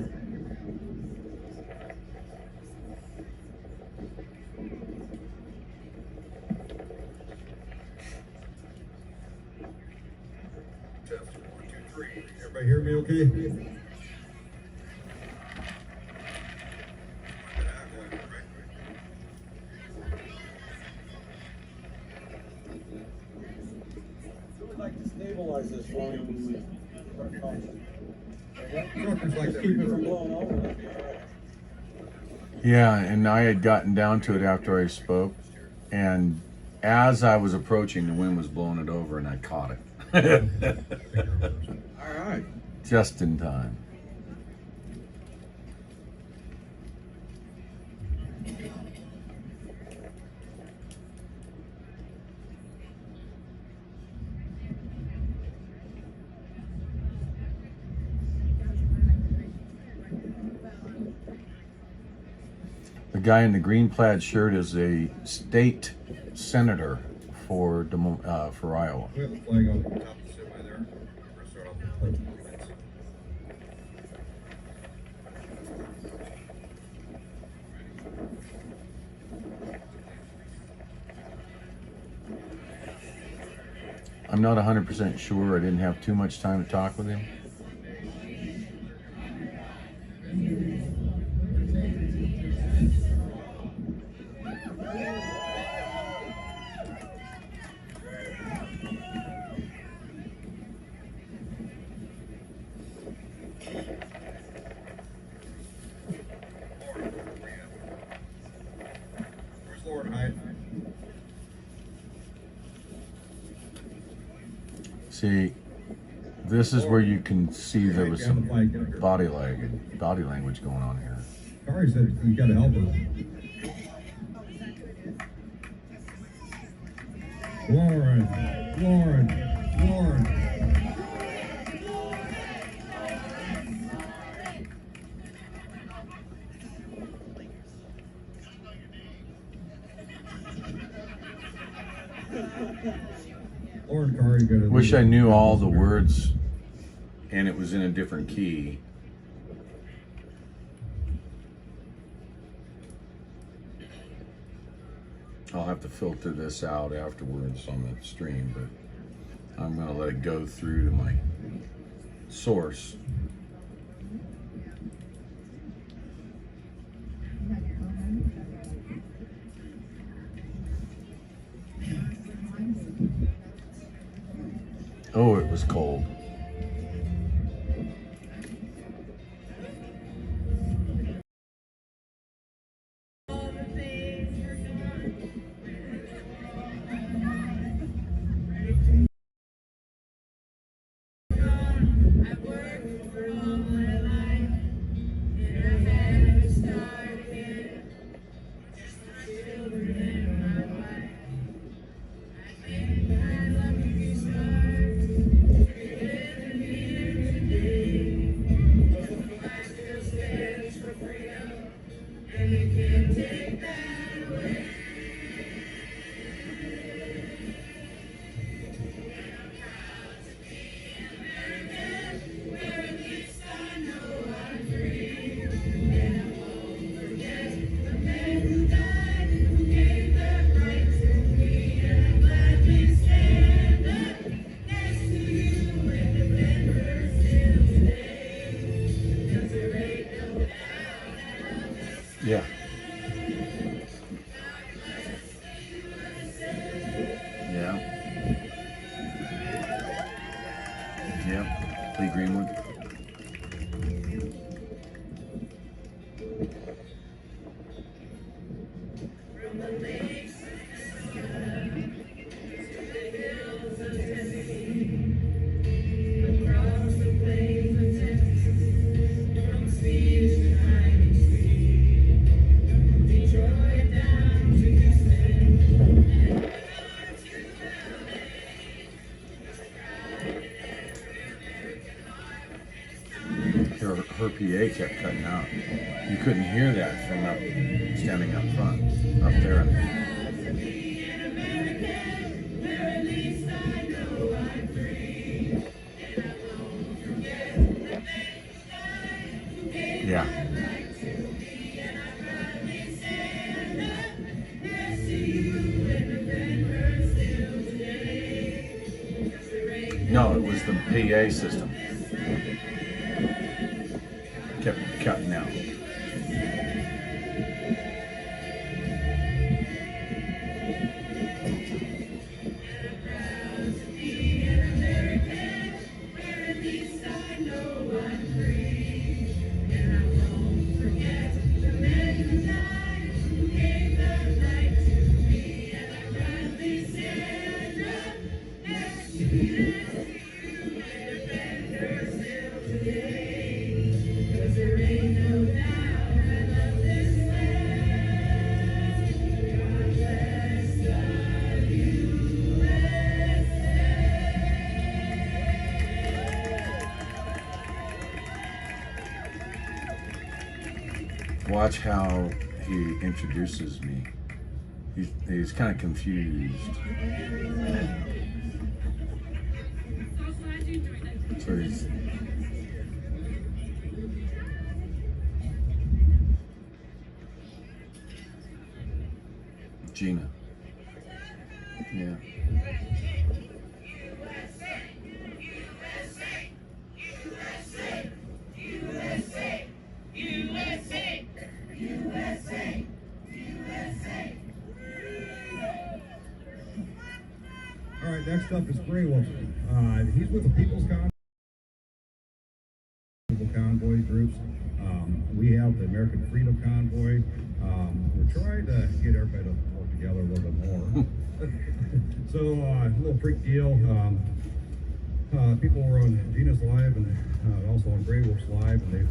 Test 1, 2, 3. Everybody hear me okay? Stabilize this for you when we start talking. Just keep it from blowing over. Yeah, and I had gotten down to it after I spoke, and as I was approaching, the wind was blowing it over, and I caught it. All right. Just in time. The guy in the green plaid shirt is a state senator for Iowa. We have a flag on the top of the semi there. We're going to start off with pledge of allegiance. I'm not 100% sure. I didn't have too much time to talk with him. Where's Lauren Hyde? See, this is where you can see there was some body language going on here. Kari said you got to help her. Lauren. Wish I knew all the words and it was in a different key. I'll have to filter this out afterwards on the stream, but I'm going to let it go through to my source. Oh, it was cold. Yeah. Yeah. Yeah. Lee Greenwood. Her PA kept cutting out. You couldn't hear that from up standing up front, up there. Yeah. No, it was the PA system. Kept cutting out. Watch how he introduces me. He's kind of confused. So he's Gina. Yeah. All right, next up is GreyWolf. He's with the People's Convoy groups. We have the American Freedom Convoy. We're trying to get everybody to work together a little bit more. So, a little freak deal. People were on Gina's Live and also on GreyWolf's Live, and they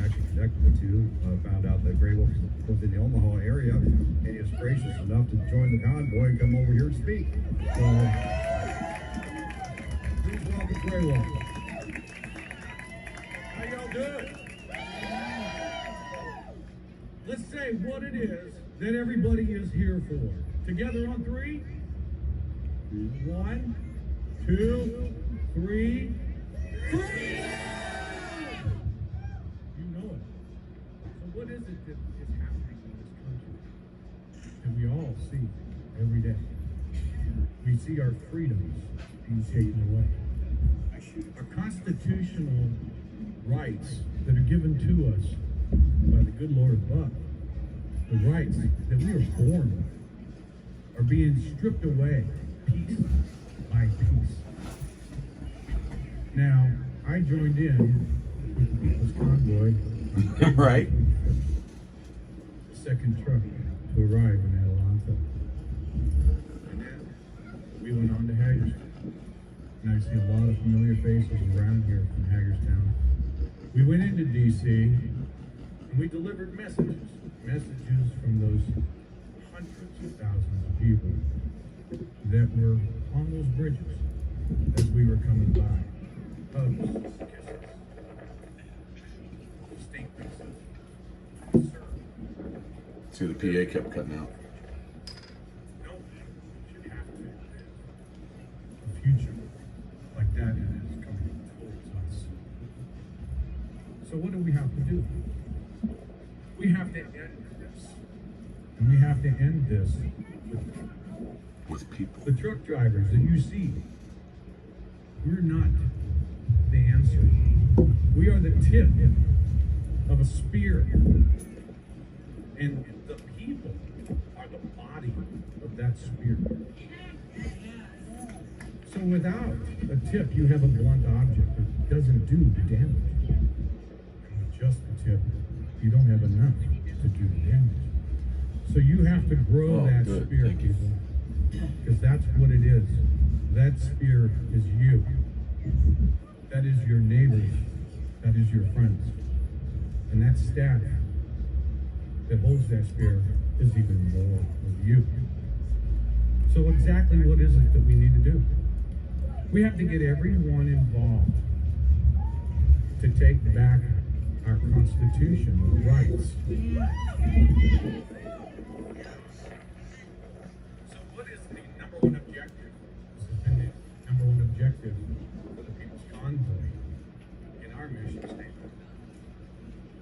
actually connected the two. Found out that GreyWolf was in the Omaha area, and he was gracious enough to join the convoy and come over here to speak. So, please welcome GreyWolf. How y'all doing? Let's say what it is that everybody is here for. Together on three. 1, 2, 3. Freedom! You know it. So what is it that is happening in this country? And we all see every day. We see our freedoms being taken away. Our constitutional rights that are given to us by the good Lord above, the rights that we are born with, are being stripped away piece by piece. Now, I joined in with the People's Convoy. Right. The second truck to arrive in Atlanta. And then we went on to Hagerstown. And I see a lot of familiar faces around here from Hagerstown. We went into DC and we delivered messages from those hundreds of thousands of people that were on those bridges as we were coming by. Hugs, kisses, statements of concern. See, the PA kept cutting out. No one should have to live a future like that is coming towards us. So what do we have to do? We have to end this. And we have to end this with people. The truck drivers that you see, we're not the answer. We are the tip of a spear. And the people are the body of that spear. So without a tip, you have a blunt object that doesn't do the damage. And with just the tip, you don't have enough to do the damage. So you have to grow that spear, people. Because that's what it is. That spear is you. That is your neighbors. That is your friends. And that staff that holds that spear is even more of you. So exactly what is it that we need to do? We have to get everyone involved to take back our constitutional rights. So what is the number one objective? This has been the number one objective for the People's Convoy in our mission statement.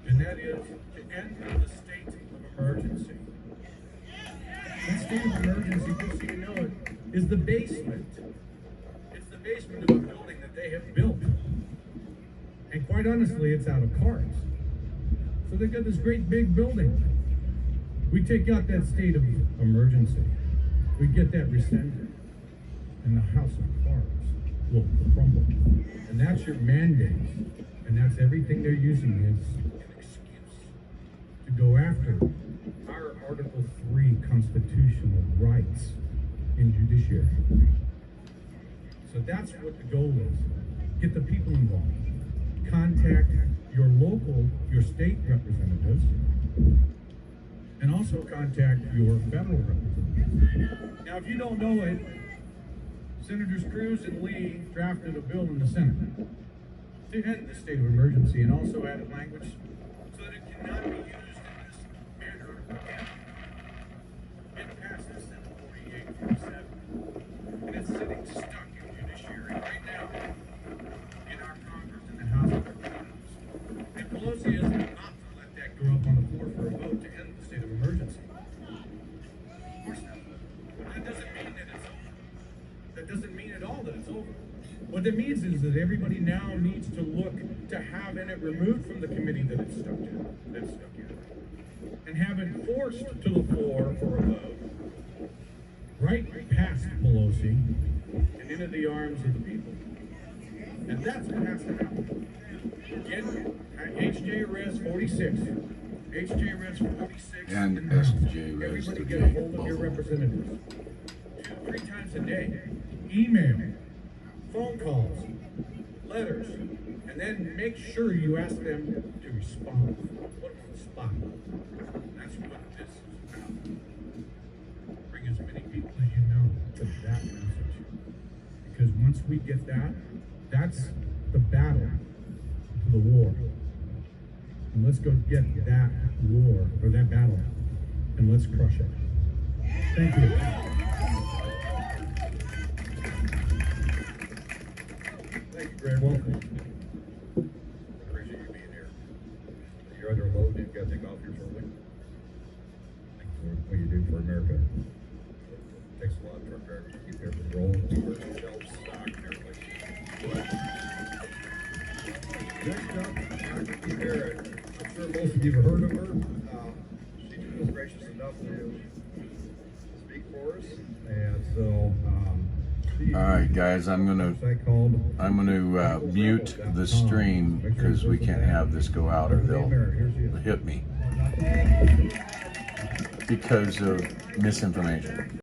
And that is to end the state of emergency. The state of emergency, just so you know it, is the basement. It's the basement of a building that they have built. And quite honestly, it's out of cards. So they've got this great big building. We take out that state of emergency. We get that rescinded. And the house of cards will crumble. And that's your mandate. And that's everything they're using as an excuse to go after our Article 3 constitutional rights in judiciary. So that's what the goal is. Get the people involved. Contact your local, your state representatives, and also contact your federal representatives. Now, if you don't know it, Senators Cruz and Lee drafted a bill in the Senate to end the state of emergency and also added language so that it cannot be used in this manner again. It passed the Senate 48-47, and it's sitting stuck in judiciary right now in our Congress, in the House of Representatives. And Pelosi is not to let that go up on the floor for a vote to end the state of emergency. Of course not. That doesn't mean that it's over. That doesn't mean at all that it's over. What that means is that everybody now needs to look to having it removed from the committee that it's stuck in, and have it forced to the floor for a vote, right past Pelosi and into the arms of the people. And that's what has to happen. Get HJ Res 46, HJ Res 46, and SJ Res everybody 38. get a hold of your representatives 2-3 times a day. Email, phone calls, letters, and then make sure you ask them to respond. Put them on the spot. That's what this is about. Bring as many people as you know to that message. Because once we get that, that's the battle to the war. And let's go get that war, or that battle, and let's crush it. Thank you. Thank you, GreyWolf. Appreciate you being here. You're under load and you've got to take off here shortly. Thank you for what you do for America. Next up, Dr. Barrett. I'm sure most of you have heard of her. She was gracious enough to speak for us, and so. All right, guys, I'm gonna mute the stream because we can't have this go out or they'll hit me because of misinformation.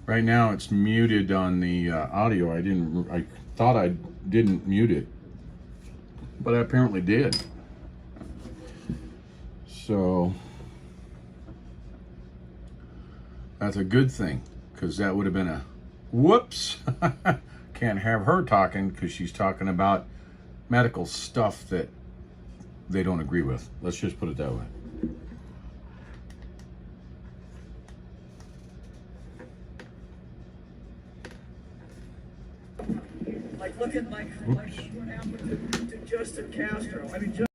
Right now it's muted on the audio. I thought I didn't mute it, but I apparently did. So that's a good thing, because that would have been a whoops. Can't have her talking because she's talking about medical stuff that they don't agree with. Let's just put it that way. Like, look at like what happened to Justin Castro. I mean,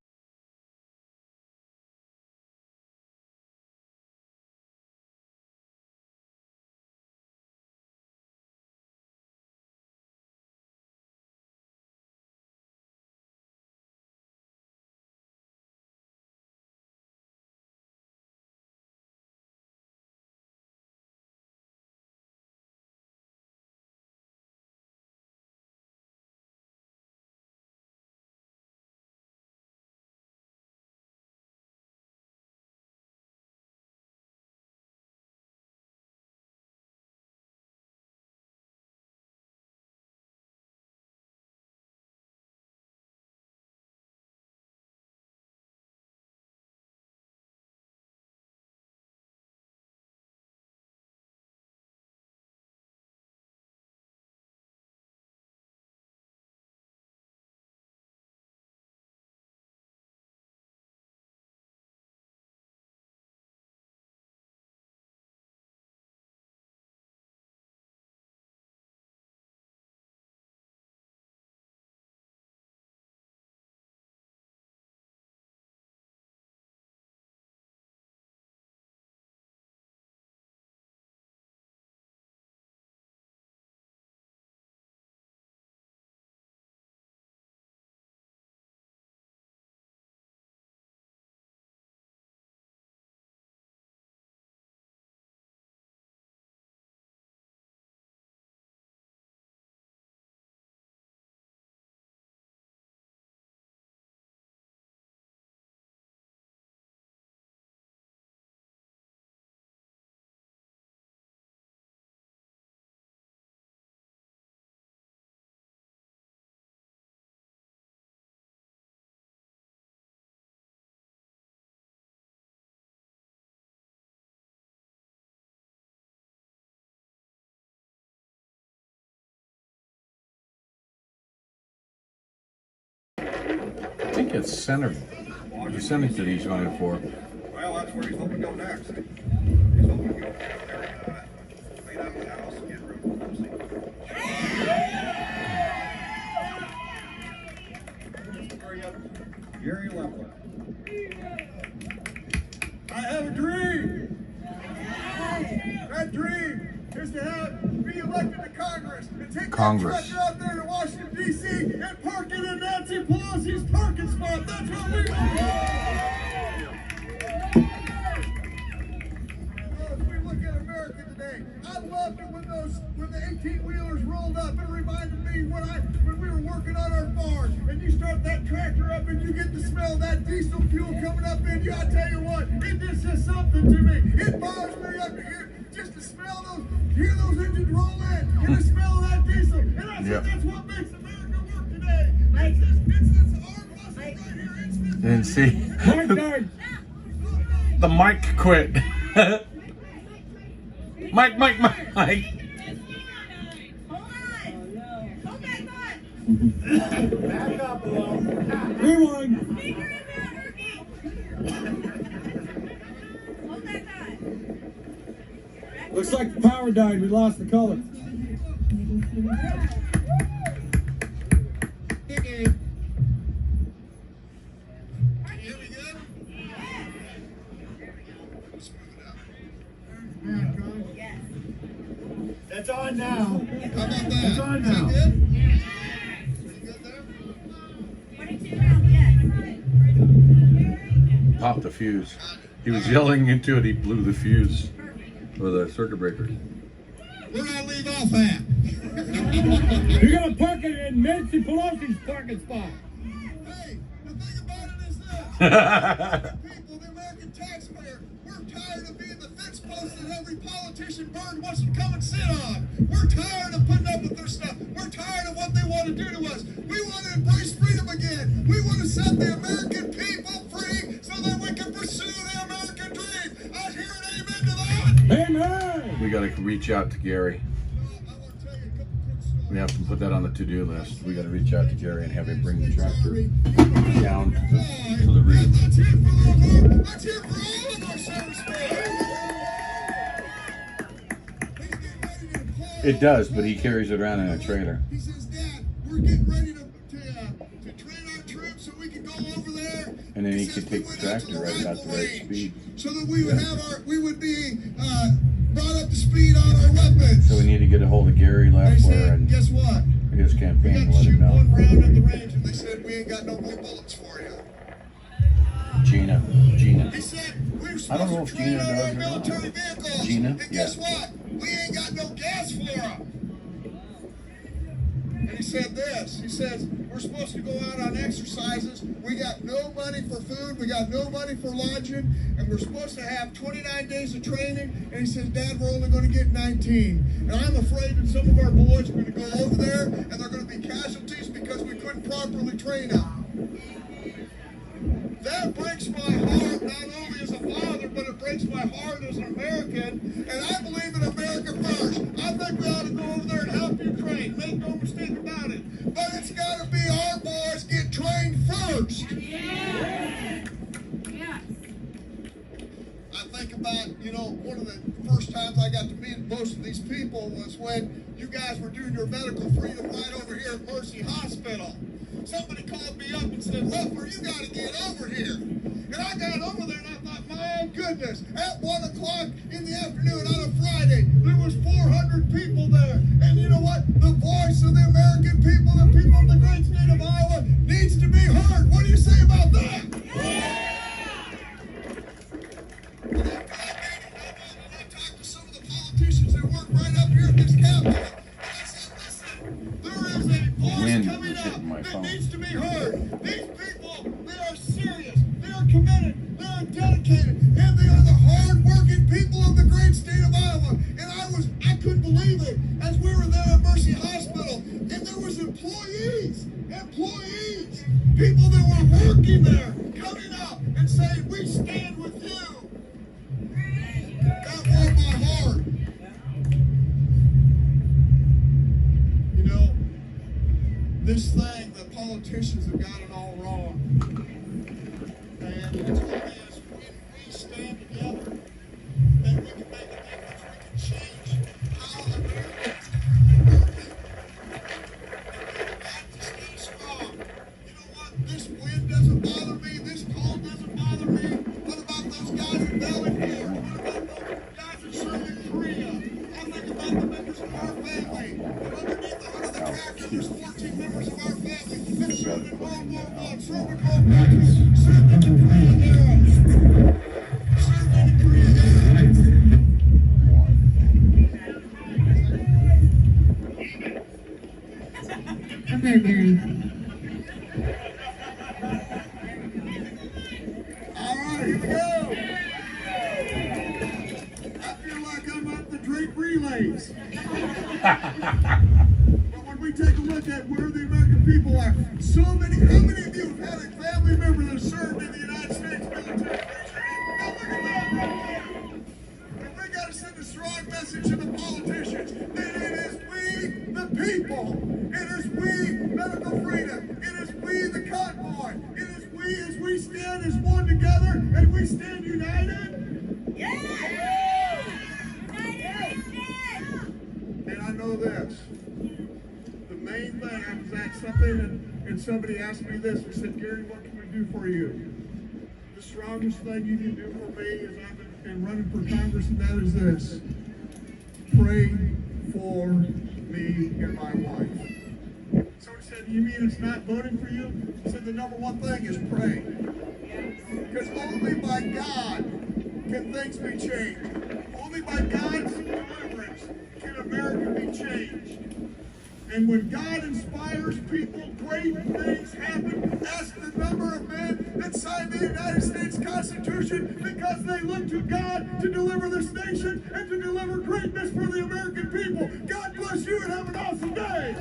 think it's center. The center that he's going for. Well, that's where he's hoping to go next. He's hoping to go there and clean out the house and get rid of the Gary Leffler. I have a dream. That dream is to have be elected to Congress and take Congress. that tractor out there to Washington, D.C. and park it in Nancy Pelosi's parking spot. That's what we want. As we look at America today, I loved it when the 18-wheelers rolled up. It reminded me when we were working on our farm, and you start that tractor up and you get the smell of that diesel fuel coming up in you. I tell you what, it just says something to me. It bothers me up to here just to smell hear those engines roll in, and the smell of that diesel. And I said that's what makes America work today. It's our buses right here. Didn't see. The mic quit. Mike. Back up a little. Rewind. Looks like the power died. We lost the color. It's on now. How about that? It's on now. Popped the fuse. He was yelling into it. He blew the fuse for the circuit breaker. Where do I leave off at? You're gonna park it in Nancy Pelosi's parking spot. Hey, the thing about it is this. People, the American taxpayer, we're tired of being the fence post that every politician bird wants to come and sit on. We're tired of putting up with their stuff. We're tired of what they want to do to us. We want to embrace freedom again. We want to set the American people free so that we can pursue the American dream. I hear an amen to that. Amen. We got to reach out to Gary. We have to put that on the to-do list. We got to reach out to Gary and have him bring the tractor down to the reef. Let's hear for all of our service It does, but he carries it around in a trailer. He says, Dad, we're getting ready to train our troops so we can go over there. And then he could take the tractor right out to right speed. So that we would be brought up to speed on our weapons. So we need to get a hold of Gary Leffler and guess what? His campaign and let him know. One round at the range, and they said we ain't got no more bullets for you. Gina. He said we were I don't know supposed if to train Gina on our does or military not. vehicles. Gina? And guess what? We ain't got no gas for them. And he said this. He says, we're supposed to go out on exercises. We got no money for food. We got no money for lodging. And we're supposed to have 29 days of training. And he says, Dad, we're only going to get 19. And I'm afraid that some of our boys are going to go over there and they're going to be casualties because we couldn't properly train them. That breaks my heart, not only as a father, but it breaks my heart as an American. And I believe in America first. I think we ought to go over there and help you train. Make no mistake about it. But it's got to be our boys get trained first. Yeah. Yeah. I think about, one of the first times I got to meet most of these people was when you guys were doing your medical freedom right over here at Mercy Hospital. Somebody called me up and said, Leffler, you got to get over here. And I got over there and I thought, my goodness, at 1 o'clock in the afternoon on a Friday, there was 400 people there. And you know what? The voice of the American people, the people of the great state of Iowa, needs to be heard. What do you say about that? Yeah! And I talked to some of the politicians that work right up here at this Capitol. There is a voice coming up that needs to be heard. These people, they are serious, they are committed, they are dedicated, and they are the hard-working people of the great state of Iowa. And I couldn't believe it as we were there at Mercy Hospital, and there was employees, people that were working there, coming up and saying, we stand with you. That warmed my heart. This thing, the politicians have got it all wrong. And it's only as when we stand together that we can make a difference. We can change how Americans have to stay strong. You know what? This wind doesn't bother me. This cold doesn't bother me. What about those guys in Bellingham? What about those guys in Southern Korea? I think about the members of our family. And underneath the hood of the tractor, there's 14 members of our family that served in World War I, served in World War II, served in the Korean era. Served in the Korean era. Okay, Mary. All right, here we go. I feel like I'm at the Drake relays. But when we take a look at where the American people are, so many, how many of you have had a family member that served in the United States military? Now look at that. And we got to send a strong message to the politicians that it is we, the people. It is we, medical freedom. It is we, the convoy. It is we as we stand as one together and we stand united. Yeah! And I know this. The main thing, I was at something and somebody asked me this. They said, Gary, what can we do for you? The strongest thing you can do for me is I've been running for Congress, and that is this. Pray for me and my wife. Somebody said, you mean it's not voting for you? I said, the number one thing is pray. Because only by God can things be changed. Only by God's deliverance can America be changed. And when God inspires people, great things happen. Ask the number of men that signed the United States Constitution because they look to God to deliver this nation and to deliver greatness for the American people. God bless you and have an awesome day.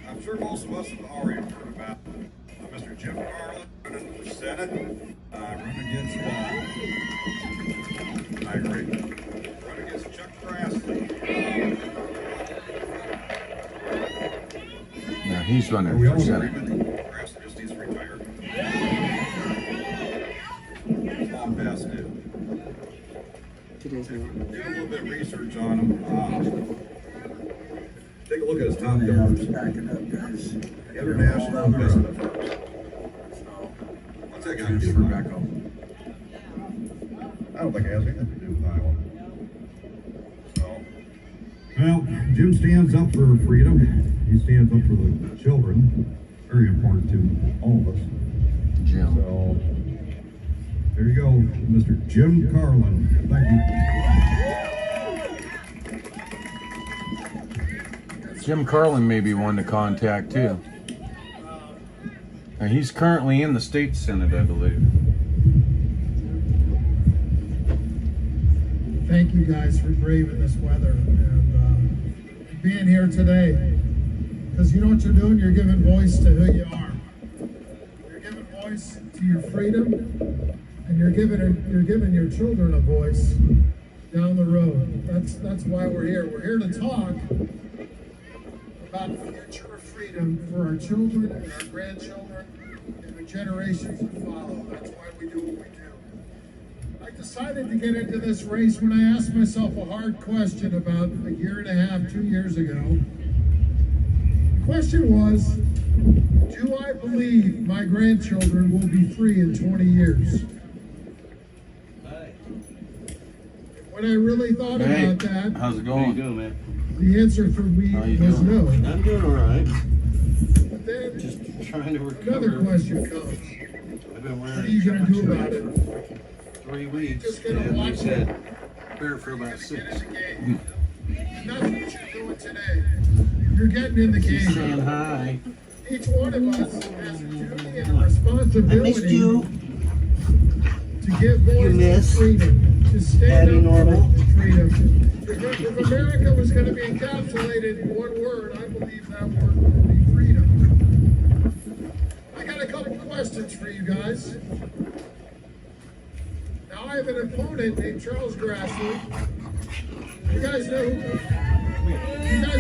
I'm sure most of us have already heard about Mr. Jim Carlin running for Senate, running against, I agree, running against Chuck Grassley. Now he's running We for all Senate. agree that Grassley just needs to retire. Long past due. Today's not. Did a little bit of research on him. Take a look at his top numbers. International investment firms. What's that got to do with Iowa? I don't think it has anything to do with Iowa. So, well, Jim stands up for freedom. He stands up for the children. Very important to all of us. Jim. So, there you go, Mr. Jim Carlin. Thank you. Jim Carlin may be one to contact too. And he's currently in the state Senate, I believe. Thank you guys for braving this weather and being here today. Because you know what you're doing? You're giving voice to who you are. You're giving voice to your freedom, and you're giving your children a voice down the road. That's why we're here. We're here to talk about the future of freedom for our children and our grandchildren and the generations that follow. That's why we do what we do. I decided to get into this race when I asked myself a hard question about a year and a half, 2 years ago. The question was, do I believe my grandchildren will be free in 20 years? When I really thought about that, How's it going? How you doing, man? The answer for me was no. I'm doing all right. But then Just trying to recover. another question comes. I've been wearing What are you going to do about it? 3 weeks. Just gonna And watch they said, wear it for about 6. That's what you're doing today. You're getting in the She's game. saying hi. Each one of us has a duty and a responsibility I missed you. to give voice to miss freedom, to stand Patty up Normal. for freedom, Because if America was going to be encapsulated in one word, I believe that word would be freedom. I got a couple questions for you guys. Now I have an opponent named Charles Grassley. You guys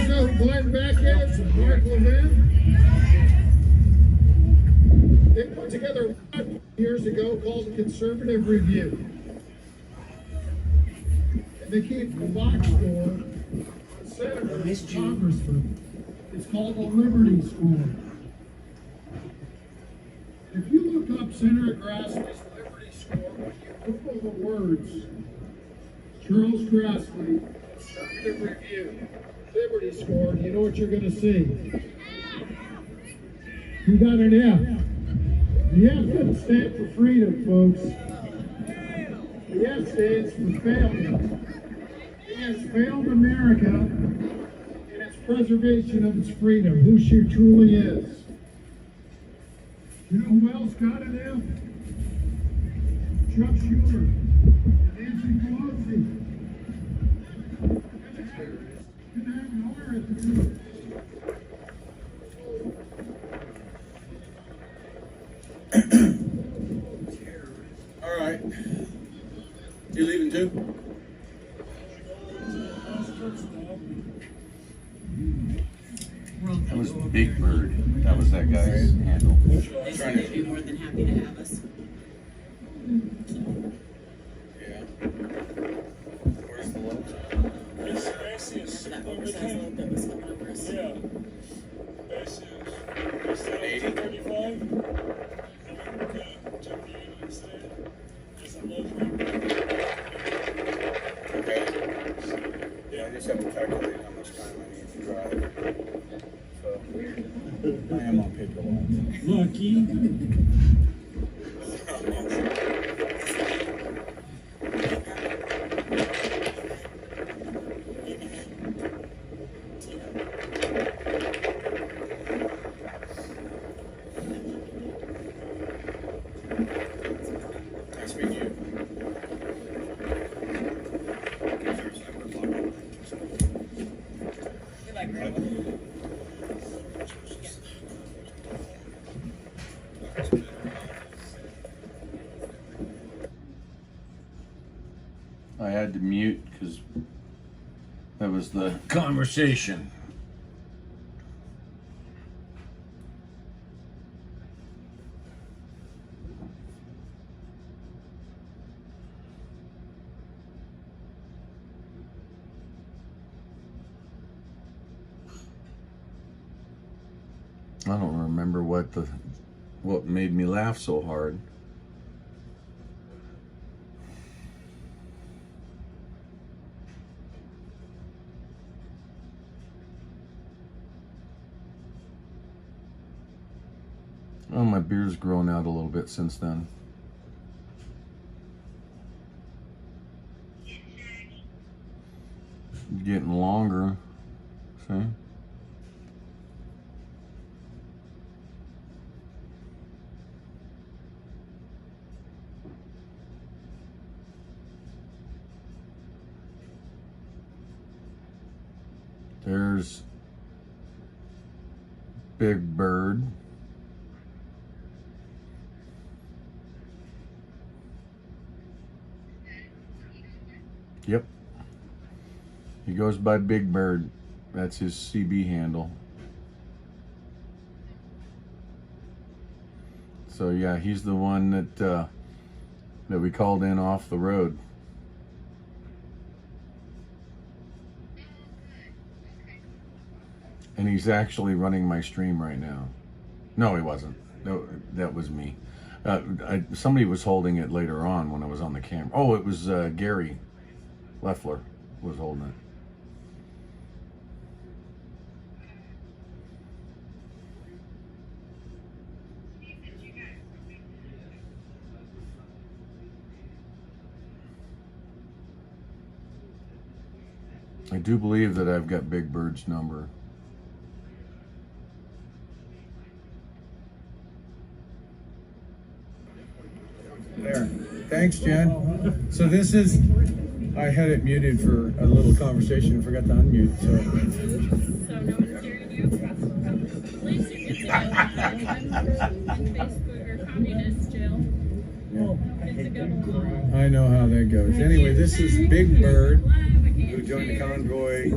know who Glenn Beck is and Mark Levin? They put together years ago called Conservative Review. And they keep the box score of senators and congressmen. It's called the Liberty Score. If you look up Senator Grassley's Liberty Score, when you Google the words Charles Grassley, Conservative Review, Liberty Score, you know what you're going to see? You got an F. The F doesn't stand for freedom, folks. The F stands for failure. He has failed America in its preservation of its freedom, who she truly is. You know who else got an F? Chuck Schumer and Nancy Pelosi. Couldn't have an R at the end. All right. You leaving too? That was Big Bird. That was that guy's handle. They said they'd be more than happy to have us. Yeah. Where's the logo? That oversized logo that was coming over us. Yeah. This is 180. Okay. Yeah, I just have to calculate how much time I need to drive. So, I am on paper loans. Lucky. Nice to meet you. I had to mute because that was the conversation. I don't remember what made me laugh so hard. Oh, my beard's grown out a little bit since then. Getting longer, see? There's Big Bird. Yep. He goes by Big Bird. That's his CB handle. So yeah, he's the one that we called in off the road. And he's actually running my stream right now. No, he wasn't. No, that was me. Somebody was holding it later on when I was on the camera. Oh, it was Gary Leffler was holding it. I do believe that I've got Big Bird's number. There. Thanks, Jen. So this is I had it muted for a little conversation and forgot to unmute. So no one's hearing you. At least you get to go Facebook or communist jail. Get to go to law. I know how that goes. Anyway, this is Big Bird, who joined the convoy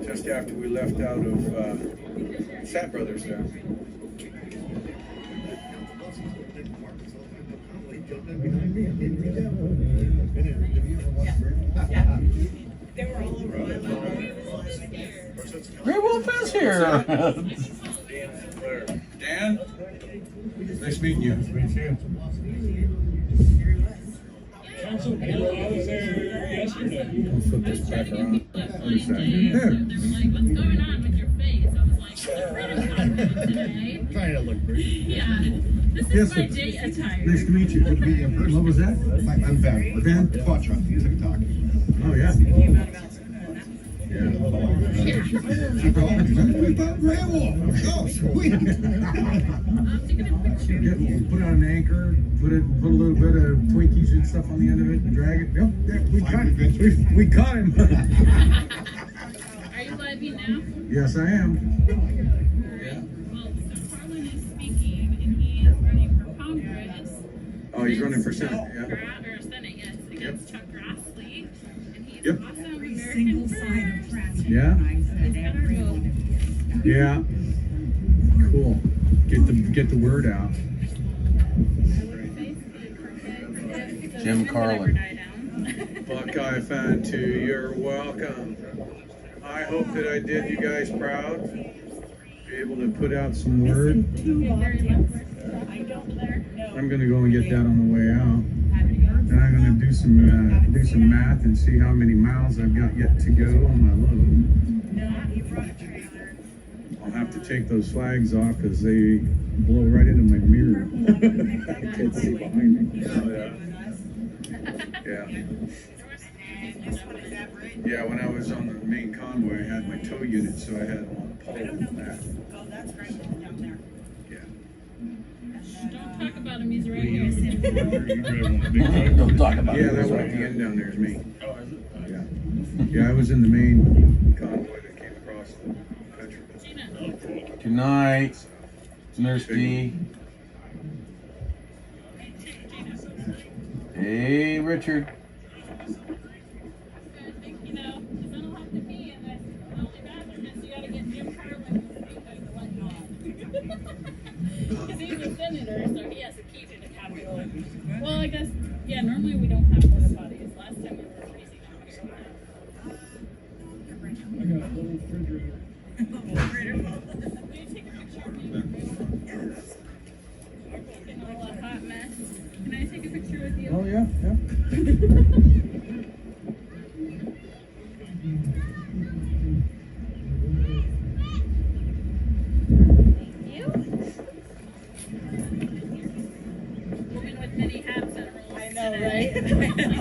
just after we left out of Sat Brothers there. They were all over my GreyWolf is here. Dan, nice meeting you. Nice meeting you. I'll flip this back around. What is that? There. What's going on with your face? I was like, today. Trying to look pretty. Yeah. This is my date attire. Nice to meet you. Good to meet you in person. What was that? I'm Ben. Ben? Quattro. Music talk. Oh, yeah. She called me about GreyWolf. Oh, sweet. Put on an anchor, put a little bit of Twinkies and stuff on the end of it, and drag it. Yep, there, we caught him. Are you live now? Yes, I am. Yeah. Well, so Harlan is speaking, and he is running for Congress. Oh, he's running for Senate, yeah. Or Senate, yes, against Chuck Grassley. And he's Yep. awesome American first. Yeah? He's got our vote. Yeah. Cool. Get the word out. Jim Carlin. Buckeye fan 2, you're welcome. I hope that I did you guys proud. Be able to put out some word. I'm gonna go and get that on the way out. And I'm gonna do some math and see how many miles I've got yet to go on my load. I'll have to take those flags off because they blow right into my mirror. I can't see behind me. Yeah. Yeah, when I was on the main convoy, I had my tow unit, so I had them on pole and that. Oh, that's great. Down there. Yeah. Don't talk about him, he's right here. Don't talk about Yeah, it. that one at the end down there is me. Yeah. Yeah, I was in the main convoy that came across the country. Good night, Nurse D. Hey, Richard. You know, because then I'll have to pee, and the only bathroom is you gotta get Jim Carlin to let you on. Because he's a senator, so he has a key to the Capitol. Well, I guess, yeah, normally we don't have porta potties. Last time we were freezing out here. I got a little refrigerator. Will you take a picture of me? Yes. In all that hot mess. Can I take a picture with you? Oh, yeah, yeah. Woman with many hats and roles. I know, right? I know. I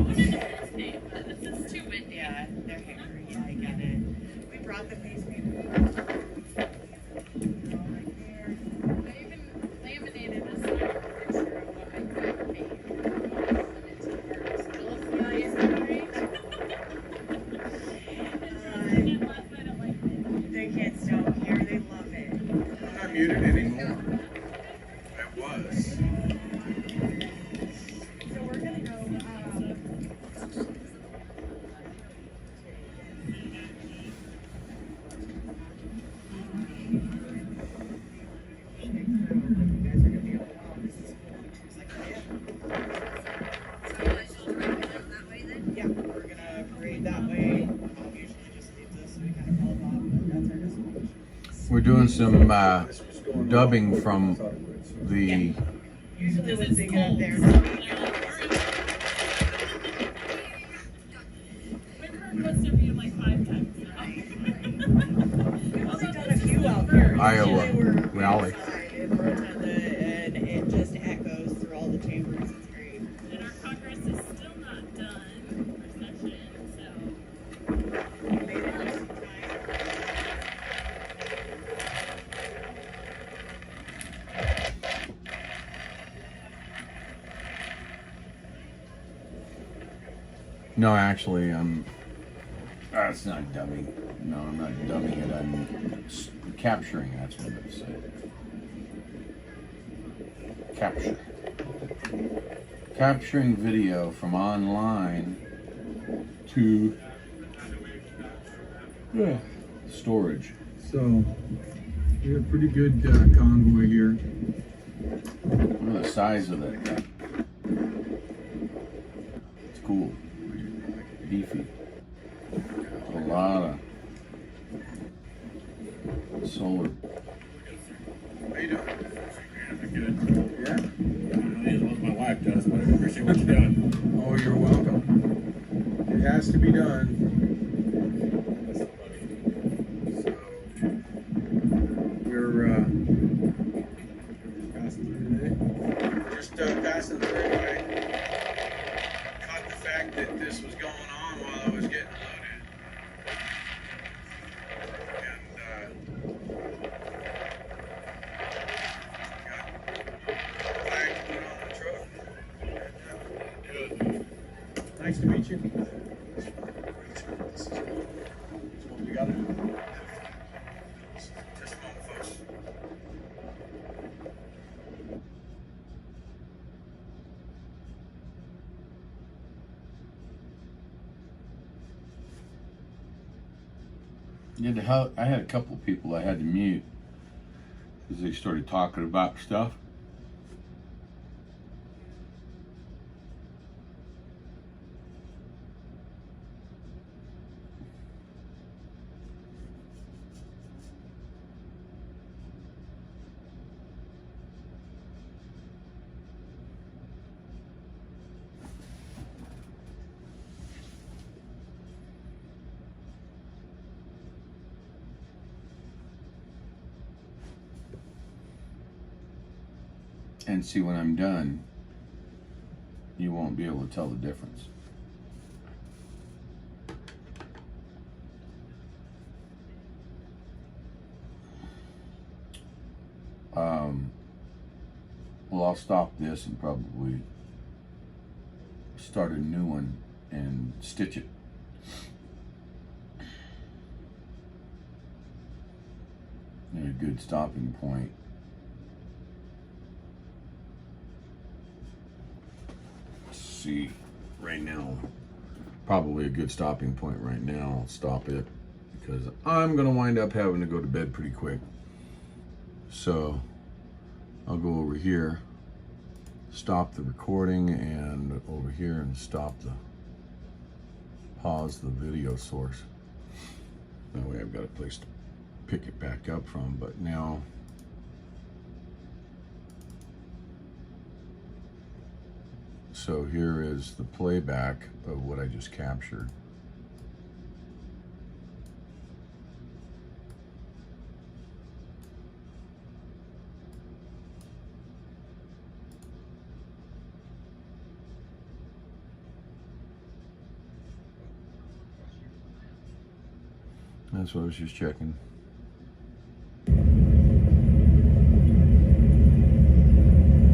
wanted to face paint, but this is too windy. Yeah, they're hangry. Yeah, I get it. We brought the face paint. I even laminated a small picture of what I could paint. The kids don't care. They love it. I'm not muted anymore. I was. So we're gonna go. Yeah, we're gonna braid that way. Usually just leave this so we kind of pull it off. That's our destination. We're doing some dubbing from the Usually when they get up there. We've heard most of you like 5 times now. We've only done a few out here. Iowa Usually we're rally. in Rotunda, and it just echoes through all the chambers. It's great. And our Congress is still not done for session, so. Made it just in time. No, actually, that's not dumbing. No, I'm not dumbing it. I'm capturing. That's what I'm saying. Capture. Capturing video from online to storage. So we have pretty good convoy here. Look at the size of that guy. It's cool. Beefy. A lot of solar. How you doing? Good. Yeah? It was my wife does, but I appreciate what you've done. Oh, you're welcome. It has to be done. So, we're passing through today. Just passing through. I caught the fact that this was going on while I was getting loaded. Nice to meet you. This is what we gotta do. Just a moment, folks. Yeah, I had a couple of people I had to mute because they started talking about stuff. And see, when I'm done, you won't be able to tell the difference. Well, I'll stop this and probably start a new one and stitch it. And a good stopping point. See, right now, probably a good stopping point right now. I'll stop it because I'm gonna wind up having to go to bed pretty quick. So I'll go over here, stop the recording, and over here and pause the video source. That way I've got a place to pick it back up from. But now so here is the playback of what I just captured. That's what I was just checking.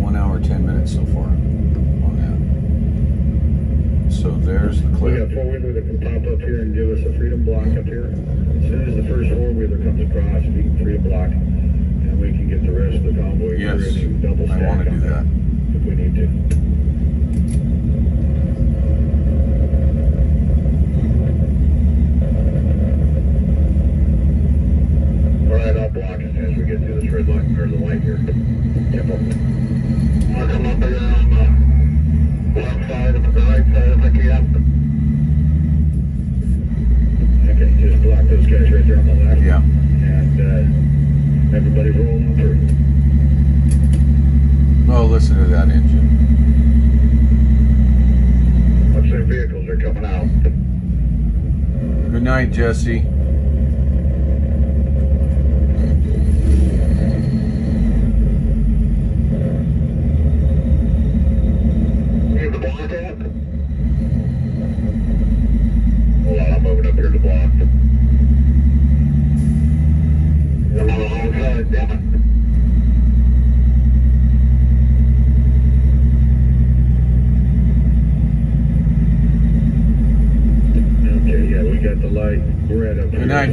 One hour, 10 minutes so far on that. So there's the clip. We got four-wheeler that can pop up here and give us a freedom block up here. As soon as the first four-wheeler comes across, we can freedom block, and we can get the rest of the convoy here and double stack. I want to do that if we need to. Alright, I'll block as soon as we get to this red light, or the light here. Temple. I'll come up here on the left side, the right side if I can. Okay, just block those guys right there on the left. Yeah. And everybody rolling through. Oh, listen to that engine. Looks like vehicles are coming out. Good night, Jesse. Hold on, I'm moving up here to block. I'm on the wrong side, damn it.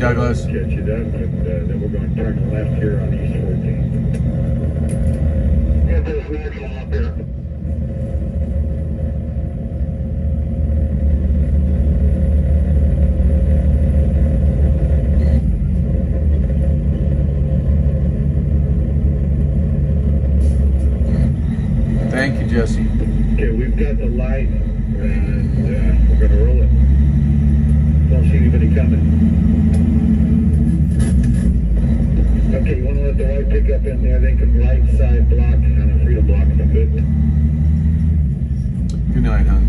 Douglas. Catch it up, and then we're going to turn left here on East 14. Get this next one up here. Thank you, Jesse. Okay, we've got the light, and we're going to roll it. Don't see anybody coming. Okay, you want to let the white pick up in there? They can right side block on a freedom block if I could. Good night, hon.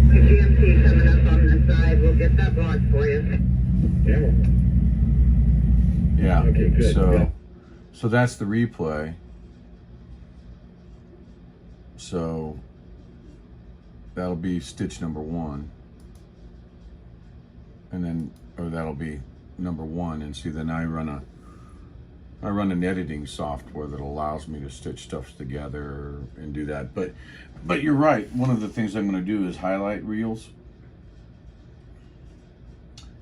The GMC coming up on the side. We'll get that block for you. Yeah. Okay, good. So that's the replay. So that'll be stitch number 1. And then, or that'll be number 1. And see, then I run an editing software that allows me to stitch stuff together and do that. But you're right. One of the things I'm going to do is highlight reels.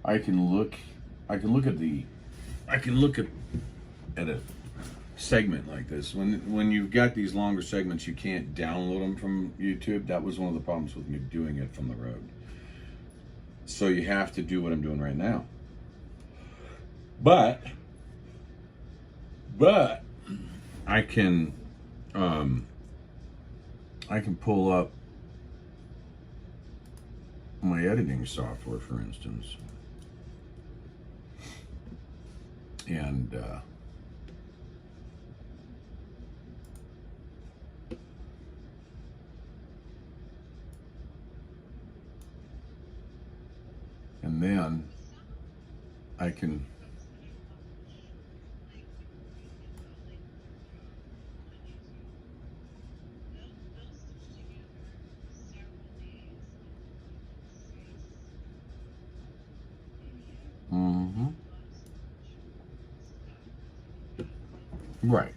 I can look at a segment like this. When you've got these longer segments, you can't download them from YouTube. That was one of the problems with me doing it from the road. So you have to do what I'm doing right now. But I can pull up my editing software, for instance, and then I can right.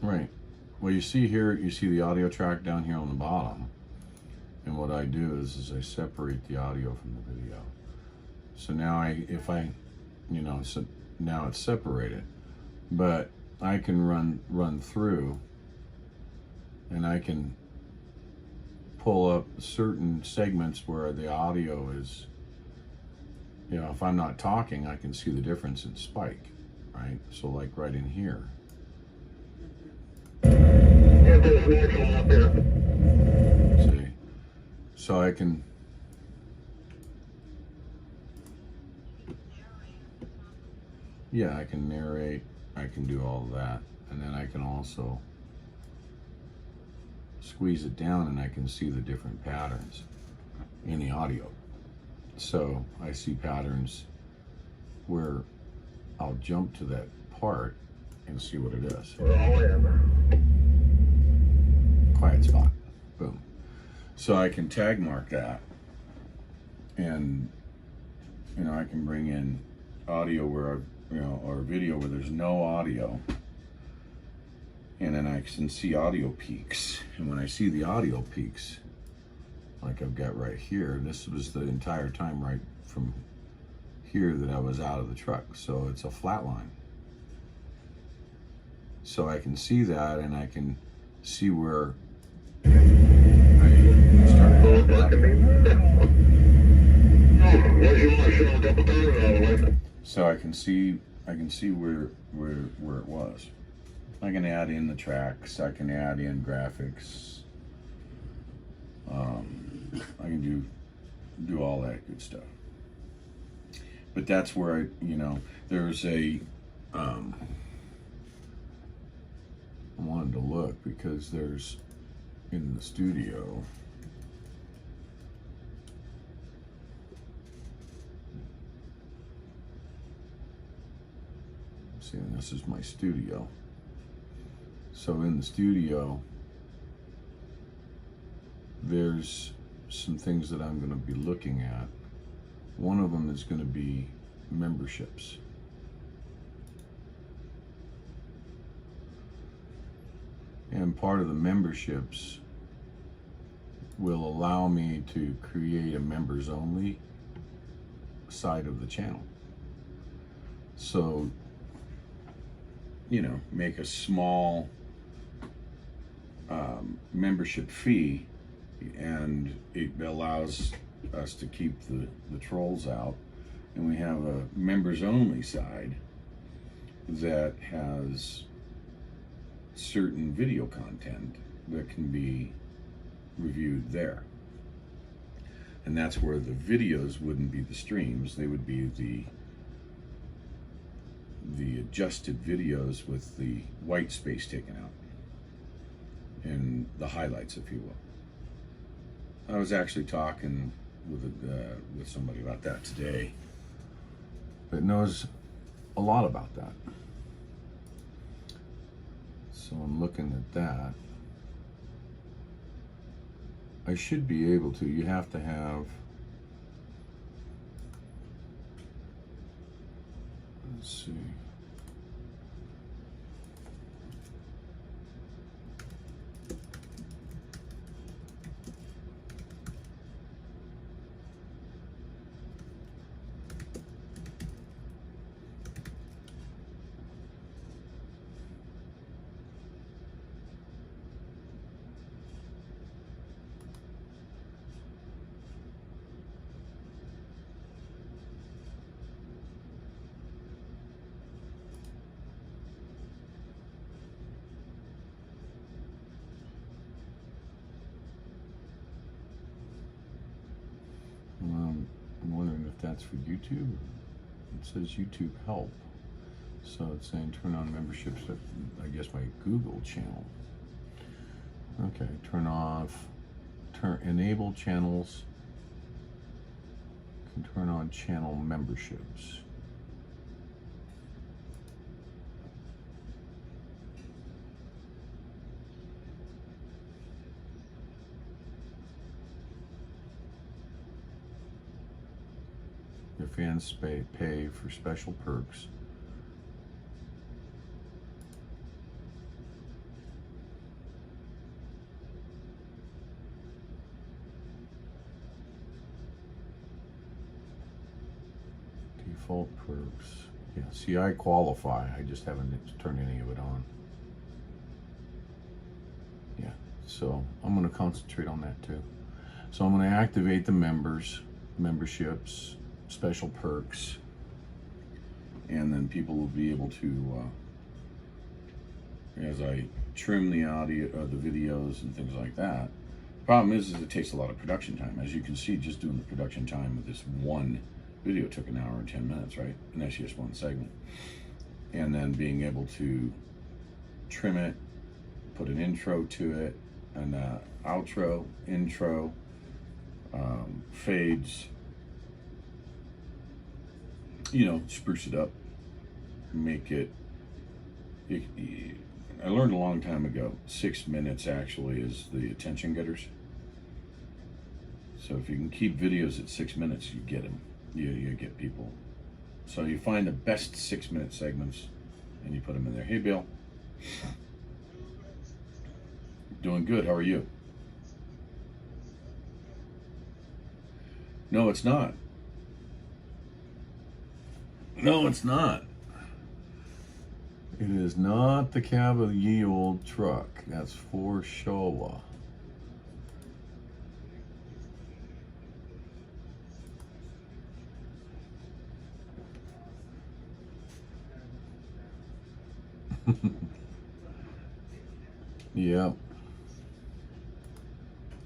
Right. Well, you see here, you see the audio track down here on the bottom. And what I do is I separate the audio from the video. So now so now it's separated. But I can run through, and I can pull up certain segments where the audio is, if I'm not talking, I can see the difference in spike, right? So like right in here. See? So I can I can narrate, I can do all of that, and then I can also squeeze it down and I can see the different patterns in the audio. So I see patterns where I'll jump to that part and see what it is. Quiet spot. Boom. So I can tag mark that, and I can bring in audio where or video where there's no audio, and then I can see audio peaks. And when I see the audio peaks, like I've got right here, this was the entire time right from here that I was out of the truck. So it's a flat line. So I can see that, and I can see where I started. So I can see where it was. I can add in the tracks, I can add in graphics, I can do all that good stuff. But that's where there's a I wanted to look because there's in the studio. See, and this is my studio. So in the studio, there's some things that I'm going to be looking at. One of them is going to be memberships. and part of the memberships will allow me to create a members only side of the channel. So, you know, make a small membership fee, and it allows us to keep the trolls out. And we have a members only side that has certain video content that can be reviewed there. And that's where the videos wouldn't be the streams, they would be the adjusted videos with the white space taken out and the highlights, if you will. I was actually talking with somebody about that today that knows a lot about that. So I'm looking at that. I should be able to. You have to have, let's see. I'm wondering if that's for YouTube. It says YouTube help. So it's saying turn on memberships at, I guess, my Google channel. Okay, enable channels. Can turn on channel memberships. Your fans pay for special perks. Default perks. Yeah, see, I qualify. I just haven't turned any of it on. Yeah, so I'm going to concentrate on that too. So I'm going to activate the memberships, special perks, and then people will be able to, as I trim the audio, the videos and things like that. Problem is it takes a lot of production time. As you can see, just doing the production time of this one video took an hour and 10 minutes, right? And that's just one segment. And then being able to trim it, put an intro to it, an outro, intro, fades, you know, spruce it up, make it, I learned a long time ago, 6 minutes actually is the attention getters. So if you can keep videos at 6 minutes, you get them. You get people. So you find the best 6 minute segments and you put them in there. Hey, Bill. Doing good. How are you? No, it's not. No, it's not. It is not the cab of the ye old truck. That's for sure. Yep.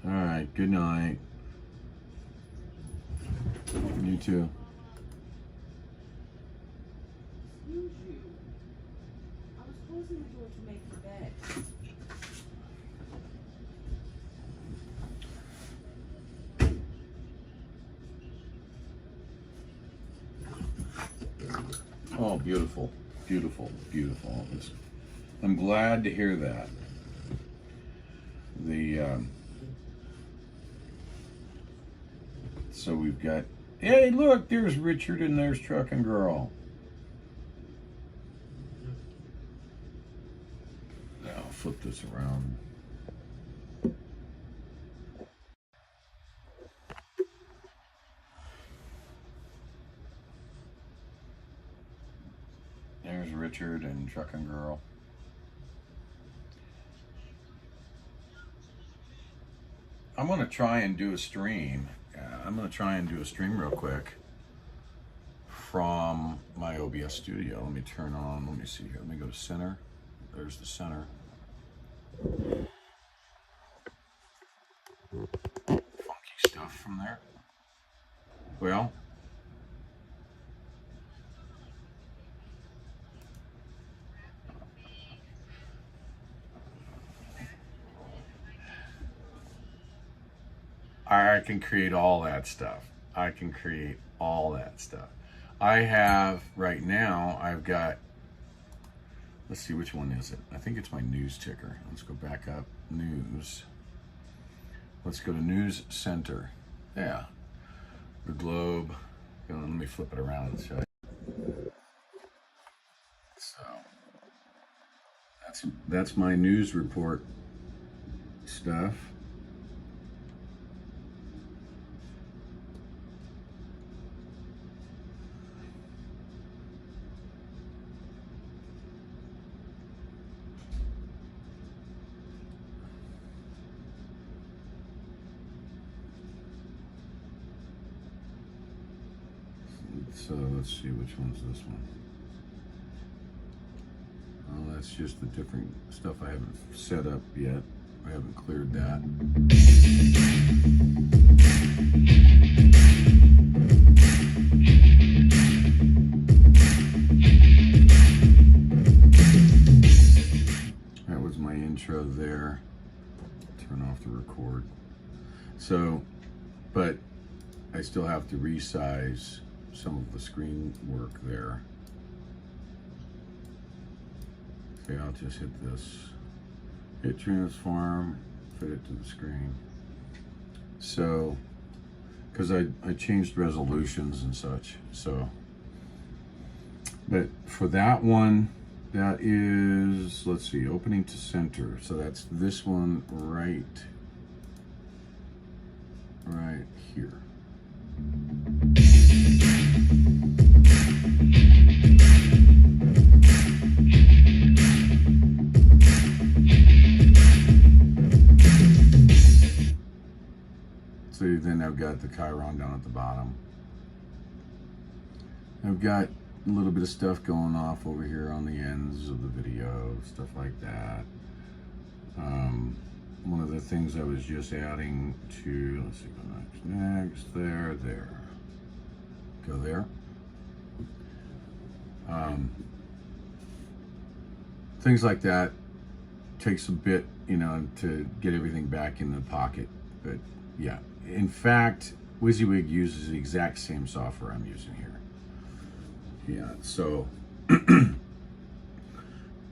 All right. Good night. You too. Excuse you. I was closing the door to make your bed. Oh, beautiful, beautiful, beautiful. I'm glad to hear that. So we've got, hey, look, there's Richard and there's Truckin' Girl. Now, flip this around. There's Richard and Truckin' Girl. I'm gonna try and do a stream. I'm gonna try and do a stream real quick from my OBS studio. Let me turn on, let me see here. Let me go to center. There's the center. Funky stuff from there. Well, I can create all that stuff. I can create all that stuff. I have, right now, I've got, let's see, which one is it? I think it's my news ticker. Let's go back up, news. Let's go to news center. Yeah, the globe. Let me flip it around and show you. So, that's my news report stuff. So let's see, which one's this one? Oh, that's just the different stuff I haven't set up yet. I haven't cleared that. That was my intro there. Turn off the record. So, but I still have to resize some of the screen work there. Okay, I'll just hit this. Hit transform, fit it to the screen. So, because I changed resolutions and such. So, but for that one, that is, let's see, opening to center. So that's this one right here. So then I've got the Chiron down at the bottom. I've got a little bit of stuff going off over here on the ends of the video, stuff like that. One of the things I was just adding to, let's see, next, there, go there. Things like that takes a bit, you know, to get everything back in the pocket, but yeah. In fact, WYSIWYG uses the exact same software I'm using here. Yeah, so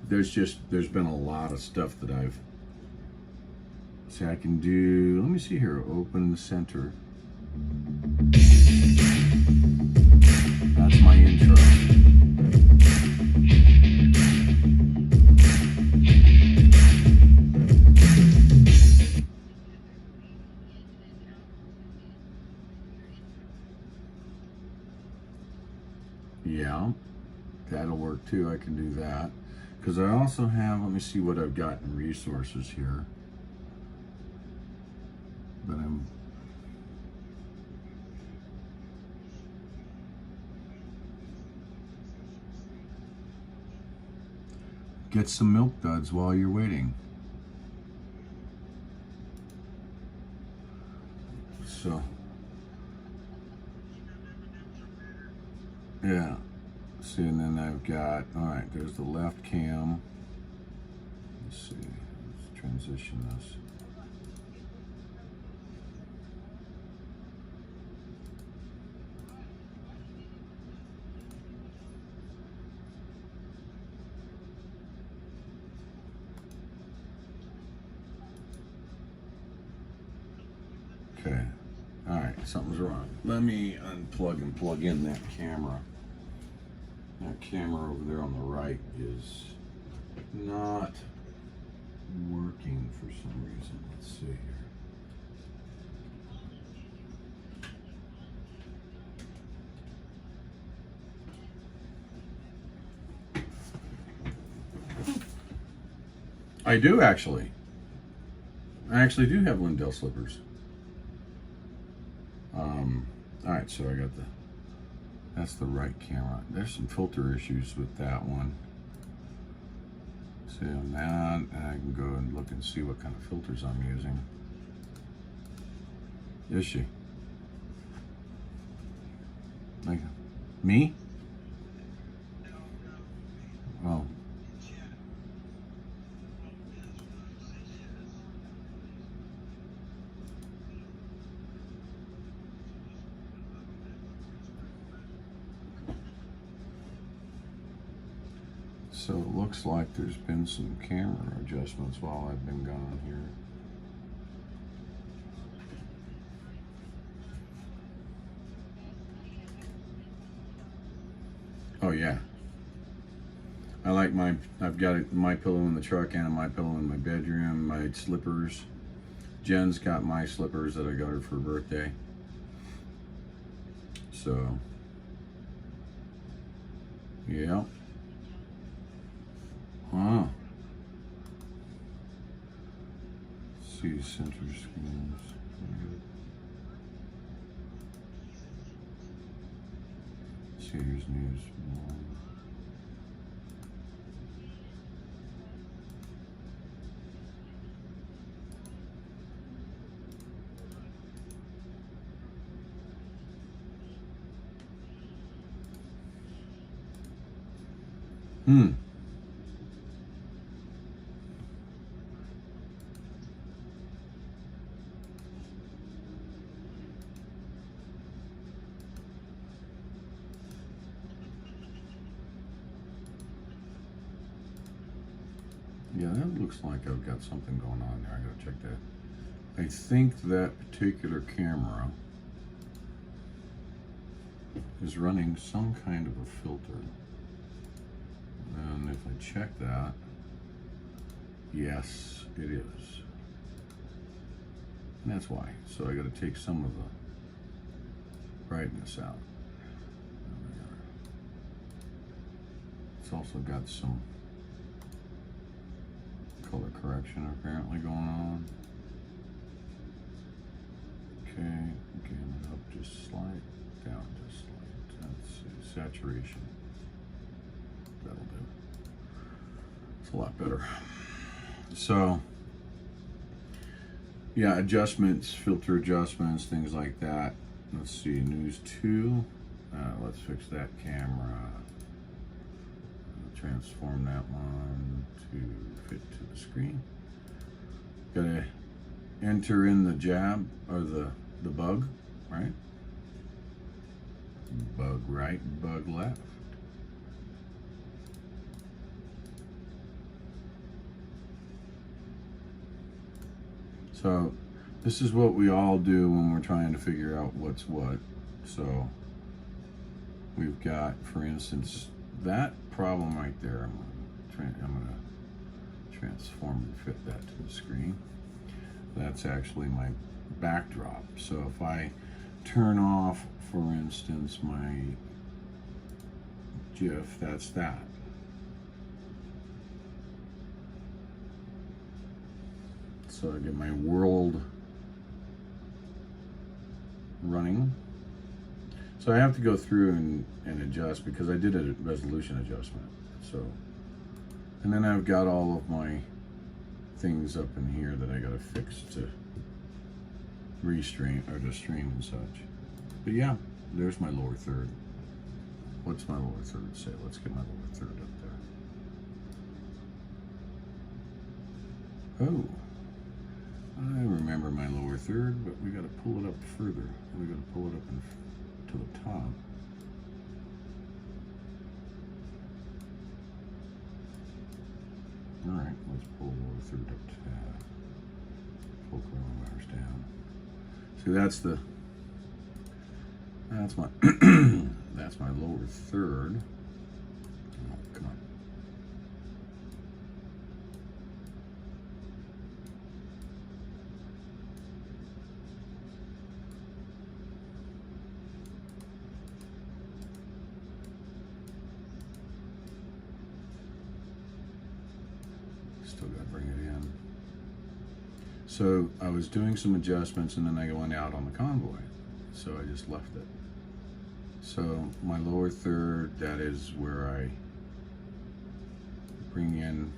there's been a lot of stuff that I've, see, I can do, let me see here, open center. That's my intro. Yeah, that'll work too. I can do that. Because I also have, let me see what I've got in resources here. But get some milk duds while you're waiting. So, yeah. See, and then I've got, all right, there's the left cam. Let's see, let's transition this. Okay, all right, something's wrong. Let me unplug and plug in that camera. That camera over there on the right is not working for some reason. Let's see here. I do actually. I actually do have Lindell slippers. All right, so I got that's the right camera. There's some filter issues with that one. See on that, and I can go and look and see what kind of filters I'm using. Is she? Like me? Oh. So it looks like there's been some camera adjustments while I've been gone here. Oh yeah. I like I've got my pillow in the truck and my pillow in my bedroom, my slippers. Jen's got my slippers that I got her for her birthday. So, yeah. Huh. See center screens. See, here's news. Yeah, that looks like I've got something going on there. I gotta check that. I think that particular camera is running some kind of a filter. And if I check that, yes, it is. And that's why. So I gotta take some of the brightness out. It's also got some color correction apparently going on. Okay, again, up just slight, down just slight. Let's see, saturation. That'll do. It's a lot better. So, yeah, adjustments, filter adjustments, things like that. Let's see, news 2. Let's fix that camera. Transform that one to fit to the screen. Gotta enter in the jab or the bug, right? Bug right, bug left. So this is what we all do when we're trying to figure out what's what. So we've got, for instance, that problem right there. I'm gonna transform and fit that to the screen. That's actually my backdrop. So if I turn off, for instance, my GIF, that's that. So I get my world running. So I have to go through and adjust because I did a resolution adjustment. So, and then I've got all of my things up in here that I gotta fix to restream or to stream and such. But yeah, there's my lower third. What's my lower third say? Let's get my lower third up there. Oh, I remember my lower third, but we gotta pull it up further. We gotta pull it up to the top. All right, let's pull the lower third up to pull coronavirus down. See, that's my that's my lower third. Oh, come on. So I was doing some adjustments and then I went out on the Convoy. So I just left it. So my lower third, that is where I bring in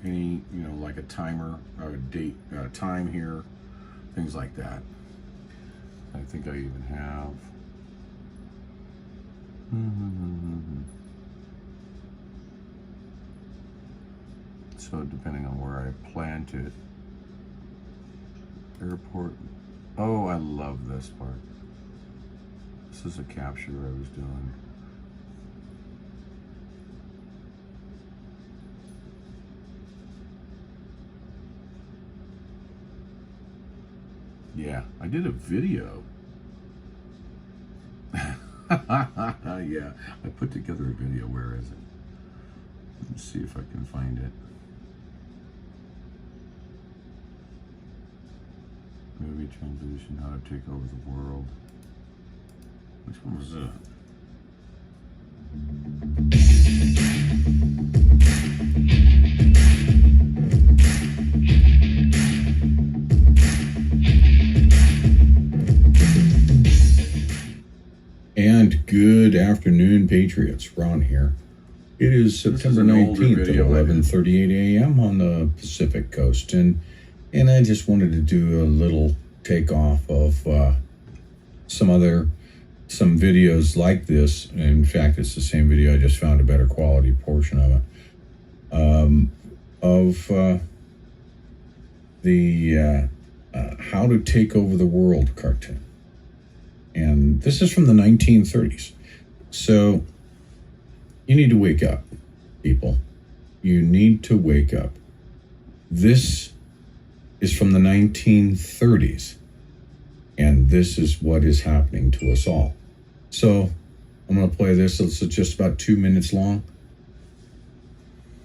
any, you know, like a timer or a date, time here, things like that. I think I even have so depending on where I plant it. Airport. Oh, I love this part. This is a capture I was doing. Yeah, I did a video. Yeah, I put together a video. Where is it? Let's see if I can find it. Movie transition, how to take over the world. Which one was that? And good afternoon, Patriots. Ron here. It is September 19th at 11:38 a.m. on the Pacific Coast, and I just wanted to do a little takeoff of some videos like this. In fact, it's the same video. I just found a better quality portion of it. The How to Take Over the World cartoon. And this is from the 1930s. So you need to wake up, people. You need to wake up. This is from the 1930s. And this is what is happening to us all. So I'm going to play this. It's just about 2 minutes long.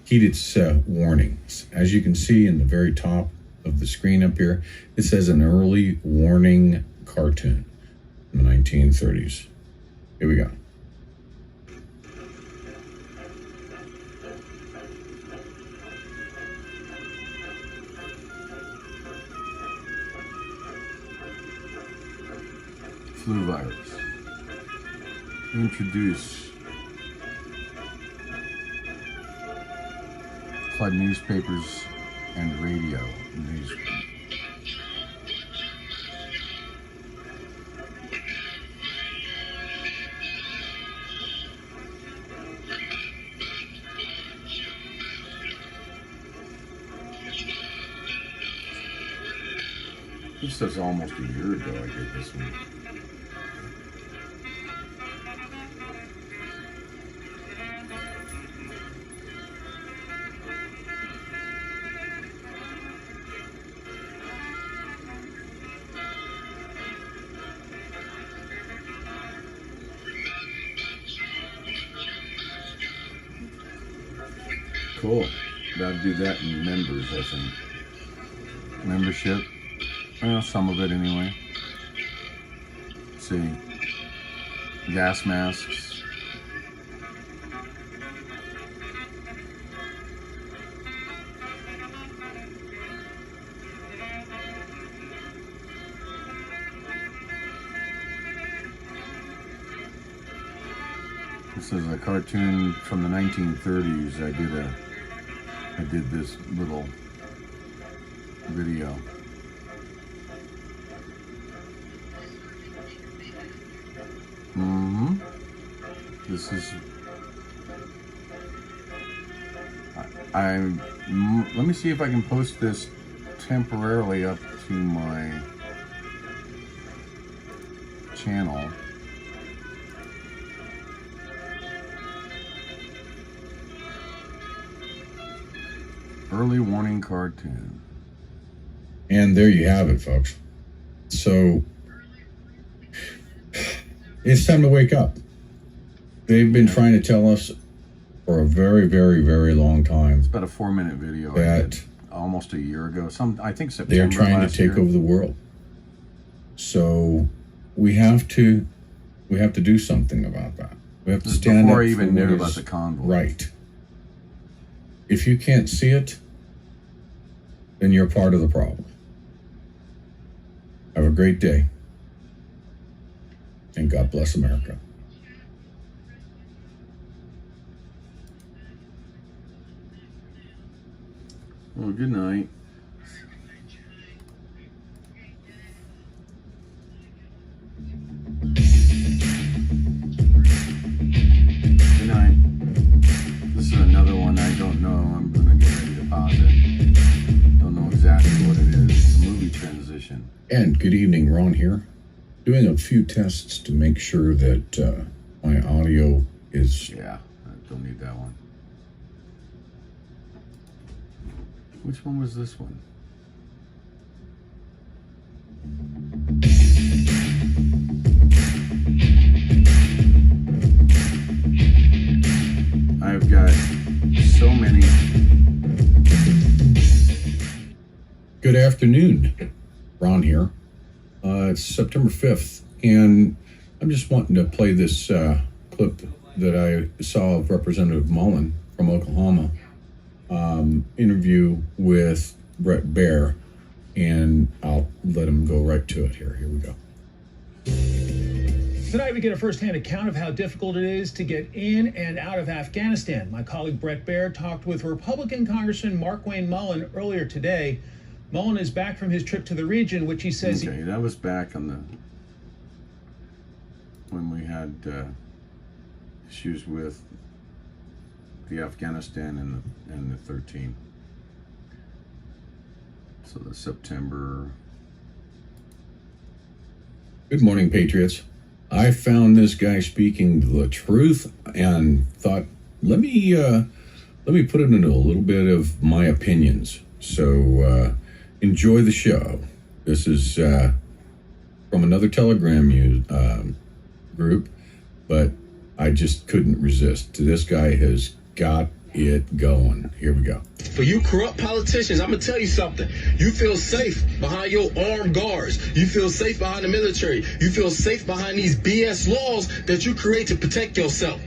Heed its warnings. As you can see in the very top of the screen up here, it says an early warning cartoon in the 1930s. Here we go. Flu virus. Introduce. Flood newspapers and radio. News. This was almost a year ago I did this one. Cool. Gotta do that in members, I think. Membership. Well, some of it anyway. Let's see. Gas masks. This is a cartoon from the 1930s. I did this little video. This is, let me see if I can post this temporarily up to my channel. Early warning cartoon. And there you have it, folks. So it's time to wake up. They've been trying to tell us for a very, very, very long time. It's about a 4-minute video that almost a year ago. I think September. They're trying to take over the world. So we have to do something about that. We have to stand up. Before I even knew about the Convoy. Right. If you can't see it, then you're part of the problem. Have a great day. And God bless America. Well, good night. Good night. This is another one I don't know. I'm going to get ready to pause it. Don't know exactly what it is. It's a movie transition. And good evening, Ron here. Doing a few tests to make sure that my audio is... Yeah, I don't need that one. Which one was this one? I've got so many. Good afternoon, Ron here. It's September 5th, and I'm just wanting to play this clip that I saw of Representative Mullen from Oklahoma. Interview with Brett Baer, and I'll let him go right to it here. Here we go. Tonight we get a first-hand account of how difficult it is to get in and out of Afghanistan. My colleague Brett Baer talked with Republican Congressman Markwayne Mullen earlier today. Mullen is back from his trip to the region, which he says... Okay, that was back on the... when we had issues with the Afghanistan and the 13. So the September. Good morning, Patriots. I found this guy speaking the truth and thought, let me put it into a little bit of my opinions. So enjoy the show. This is from another Telegram group, but I just couldn't resist. This guy has got it going. Here we go. For you corrupt politicians, I'm going to tell you something. You feel safe behind your armed guards. You feel safe behind the military. You feel safe behind these BS laws that you create to protect yourself.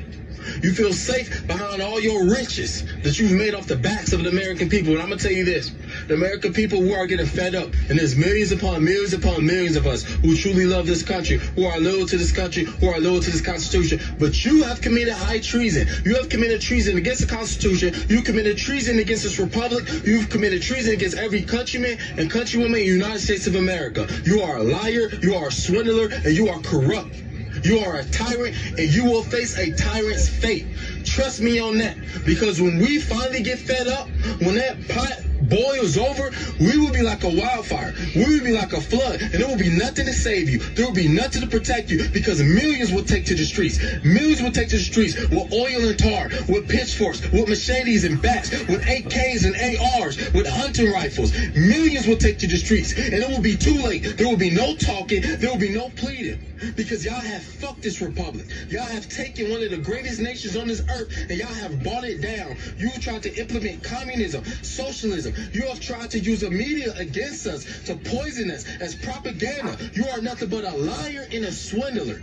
You feel safe behind all your riches that you've made off the backs of the American people. And I'm going to tell you this. The American people, we are getting fed up. And there's millions upon millions upon millions of us who truly love this country, who are loyal to this country, who are loyal to this Constitution. But you have committed high treason. You have committed treason against the Constitution. You committed treason against this republic. You've committed treason against every countryman and countrywoman in the United States of America. You are a liar, you are a swindler, and you are corrupt. You are a tyrant, and you will face a tyrant's fate. Trust me on that, because when we finally get fed up, when that pot boils over, we will be like a wildfire. We will be like a flood, and there will be nothing to save you. There will be nothing to protect you, because millions will take to the streets. Millions will take to the streets with oil and tar, with pitchforks, with machetes and bats, with AKs and ARs, with hunting rifles. Millions will take to the streets, and it will be too late. There will be no talking. There will be no pleading, because y'all have fucked this republic. Y'all have taken one of the greatest nations on this earth, and y'all have brought it down. You tried to implement communism, socialism. You have tried to use the media against us to poison us as propaganda. You are nothing but a liar and a swindler.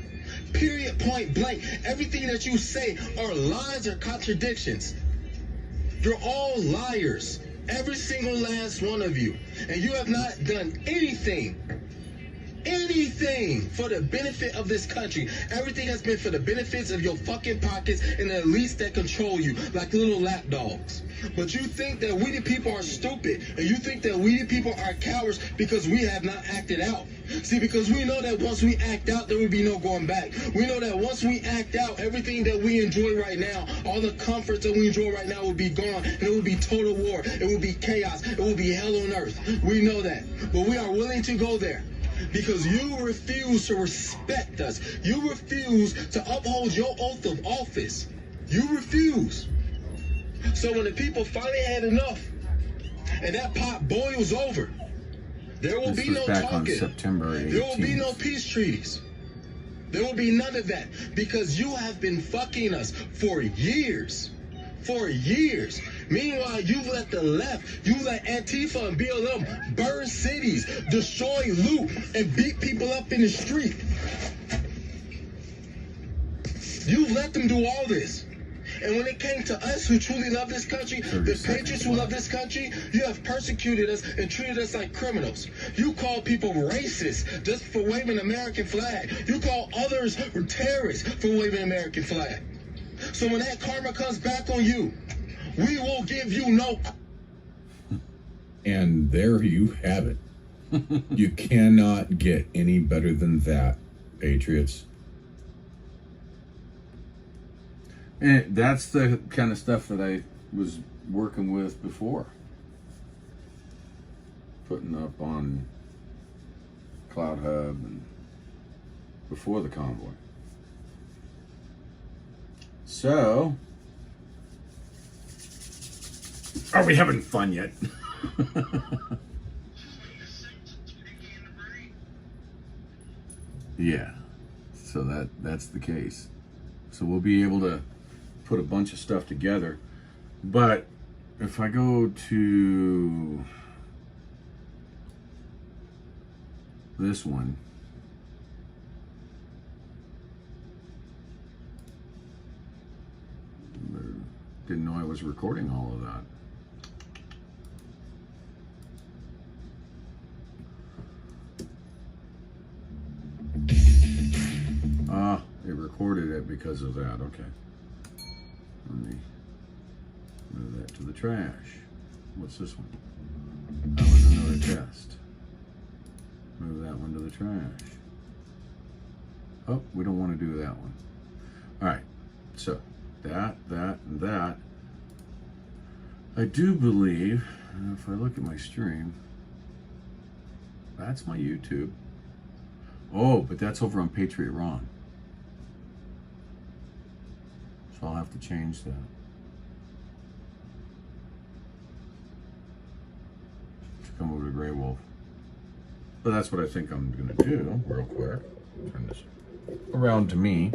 Period, point blank. Everything that you say are lies or contradictions. You're all liars. Every single last one of you. And you have not done anything for the benefit of this country. Everything has been for the benefits of your fucking pockets and the elites that control you like little lapdogs. But you think that we the people are stupid, and you think that we the people are cowards because we have not acted out. See, because we know that once we act out, there will be no going back. We know that once we act out, everything that we enjoy right now, all the comforts that we enjoy right now will be gone, and it will be total war. It will be chaos. It will be hell on earth. We know that. But we are willing to go there, because you refuse to respect us. You refuse to uphold your oath of office. You refuse. So when the people finally had enough and that pot boils over, there will be no talking. There will be no peace treaties. There will be none of that, because you have been fucking us for years. For years. Meanwhile, you've let the left, you let Antifa and BLM burn cities, destroy, loot, and beat people up in the street. You've let them do all this. And when it came to us who truly love this country, the patriots who love this country, you have persecuted us and treated us like criminals. You call people racist just for waving an American flag. You call others terrorists for waving an American flag. So when that karma comes back on you, we will give you no. And there you have it. You cannot get any better than that, patriots. And that's the kind of stuff that I was working with before. Putting up on CloutHub and before the Convoy. So, are we having fun yet? Yeah, so that's the case. So we'll be able to put a bunch of stuff together. But if I go to this one, didn't know I was recording all of that. Ah, it recorded it because of that. Okay. Let me move that to the trash. What's this one? That was another test. Move that one to the trash. Oh, we don't want to do that one. All right. So that, and that. I do believe, if I look at my stream, that's my YouTube. Oh, but that's over on GreyWolfRon. So I'll have to change that. To come over to GreyWolf. But that's what I think I'm gonna do real quick. Turn this around to me.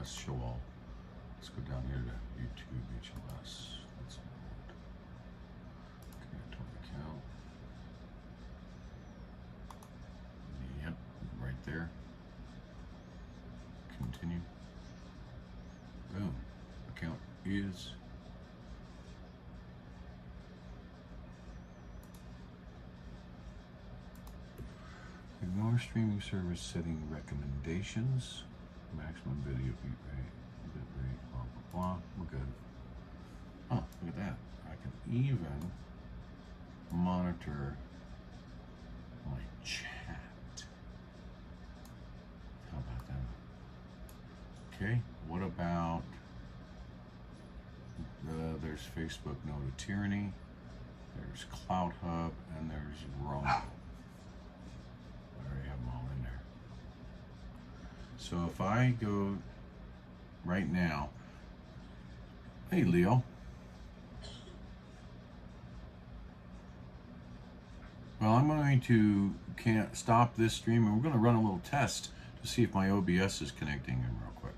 Show all. Let's go down here to YouTube HLS. That's connect on account. Yep, right there. Continue. Boom. Account is. Ignore streaming service setting recommendations. Maximum video bit rate, blah, blah, blah. We're good. Oh, look at that. I can even monitor my chat. How about that? Okay, what about, there's Facebook No to Tyranny, there's CloutHub, and there's Reno. I already have them all in there. So if I go right now, hey Leo. Well, I'm going to stop this stream and we're going to run a little test to see if my OBS is connecting in real quick.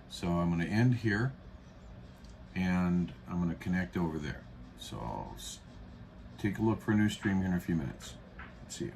So I'm going to end here and I'm going to connect over there. So I'll take a look for a new stream here in a few minutes. See you.